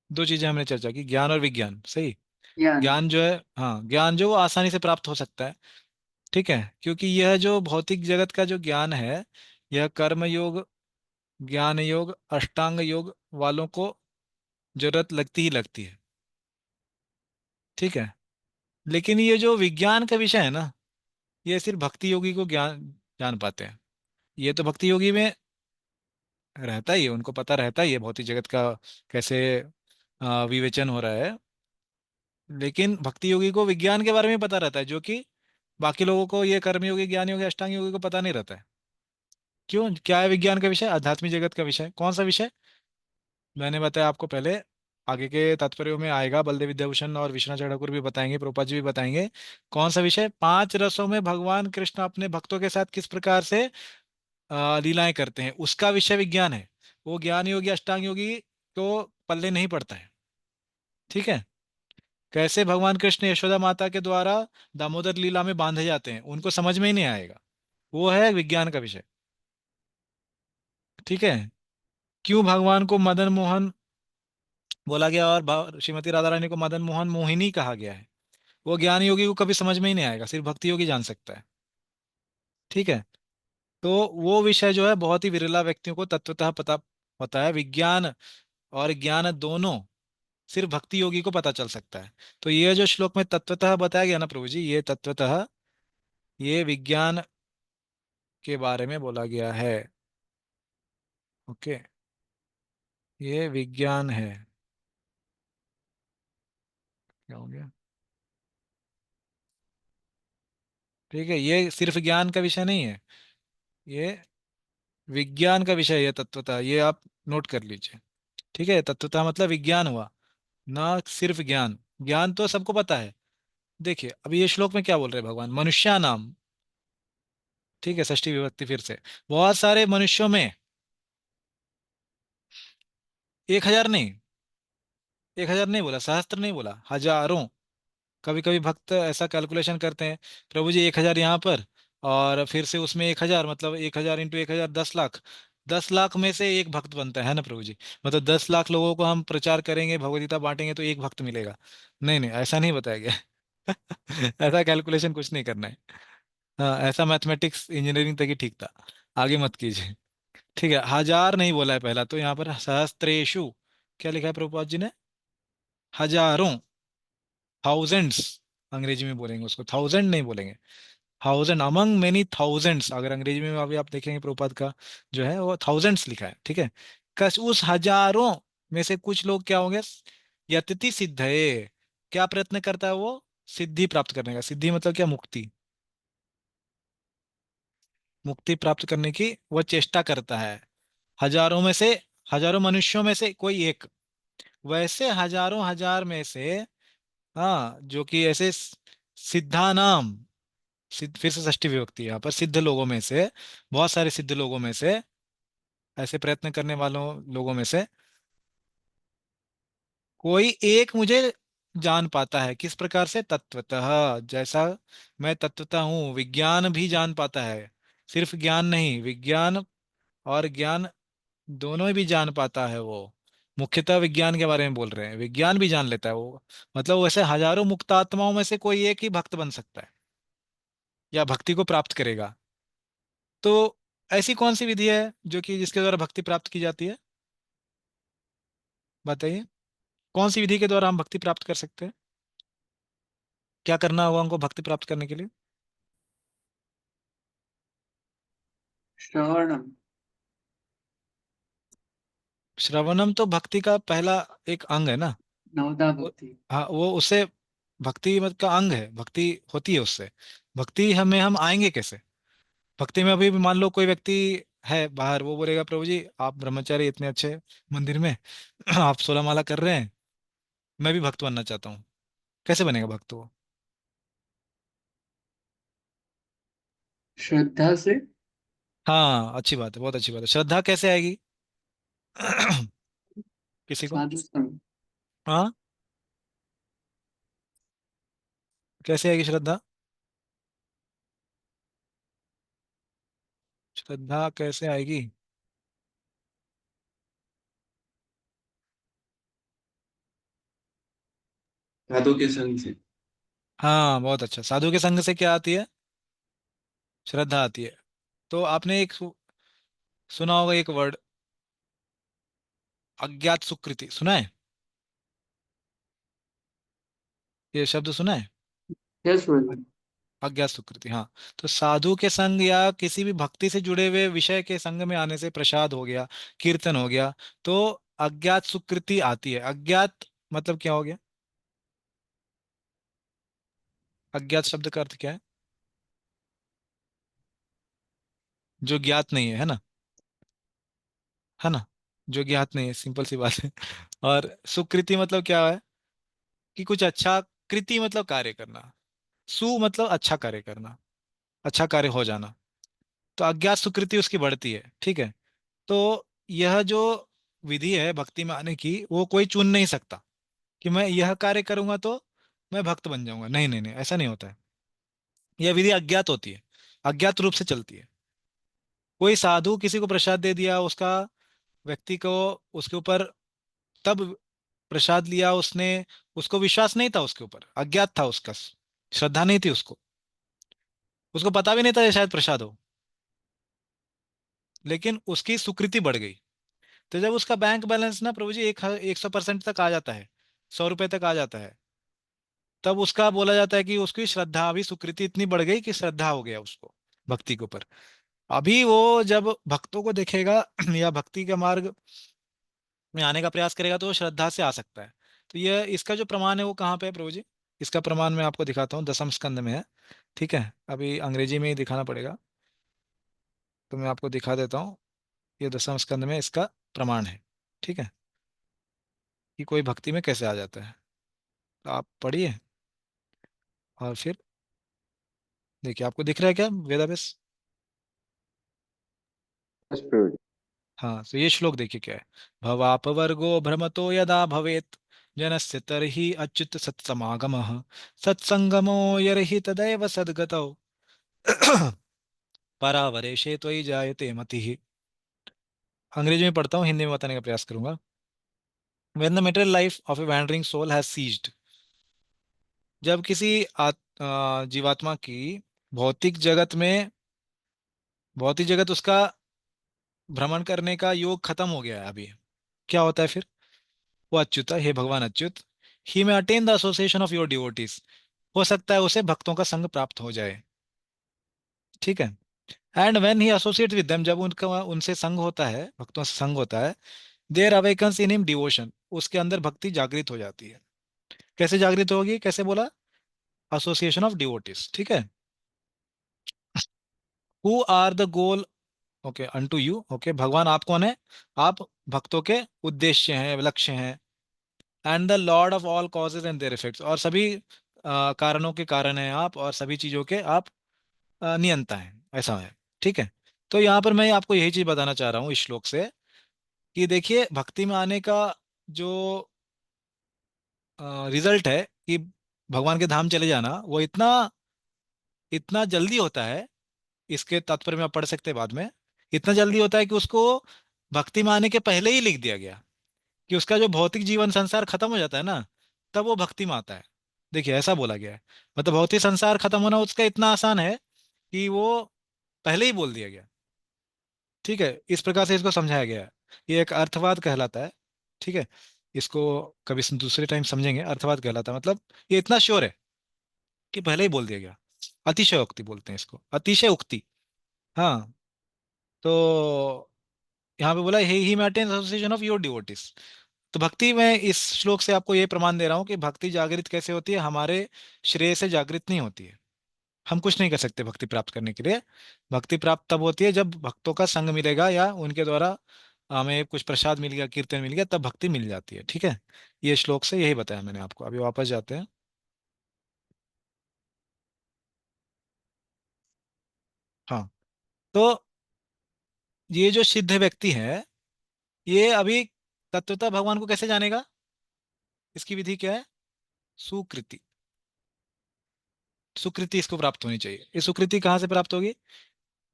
दो चीजें हमने चर्चा की, ज्ञान और विज्ञान, सही। ज्ञान। ज्ञान जो है, हाँ, ज्ञान जो वो आसानी से प्राप्त हो सकता है। ठीक है, क्योंकि यह जो भौतिक जगत का जो ज्ञान है, यह कर्म योग, ज्ञान योग, अष्टांग योग वालों को जरूरत लगती ही लगती है। ठीक है, लेकिन ये जो विज्ञान का विषय है ना, ये सिर्फ भक्ति योगी को ज्ञान जान पाते हैं। ये तो भक्ति योगी में रहता ही है, उनको पता रहता ही है भौतिक जगत का कैसे विवेचन हो रहा है। लेकिन भक्ति योगी को विज्ञान के बारे में पता रहता है, जो कि बाकी लोगों को, ये कर्म योगी, ज्ञान योगी, अष्टांग योगी को पता नहीं रहता है। क्यों? क्या है विज्ञान का विषय? आध्यात्मिक जगत का विषय। कौन सा विषय? मैंने बताया आपको पहले, आगे के तात्पर्यों में आएगा, बलदेव विद्याभूषण और विश्वनाथ ठाकुर भी बताएंगे, प्रोपा जी भी बताएंगे। कौन सा विषय? पांच रसों में भगवान कृष्ण अपने भक्तों के साथ किस प्रकार से लीलाएं करते हैं, उसका विषय विज्ञान है। वो ज्ञान योगी, अष्टांग योगी तो पल्ले नहीं पड़ता है। ठीक है, कैसे भगवान कृष्ण यशोदा माता के द्वारा दामोदर लीला में बांधे जाते हैं, उनको समझ में ही नहीं आएगा। वो है विज्ञान का विषय। ठीक है, क्यों भगवान को मदन मोहन बोला गया और श्रीमती राधा रानी को मदन मोहन मोहिनी कहा गया है, वो ज्ञान योगी को कभी समझ में ही नहीं आएगा, सिर्फ भक्ति योगी जान सकता है। ठीक है, तो वो विषय जो है बहुत ही विरला व्यक्तियों को तत्वतः पता होता है। विज्ञान और ज्ञान दोनों सिर्फ भक्ति योगी को पता चल सकता है। तो ये जो श्लोक में तत्वतः बताया गया ना प्रभु जी, ये तत्वतः ये विज्ञान के बारे में बोला गया है। ओके, ये विज्ञान है। क्या हो गया? ठीक है, ये सिर्फ ज्ञान का विषय नहीं है, ये विज्ञान का विषय है तत्वतः, ये आप नोट कर लीजिए। ठीक है, तत्वतः मतलब विज्ञान हुआ, ना सिर्फ ज्ञान। ज्ञान तो सबको पता है। देखिए अभी ये श्लोक में क्या बोल रहे हैं भगवान? मनुष्या नाम। ठीक है, षष्ठी विभक्ति फिर से, बहुत सारे मनुष्यों में, 1,000 नहीं, 1,000 नहीं बोला, सहस्त्र नहीं बोला, हजारों। कभी कभी भक्त ऐसा कैलकुलेशन करते हैं, प्रभु जी 1,000 यहाँ पर, और फिर से उसमें 1,000, मतलब 1,000 इंटू 1,000 10 लाख। 10 लाख में से एक भक्त बनता है ना प्रभु जी? मतलब 10 लाख लोगों को हम प्रचार करेंगे, भगवदगीता बांटेंगे तो एक भक्त मिलेगा? नहीं नहीं, ऐसा नहीं बताया गया। ऐसा कैलकुलेशन कुछ नहीं करना है। हाँ, ऐसा मैथमेटिक्स इंजीनियरिंग तक ही ठीक था, आगे मत कीजिए। ठीक है, हजार नहीं बोला है पहला, तो यहाँ पर सहस्त्रेषु क्या लिखा है प्रभुपाद जी ने? हजारों, थाउजेंड्स, अंग्रेजी में बोलेंगे उसको, थाउजेंड नहीं बोलेंगे, थाउजेंड, अमंग मेनी थाउजेंड्स। अगर अंग्रेजी में अभी आप देखेंगे प्रभुपाद का जो है वो थाउजेंड्स लिखा है। ठीक है, कस उस हजारों में से कुछ लोग क्या होंगे? यतति सिद्धये, क्या प्रयत्न करता है वो? सिद्धि प्राप्त करने का। सिद्धि मतलब क्या? मुक्ति। मुक्ति प्राप्त करने की वह चेष्टा करता है। हजारों में से, हजारों मनुष्यों में से कोई एक, वैसे हजारों हजार में से, हाँ, जो कि ऐसे सिद्धा नाम, सिद्ध फिर से षष्ठी विभक्ति है यहाँ पर, सिद्ध लोगों में से, बहुत सारे सिद्ध लोगों में से, ऐसे प्रयत्न करने वालों लोगों में से कोई एक मुझे जान पाता है। किस प्रकार से? तत्वतः, जैसा मैं तत्वतः हूँ, विज्ञान भी जान पाता है। सिर्फ ज्ञान नहीं, विज्ञान और ज्ञान दोनों भी जान पाता है वो। मुख्यतः विज्ञान के बारे में बोल रहे हैं, विज्ञान भी जान लेता है वो। मतलब वैसे हजारों मुक्त आत्माओं में से कोई एक ही भक्त बन सकता है या भक्ति को प्राप्त करेगा। तो ऐसी कौन सी विधि है जो कि जिसके द्वारा भक्ति प्राप्त की जाती है? बताइए, कौन सी विधि के द्वारा हम भक्ति प्राप्त कर सकते हैं? क्या करना होगा हमको भक्ति प्राप्त करने के लिए? श्रवणम। श्रवणम तो भक्ति का पहला एक अंग है ना। नवदा वो- भक्ति। हाँ, वो उससे भक्ति मत का अंग है, भक्ति होती है उससे। भक्ति हमें हम आएंगे कैसे भक्ति में? अभी भी मान लो कोई व्यक्ति है बाहर, वो बोलेगा प्रभु जी आप ब्रह्मचारी इतने अच्छे मंदिर में आप 16 माला कर रहे हैं, मैं भी भक्त बनना चाहता हूँ। कैसे बनेगा भक्त वो? श्रद्धा से। हाँ, अच्छी बात है, बहुत अच्छी बात है। श्रद्धा कैसे आएगी? किसी को? साधु संग। हाँ, कैसे आएगी श्रद्धा? श्रद्धा कैसे आएगी? साधु के संग से। हाँ, बहुत अच्छा। साधु के संग से क्या आती है? श्रद्धा आती है। तो आपने एक सुना होगा एक वर्ड, अज्ञात सुकृति, सुना है? ये शब्द सुना है? यस अ- मैडम। अज्ञात सुकृति, हाँ। तो साधु के संग या किसी भी भक्ति से जुड़े हुए विषय के संग में आने से, प्रसाद हो गया, कीर्तन हो गया, तो अज्ञात सुकृति आती है। अज्ञात मतलब क्या हो गया? अज्ञात शब्द का अर्थ क्या है? जो ज्ञात नहीं है ना, है ना? जो ज्ञात नहीं है, सिंपल सी बात है। और सुकृति मतलब क्या है? कि कुछ अच्छा, कृति मतलब कार्य करना, सु मतलब अच्छा कार्य करना, अच्छा कार्य हो जाना। तो अज्ञात सुकृति उसकी बढ़ती है, ठीक है। तो यह जो विधि है भक्ति में आने की, वो कोई चुन नहीं सकता कि मैं यह कार्य करूंगा तो मैं भक्त बन जाऊंगा। नहीं नहीं नहीं, ऐसा नहीं होता है। यह विधि अज्ञात होती है, अज्ञात रूप से चलती है। कोई साधु किसी को प्रसाद दे दिया, उसका व्यक्ति को उसके ऊपर तब प्रसाद लिया उसने, उसको विश्वास नहीं था उसके ऊपर, अज्ञात था उसका, श्रद्धा नहीं थी उसको, उसको पता भी नहीं था ये शायद प्रसाद हो। लेकिन उसकी सुकृति बढ़ गई। तो जब उसका बैंक बैलेंस ना प्रभु जी 100% तक आ जाता है, 100 रुपए तक आ जाता है, तब उसका बोला जाता है कि उसकी श्रद्धा, अभी सुकृति इतनी बढ़ गई कि श्रद्धा हो गया उसको भक्ति के ऊपर। अभी वो जब भक्तों को देखेगा या भक्ति के मार्ग में आने का प्रयास करेगा, तो वो श्रद्धा से आ सकता है। तो यह इसका जो प्रमाण है वो कहाँ पे है प्रभु जी? इसका प्रमाण मैं आपको दिखाता हूँ, दसम स्कंद में है। ठीक है, अभी अंग्रेजी में ही दिखाना पड़ेगा, तो मैं आपको दिखा देता हूँ। ये दसम स्कंद में इसका प्रमाण है, ठीक है, कि कोई भक्ति में कैसे आ जाता है। तो आप पढ़िए और फिर देखिए, आपको दिख रहा है क्या वेदाभ्यास? Yes, Prabhuji. हाँ, तो ये श्लोक देखिए क्या है। भवापवर्गो भ्रमतो यदा भवेत् जनस्य तर्हि अच्युत सत्समागमः, सत्संगमो यर्हि तदैव सद्गतौ परावरेशे त्वयि जायते मतिः। अंग्रेजी में पढ़ता हूँ, हिंदी में बताने का प्रयास करूंगा। When the material life of a wandering soul has ceased, जब किसी जीवात्मा की भौतिक जगत में, भौतिक जगत उसका भ्रमण करने का योग खत्म हो गया है अभी, क्या होता है फिर? वो अच्युत, हे भगवान अच्युत, ही में attain the association of your devotees, हो सकता है उसे भक्तों का संग प्राप्त हो जाए, ठीक है। And when he associate with them, जब उनका उनसे संग होता है, भक्तों से संग होता है, there awakens in him devotion, उसके अंदर भक्ति जागृत हो जाती है। कैसे जागृत होगी, कैसे बोला? एसोसिएशन ऑफ डिवोटीज, ठीक है। Who are the goal, okay, unto you, okay, भगवान आप कौन है? आप भक्तों के उद्देश्य हैं, लक्ष्य हैं। And the Lord of all causes and there effects, और सभी कारणों के कारण हैं आप, और सभी चीजों के आप नियंता हैं, ऐसा है, ठीक है। तो यहाँ पर मैं आपको यही चीज बताना चाह रहा हूँ इस श्लोक से, कि देखिए भक्ति में आने का जो रिजल्ट है कि भगवान के धाम चले जाना वो इतना इतना जल्दी होता है, इसके तात्पर्य में आप पढ़ सकते हैं बाद में। इतना जल्दी होता है कि उसको भक्ति में आने के पहले ही लिख दिया गया कि उसका जो भौतिक जीवन संसार खत्म हो जाता है ना, तब वो भक्ति में आता है। देखिए ऐसा बोला गया है। मतलब भौतिक संसार खत्म होना उसका इतना आसान है कि वो पहले ही बोल दिया गया। ठीक है, इस प्रकार से इसको समझाया गया है। ये एक अर्थवाद कहलाता है। ठीक है, इसको कभी दूसरे टाइम समझेंगे। अर्थवाद कहलाता है मतलब ये इतना श्योर है कि पहले ही बोल दिया गया। अतिशयोक्ति बोलते हैं इसको, अतिशय उक्ति। हाँ, तो यहाँ पे बोला he maintains association of your devotees. तो भक्ति में इस श्लोक से आपको ये प्रमाण दे रहा हूँ कि भक्ति जागृत कैसे होती है, हमारे श्रेय से जागृत नहीं होती है। हम कुछ नहीं कर सकते भक्ति प्राप्त करने के लिए। भक्ति प्राप्त तब होती है जब भक्तों का संग मिलेगा या उनके द्वारा हमें कुछ प्रसाद मिल गया, कीर्तन मिल गया, तब भक्ति मिल जाती है। ठीक है, ये श्लोक से यही बताया मैंने आपको। अभी वापस जाते हैं। हाँ, तो ये जो सिद्ध व्यक्ति है, ये अभी तत्वतः भगवान को कैसे जानेगा? इसकी विधि क्या है? सुकृति। सुकृति इसको प्राप्त होनी चाहिए। ये सुकृति कहाँ से प्राप्त होगी?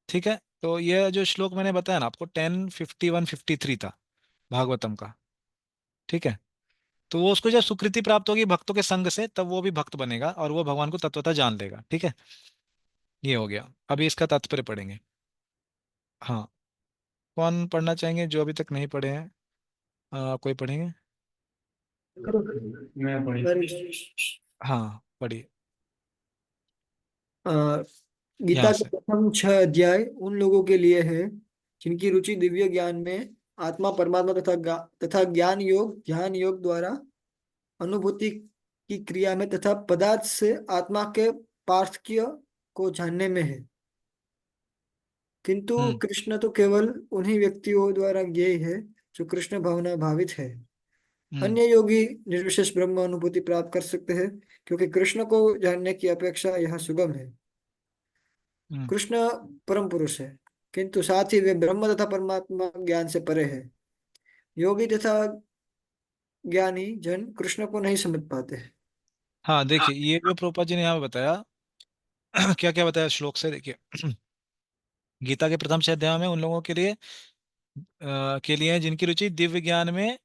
ठीक है, तो ये जो श्लोक मैंने बताया ना आपको, 10:51-53 था भागवतम का। ठीक है, तो वो उसको जब सुकृति प्राप्त होगी भक्तों के संग से, तब वो भी भक्त बनेगा और वो भगवान को तत्वतः जान लेगा। ठीक है, ये हो गया। अभी इसका तात्पर्य पढ़ेंगे। हाँ, कौन पढ़ना चाहेंगे जो अभी तक नहीं पढ़े हैं? कोई पढ़ेंगे? मैं पढ़ी। हाँ, पढ़िए अ, गीता यहाँ के से। प्रथम 6 अध्याय उन लोगों के लिए है जिनकी रुचि दिव्य ज्ञान में, आत्मा परमात्मा तथा ज्ञान योग ध्यान योग द्वारा अनुभूति की क्रिया में तथा पदार्थ से आत्मा के पार्थक्य को जानने में है। किंतु हम्म। कृष्ण तो केवल उन्हीं व्यक्तियों द्वारा ज्ञेय है जो कृष्ण भावना भावित है। हम्म। अन्य योगी निर्विशेष ब्रह्म अनुभूति प्राप्त कर सकते हैं, क्योंकि कृष्ण को जानने की अपेक्षा यह सुगम है। हम्म। कृष्ण परम पुरुष है, किंतु साथ ही वे ब्रह्म तथा परमात्मा ज्ञान से परे है। योगी तथा ज्ञानी जन कृष्ण को नहीं समझ पाते हैं। हाँ, देखिए ये जो प्रभुपाद जी ने यहाँ पे बताया क्या क्या बताया श्लोक से, देखिए गीता के प्रथम 6 अध्याय में उन लोगों के लिए जिनकी रुचि दिव्य ज्ञान में,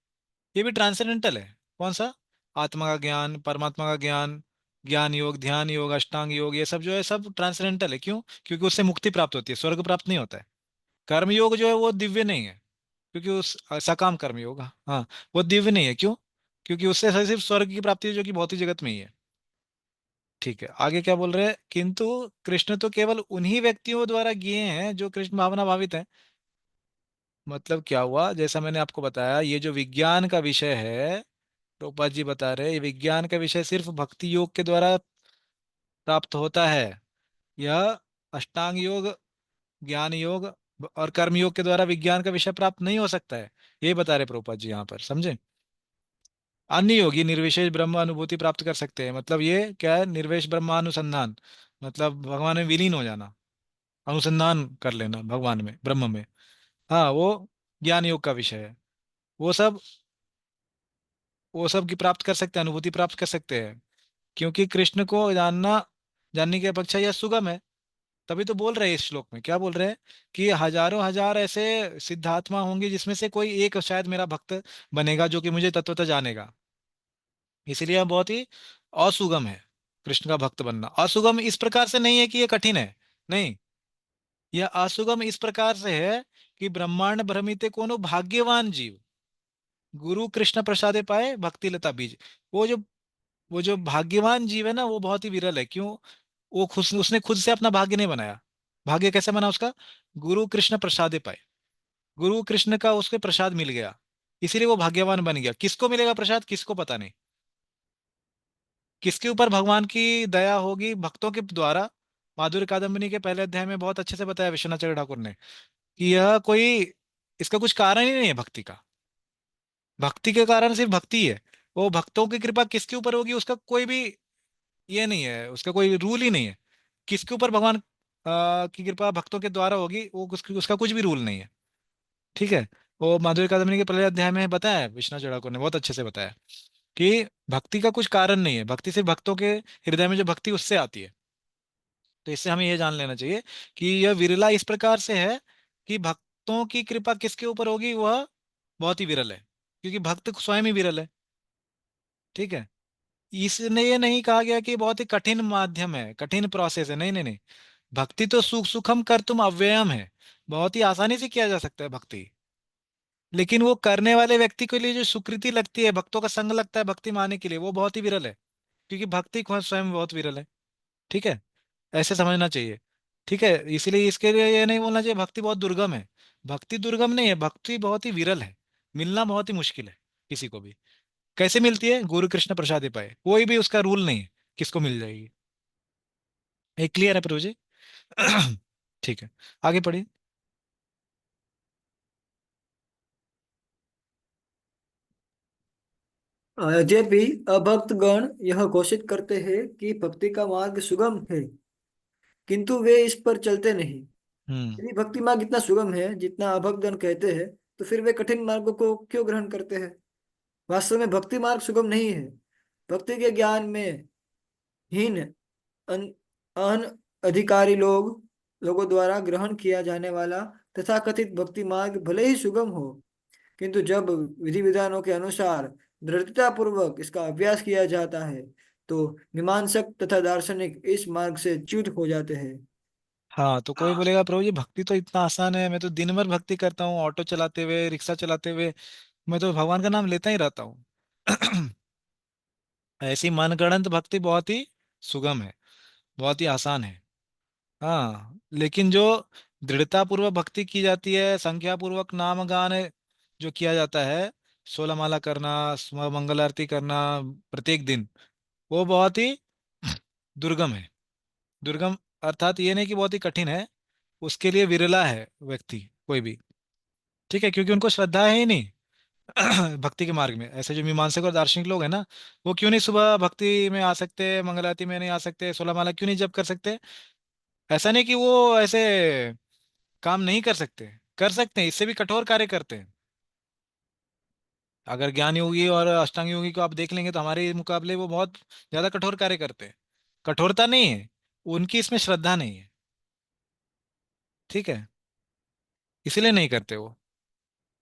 ये भी ट्रांसेंडेंटल है। कौन सा? आत्मा का ज्ञान, परमात्मा का ज्ञान, ज्ञान योग, ध्यान योग, अष्टांग योग, ये सब जो है सब ट्रांसेंडेंटल है। क्यों? क्योंकि उससे मुक्ति प्राप्त होती है, स्वर्ग प्राप्त नहीं होता है। कर्म योग जो है वो दिव्य नहीं है, क्योंकि उस सकाम कर्म योग, हाँ, वो दिव्य नहीं है। क्यों? क्योंकि उससे सिर्फ स्वर्ग की प्राप्ति है जो कि भौतिक जगत में ही है। ठीक है, आगे क्या बोल रहे हैं? किंतु कृष्ण तो केवल उन्हीं व्यक्तियों द्वारा किए हैं जो कृष्ण भावना भावित हैं। मतलब क्या हुआ? जैसा मैंने आपको बताया, ये जो विज्ञान का विषय है, प्रभुपाद जी बता रहे हैं, ये विज्ञान का विषय सिर्फ भक्ति योग के द्वारा प्राप्त होता है। यह अष्टांग योग, ज्ञान योग और कर्म योग के द्वारा विज्ञान का विषय प्राप्त नहीं हो सकता है। ये बता रहे प्रभुपाद जी यहाँ पर, समझे? अन्य योगी निर्विशेष ब्रह्म अनुभूति प्राप्त कर सकते हैं। मतलब ये क्या है? निर्वेश ब्रह्मानुसंधान, मतलब भगवान में विलीन हो जाना, अनुसंधान कर लेना भगवान में, ब्रह्म में। हाँ, वो ज्ञान योग का विषय है। वो सब वो सब की प्राप्त कर सकते हैं, अनुभूति प्राप्त कर सकते हैं। क्योंकि कृष्ण को जानने की अपेक्षा यह सुगम है। तभी तो बोल रहे हैं इस श्लोक में, क्या बोल रहे हैं? कि हजारों हजार ऐसे सिद्धात्मा होंगे जिसमें से कोई एक शायद मेरा भक्त बनेगा जो कि मुझे तत्वतः जानेगा। इसलिए यह बहुत ही असुगम है कृष्ण का भक्त बनना। असुगम इस प्रकार से नहीं है कि ये कठिन है, नहीं। यह असुगम इस प्रकार से है कि ब्रह्मांड भ्रमिते कोनो भाग्यवान जीव गुरु कृष्ण प्रसादे पाए भक्ति लता बीज। वो जो वो जो भाग्यवान जीव है ना, वो बहुत ही विरल है। क्यों? वो खुद उसने खुद से अपना भाग्य नहीं बनाया। भाग्य कैसे बना उसका? गुरु कृष्ण प्रसादे पाए, गुरु कृष्ण का उसके प्रसाद मिल गया, इसीलिए वो भाग्यवान बन गया। किसको मिलेगा प्रसाद, किसको पता नहीं। किसके ऊपर भगवान की दया होगी? भक्तों के द्वारा। माधुर्य कादम्बिनी के पहले अध्याय में बहुत अच्छे से बताया विश्वनाथ ठाकुर ने कि यह कोई, इसका कुछ कारण ही नहीं है भक्ति का। भक्ति के कारण सिर्फ भक्ति है। वो भक्तों की कृपा किसके ऊपर होगी उसका कोई भी ये नहीं है, उसका कोई रूल ही नहीं है। किसके ऊपर भगवान की कृपा भक्तों के द्वारा होगी, वो उसका कुछ भी रूल नहीं है। ठीक है, वो माधुर्य कादम्बिनी के पहले अध्याय में बताया है, विश्वनाथ ठाकुर ने बहुत अच्छे से बताया। कि भक्ति का कुछ कारण नहीं है, भक्ति सिर्फ भक्तों के हृदय में जो भक्ति उससे आती है। तो इससे हमें यह जान लेना चाहिए कि यह विरला इस प्रकार से है कि भक्तों की कृपा किसके ऊपर होगी, वह बहुत ही विरल है, क्योंकि भक्त स्वयं ही विरल है। ठीक है। इसने ये नहीं कहा गया कि बहुत ही कठिन माध्यम है, कठिन प्रोसेस है, नहीं नहीं नहीं। भक्ति तो सुखम कर तुम अव्ययम है, बहुत ही आसानी से किया जा सकता है भक्ति। लेकिन वो करने वाले व्यक्ति के लिए जो सुकृति लगती है, भक्तों का संग लगता है भक्ति माने के लिए, वो बहुत ही विरल है, क्योंकि भक्ति खुद स्वयं बहुत विरल है। ठीक है, ऐसे समझना चाहिए। ठीक है, इसलिए इसके लिए ये नहीं बोलना चाहिए भक्ति बहुत दुर्गम है। भक्ति दुर्गम नहीं है, भक्ति बहुत ही विरल है, मिलना बहुत ही मुश्किल है किसी को भी। कैसे मिलती है? गुरु कृष्ण प्रसाद पाए, कोई भी उसका रूल नहीं है किसको मिल जाएगी। एक क्लियर है प्रभु जी? ठीक है, आगे पढ़िए। यद्यपि अभक्त गण यह घोषित करते हैं कि भक्ति का मार्ग सुगम है, किंतु वे इस पर चलते नहीं। हम्म। यदि भक्ति मार्ग इतना सुगम है जितना अभक्त गण कहते हैं, तो फिर वे कठिन मार्गों को क्यों ग्रहण करते हैं? वास्तव में भक्ति मार्ग सुगम नहीं है। भक्ति के ज्ञान में हीन अन, अन अधिकारी लोगों द्वारा ग्रहण किया जाने वाला तथाकथित भक्ति मार्ग भले ही सुगम हो, किंतु जब विधि विधानों के अनुसार दृढ़ता पूर्वक इसका अभ्यास किया जाता है, तो मीमांसक तथा दार्शनिक इस मार्ग से च्युत हो जाते हैं। हाँ, तो कोई बोलेगा प्रभु जी भक्ति तो इतना आसान है, मैं तो दिन भर भक्ति करता हूँ, ऑटो चलाते हुए, रिक्शा चलाते हुए, मैं तो भगवान का नाम लेता ही रहता हूँ। ऐसी मनगढ़ंत भक्ति बहुत ही सुगम है, बहुत ही आसान है। हाँ, लेकिन जो दृढ़ता पूर्वक भक्ति की जाती है, संख्या पूर्वक नाम गान जो किया जाता है, 16 माला करना, मंगल आरती करना प्रत्येक दिन, वो बहुत ही दुर्गम है। दुर्गम अर्थात ये नहीं कि बहुत ही कठिन है, उसके लिए विरला है व्यक्ति कोई भी। ठीक है, क्योंकि उनको श्रद्धा है ही नहीं। भक्ति के मार्ग में ऐसे जो मीमांसक और दार्शनिक लोग हैं ना, वो क्यों नहीं सुबह भक्ति में आ सकते, मंगल आरती में नहीं आ सकते, 16 माला क्यों नहीं जप कर सकते? ऐसा नहीं कि वो ऐसे काम नहीं कर सकते हैं, इससे भी कठोर कार्य करते हैं। अगर ज्ञान योगी और अष्टांग योगी को आप देख लेंगे तो हमारे मुकाबले वो बहुत ज्यादा कठोर कार्य करते हैं। कठोरता नहीं है, उनकी इसमें श्रद्धा नहीं है। ठीक है, इसीलिए नहीं करते वो।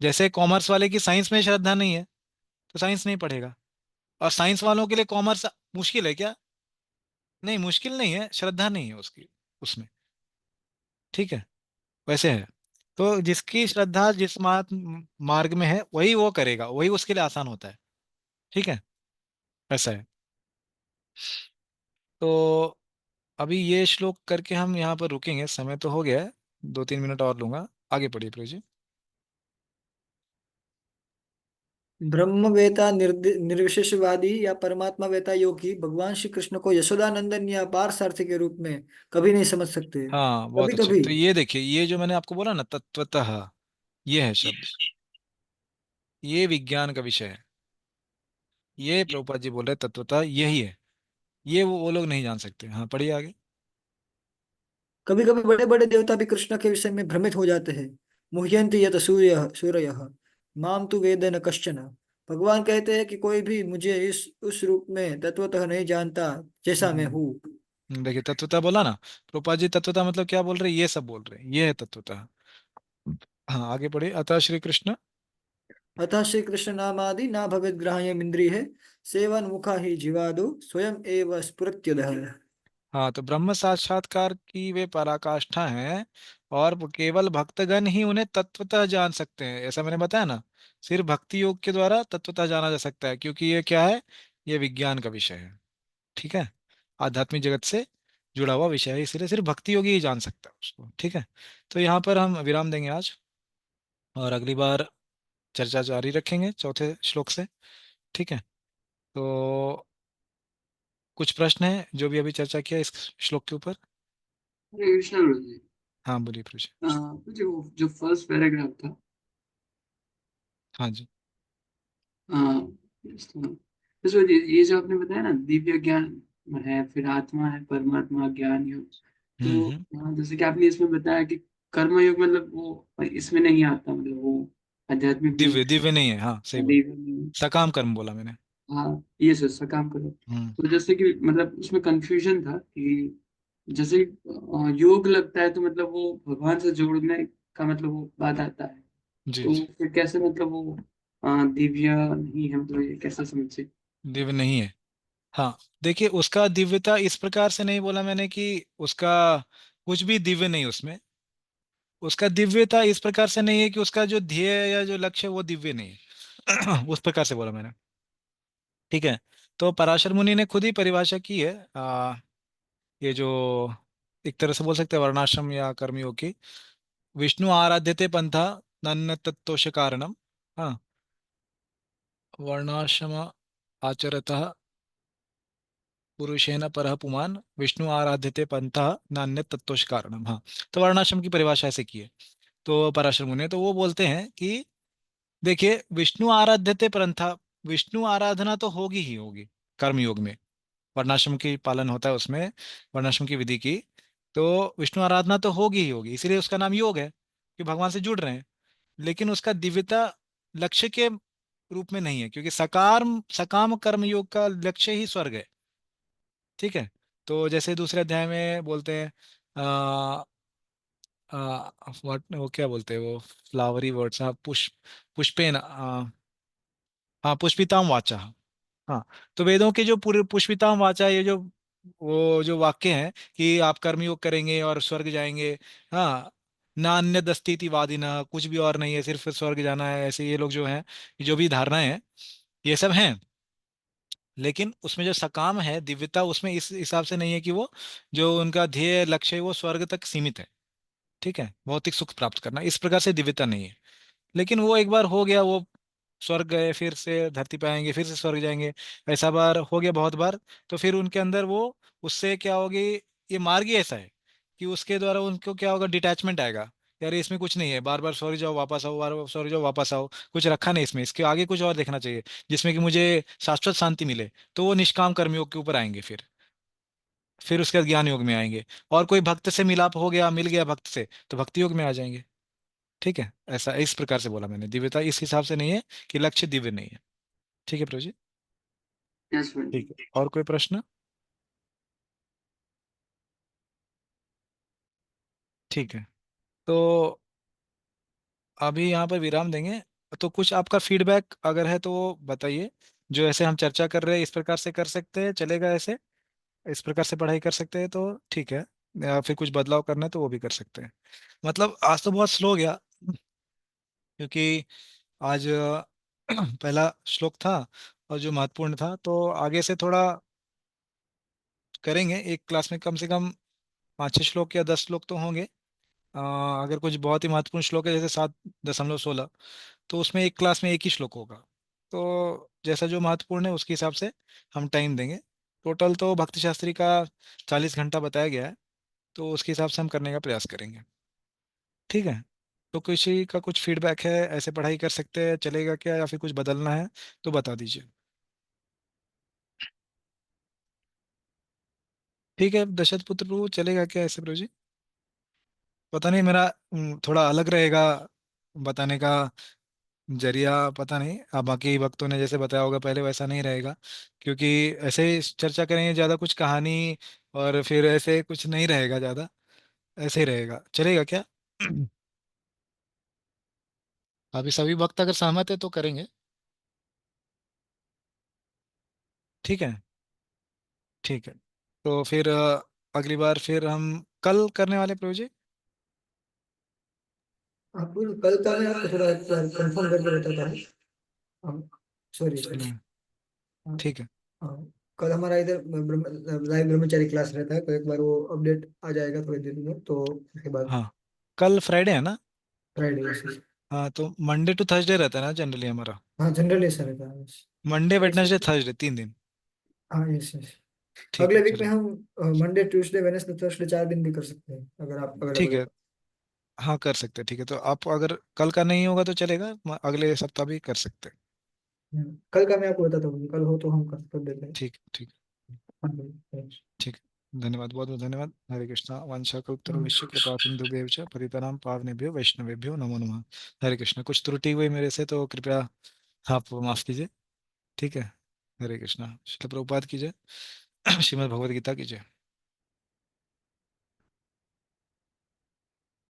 जैसे कॉमर्स वाले की साइंस में श्रद्धा नहीं है, तो साइंस नहीं पढ़ेगा। और साइंस वालों के लिए कॉमर्स मुश्किल है क्या? नहीं, मुश्किल नहीं है, श्रद्धा नहीं है उसकी उसमें। ठीक है, वैसे है। तो जिसकी श्रद्धा जिस मार्ग में है वही वो करेगा, वही उसके लिए आसान होता है। ठीक है, ऐसा है। तो अभी ये श्लोक करके हम यहाँ पर रुकेंगे, समय तो हो गया है, 2-3 मिनट और लूंगा। आगे पढ़िए प्रभु जी। ब्रह्मवेता निर्विशेषवादी या परमात्मा वेता योगी भगवान श्री कृष्ण को यशोदानंदन या पार्थ के रूप में कभी नहीं समझ सकते। हाँ, बहुत कभी अच्छे। कभी तो ये देखिए, ये जो मैंने आपको बोला ना तत्वतः, ये है शब्द, ये विज्ञान का विषय है। ये प्रभुपाद जी बोल रहे हैं तत्वतः यही है, ये वो लोग नहीं जान सकते। हाँ, पढ़िए आगे। कभी कभी बड़े बड़े देवता भी कृष्ण के विषय में भ्रमित हो जाते हैं। मुह्यन्ति यत सूरयः माम तु वेद न कश्चन। भगवान कहते हैं कि कोई भी मुझे इस उस रूप में तत्वतः नहीं जानता जैसा मैं हम्म। हूँ। देखिए, तत्वतः बोला ना प्रभुपाद जी, तत्वतः मतलब क्या बोल रहे हैं? ये सब बोल रहे हैं, ये है तत्वतः। हाँ, आगे पढ़िए। अतः श्री कृष्ण। अतः श्री कृष्ण नामादि ना भवेद ग्राह्यम इंद्रिय सेवन मुखा ही जीवादो स्वयं एव स्फुरत्युदः। हाँ, तो ब्रह्म साक्षात्कार की वे पराकाष्ठा हैं, और वो केवल भक्तगण ही उन्हें तत्वतः जान सकते हैं, ऐसा मैंने बताया ना। सिर्फ भक्ति योग के द्वारा तत्वतः जाना जा सकता है, क्योंकि ये क्या है? ये विज्ञान का विषय है। ठीक है, आध्यात्मिक जगत से जुड़ा हुआ विषय है, इसलिए सिर्फ भक्ति योगी ही जान सकता है उसको। ठीक है, तो यहाँ पर हम विराम देंगे आज, और अगली बार चर्चा जारी रखेंगे चौथे श्लोक से। ठीक है, तो कुछ प्रश्न है जो भी अभी चर्चा किया इस श्लोक के ऊपर? हरे कृष्णा गुरु जी। हाँ, बोलिए प्रभु। मुझे वो जो फर्स्ट पैराग्राफ था, हाँ जी। हाँ, इसमें ये जो आपने बताया ना, दिव्य ज्ञान है, फिर आत्मा है, परमात्मा, ज्ञान योग। तो हम्म। जैसे कि आपने इसमें बताया कि कर्म योग मतलब वो इसमें नहीं आता, मतलब वो आध्यात्मिक नहीं दिव्य दिव्य नहीं है, हाँ सही है, बोला। दिव्य नहीं है। सकाम कर्म बोला मैंने। हाँ ये सकाम कर्म। तो जैसे कि मतलब उसमें कंफ्यूजन था कि जैसे योग लगता है तो मतलब वो भगवान से जोड़ने का मतलब वो बात आता है, जी तो जी। फिर कैसे मतलब वो दिव्य नहीं है, मतलब ये कैसे समझे? दिव्य नहीं है। हाँ, देखिए उसका दिव्यता इस प्रकार से नहीं बोला मैंने कि उसका कुछ भी दिव्य नहीं उसमें। उसका दिव्यता इस प्रकार से नहीं है कि उसका जो ध्येय या जो लक्ष्य है वो दिव्य नहीं है। उस प्रकार से बोला मैंने। ठीक है। तो पराशर मुनि ने खुद ही परिभाषा की है ये जो एक तरह से बोल सकते हैं वर्णाश्रम या कर्मयोग की। विष्णु आराध्यते पंथा नन्न तत्तोष कारणम। हाँ, वर्णाश्रम आचरतः पुरुषेण परः पुमान् विष्णु आराध्यते पंथा नान्य तत्तोष कारणम। हाँ, तो वर्णाश्रम की परिभाषा ऐसे की है। तो पराशर मुनि तो वो बोलते हैं कि देखिए विष्णु आराध्यते पंथा, विष्णु आराधना तो होगी ही होगी कर्मयोग में। वर्णाश्रम की पालन होता है उसमें, वर्णाश्रम की विधि की। तो विष्णु आराधना तो होगी ही होगी, इसीलिए उसका नाम योग है कि भगवान से जुड़ रहे हैं। लेकिन उसका दिव्यता लक्ष्य के रूप में नहीं है, क्योंकि सकाम सकाम कर्म योग का लक्ष्य ही स्वर्ग है। ठीक है। तो जैसे दूसरे अध्याय में बोलते हैं आ, वो क्या बोलते हैं वो फ्लावरी वर्ड्स, हाँ पुष्पेन हाँ पुष्पिताम वाचा। हाँ, तो वेदों के जो पूरे पुष्पिताम वाचा, ये जो वो जो वाक्य हैं कि आप कर्मयोग करेंगे और स्वर्ग जाएंगे। हाँ, ना अन्य दस्तीति वादिना, कुछ भी और नहीं है सिर्फ स्वर्ग जाना है, ऐसे ये लोग जो हैं, जो भी धारणाएं हैं ये सब हैं। लेकिन उसमें जो सकाम है दिव्यता, उसमें इस हिसाब से नहीं है कि वो जो उनका ध्येय लक्ष्य है वो स्वर्ग तक सीमित है। ठीक है, भौतिक सुख प्राप्त करना, इस प्रकार से दिव्यता नहीं है। लेकिन वो एक बार हो गया, वो स्वर्ग गए, फिर से धरती पे आएंगे, फिर से स्वर्ग जाएंगे, ऐसा बार हो गया बहुत बार। तो फिर उनके अंदर वो उससे क्या होगी, ये मार्ग ही ऐसा है कि उसके द्वारा उनको क्या होगा, डिटैचमेंट आएगा। यार ये इसमें कुछ नहीं है, बार बार सॉरी जाओ वापस आओ, बार बार सॉरी जाओ वापस आओ, कुछ रखा नहीं इसमें, इसके आगे कुछ और देखना चाहिए जिसमें कि मुझे शाश्वत शांति मिले। तो वो निष्काम कर्मयोग के ऊपर आएंगे फिर उसके बाद ज्ञान योग में आएंगे। और कोई भक्त से मिलाप हो गया, मिल गया भक्त से, तो भक्ति योग में आ जाएंगे। ठीक है, ऐसा इस प्रकार से बोला मैंने, दिव्यता इस हिसाब से नहीं है कि लक्ष्य दिव्य नहीं है। ठीक है प्रभु जी। Yes ma'am. ठीक है, और कोई प्रश्न? ठीक है, तो अभी यहाँ पर विराम देंगे। तो कुछ आपका फीडबैक अगर है तो वो बताइए। जो ऐसे हम चर्चा कर रहे हैं इस प्रकार से कर सकते हैं, चलेगा ऐसे, इस प्रकार से पढ़ाई कर सकते हैं तो ठीक है। या फिर कुछ बदलाव करना है तो वो भी कर सकते हैं। मतलब आज तो बहुत स्लो गया, क्योंकि आज पहला श्लोक था और जो महत्वपूर्ण था, तो आगे से थोड़ा करेंगे। एक क्लास में कम से कम 5-6 श्लोक या 10 श्लोक तो होंगे। अ, अगर कुछ बहुत ही महत्वपूर्ण श्लोक है जैसे 7.16, तो उसमें एक क्लास में एक ही श्लोक होगा। तो जैसा जो महत्वपूर्ण है उसके हिसाब से हम टाइम देंगे। टोटल तो भक्ति शास्त्री का 40 घंटा बताया गया है, तो उसके हिसाब से हम करने का प्रयास करेंगे। ठीक है। तो किसी का कुछ फीडबैक है, ऐसे पढ़ाई कर सकते हैं चलेगा क्या, या फिर कुछ बदलना है तो बता दीजिए। ठीक है, दशरथ पुत्र प्रभु चलेगा क्या ऐसे प्रभु जी? पता नहीं, मेरा थोड़ा अलग रहेगा बताने का जरिया, पता नहीं। अब बाकी वक्तों ने जैसे बताया होगा पहले वैसा नहीं रहेगा, क्योंकि ऐसे ही चर्चा करेंगे ज़्यादा, कुछ कहानी और फिर ऐसे कुछ नहीं रहेगा ज़्यादा, ऐसे ही रहेगा, चलेगा क्या? अभी सभी वक्त अगर सहमत है तो करेंगे। ठीक है। ठीक है, तो फिर अगली बार फिर हम कल करने वाले प्रोजेक्ट। आप कल का मैं आपको थोड़ा कंफर्म करके बताता हूँ। सॉरी चलो, सॉरी। हाँ। ठीक है। हाँ, कल हमारा इधर लाइव ब्रह्मचारी क्लास रहता है, तो एक बार वो अपडेट आ जाएगा थोड़ी देर में, तो उसके बाद हाँ, कल फ्राइडे है ना? फ्राइडे। हाँ, तो मंडे टू थर्सडे रहता है ना जनरली हमारा। हाँ जनरल ऐसा रहता है बस। मंडे वेडनेसडे थर्सडे 3 दिन। हाँ यस यस। ठीक अगले है, वीक में चलो। हम मंडे ट्यूसडे वेडनेसडे थर्सडे 4 दिन भी कर सकते हैं, अगर आप ठीक अवेलेबल है, हो। हाँ कर सकते हैं। ठीक है, तो आप अगर कल का नहीं होगा तो चलेगा, अगले सप्ताह भी कर सकते हैं। कल का मैं आपको बताता हूँ, कल हो तो हम कर देते हैं। ठीक ठीक। हाँ भाई, thanks। ठीक है, धन्यवाद, बहुत बहुत धन्यवाद। हरे कृष्णा, वंशा कल्पतरु हाँ। विश्व कृपा सिंधुभ्यः च पतितानां पावनेभ्यो वैष्णवेभ्यो नमो नमः। हरे कृष्णा, कुछ त्रुटि हुई मेरे से तो कृपया आप माफ कीजिए। ठीक है। हरे कृष्णा। श्रील प्रभुपाद की जय। श्रीमद् भगवद गीता की जय।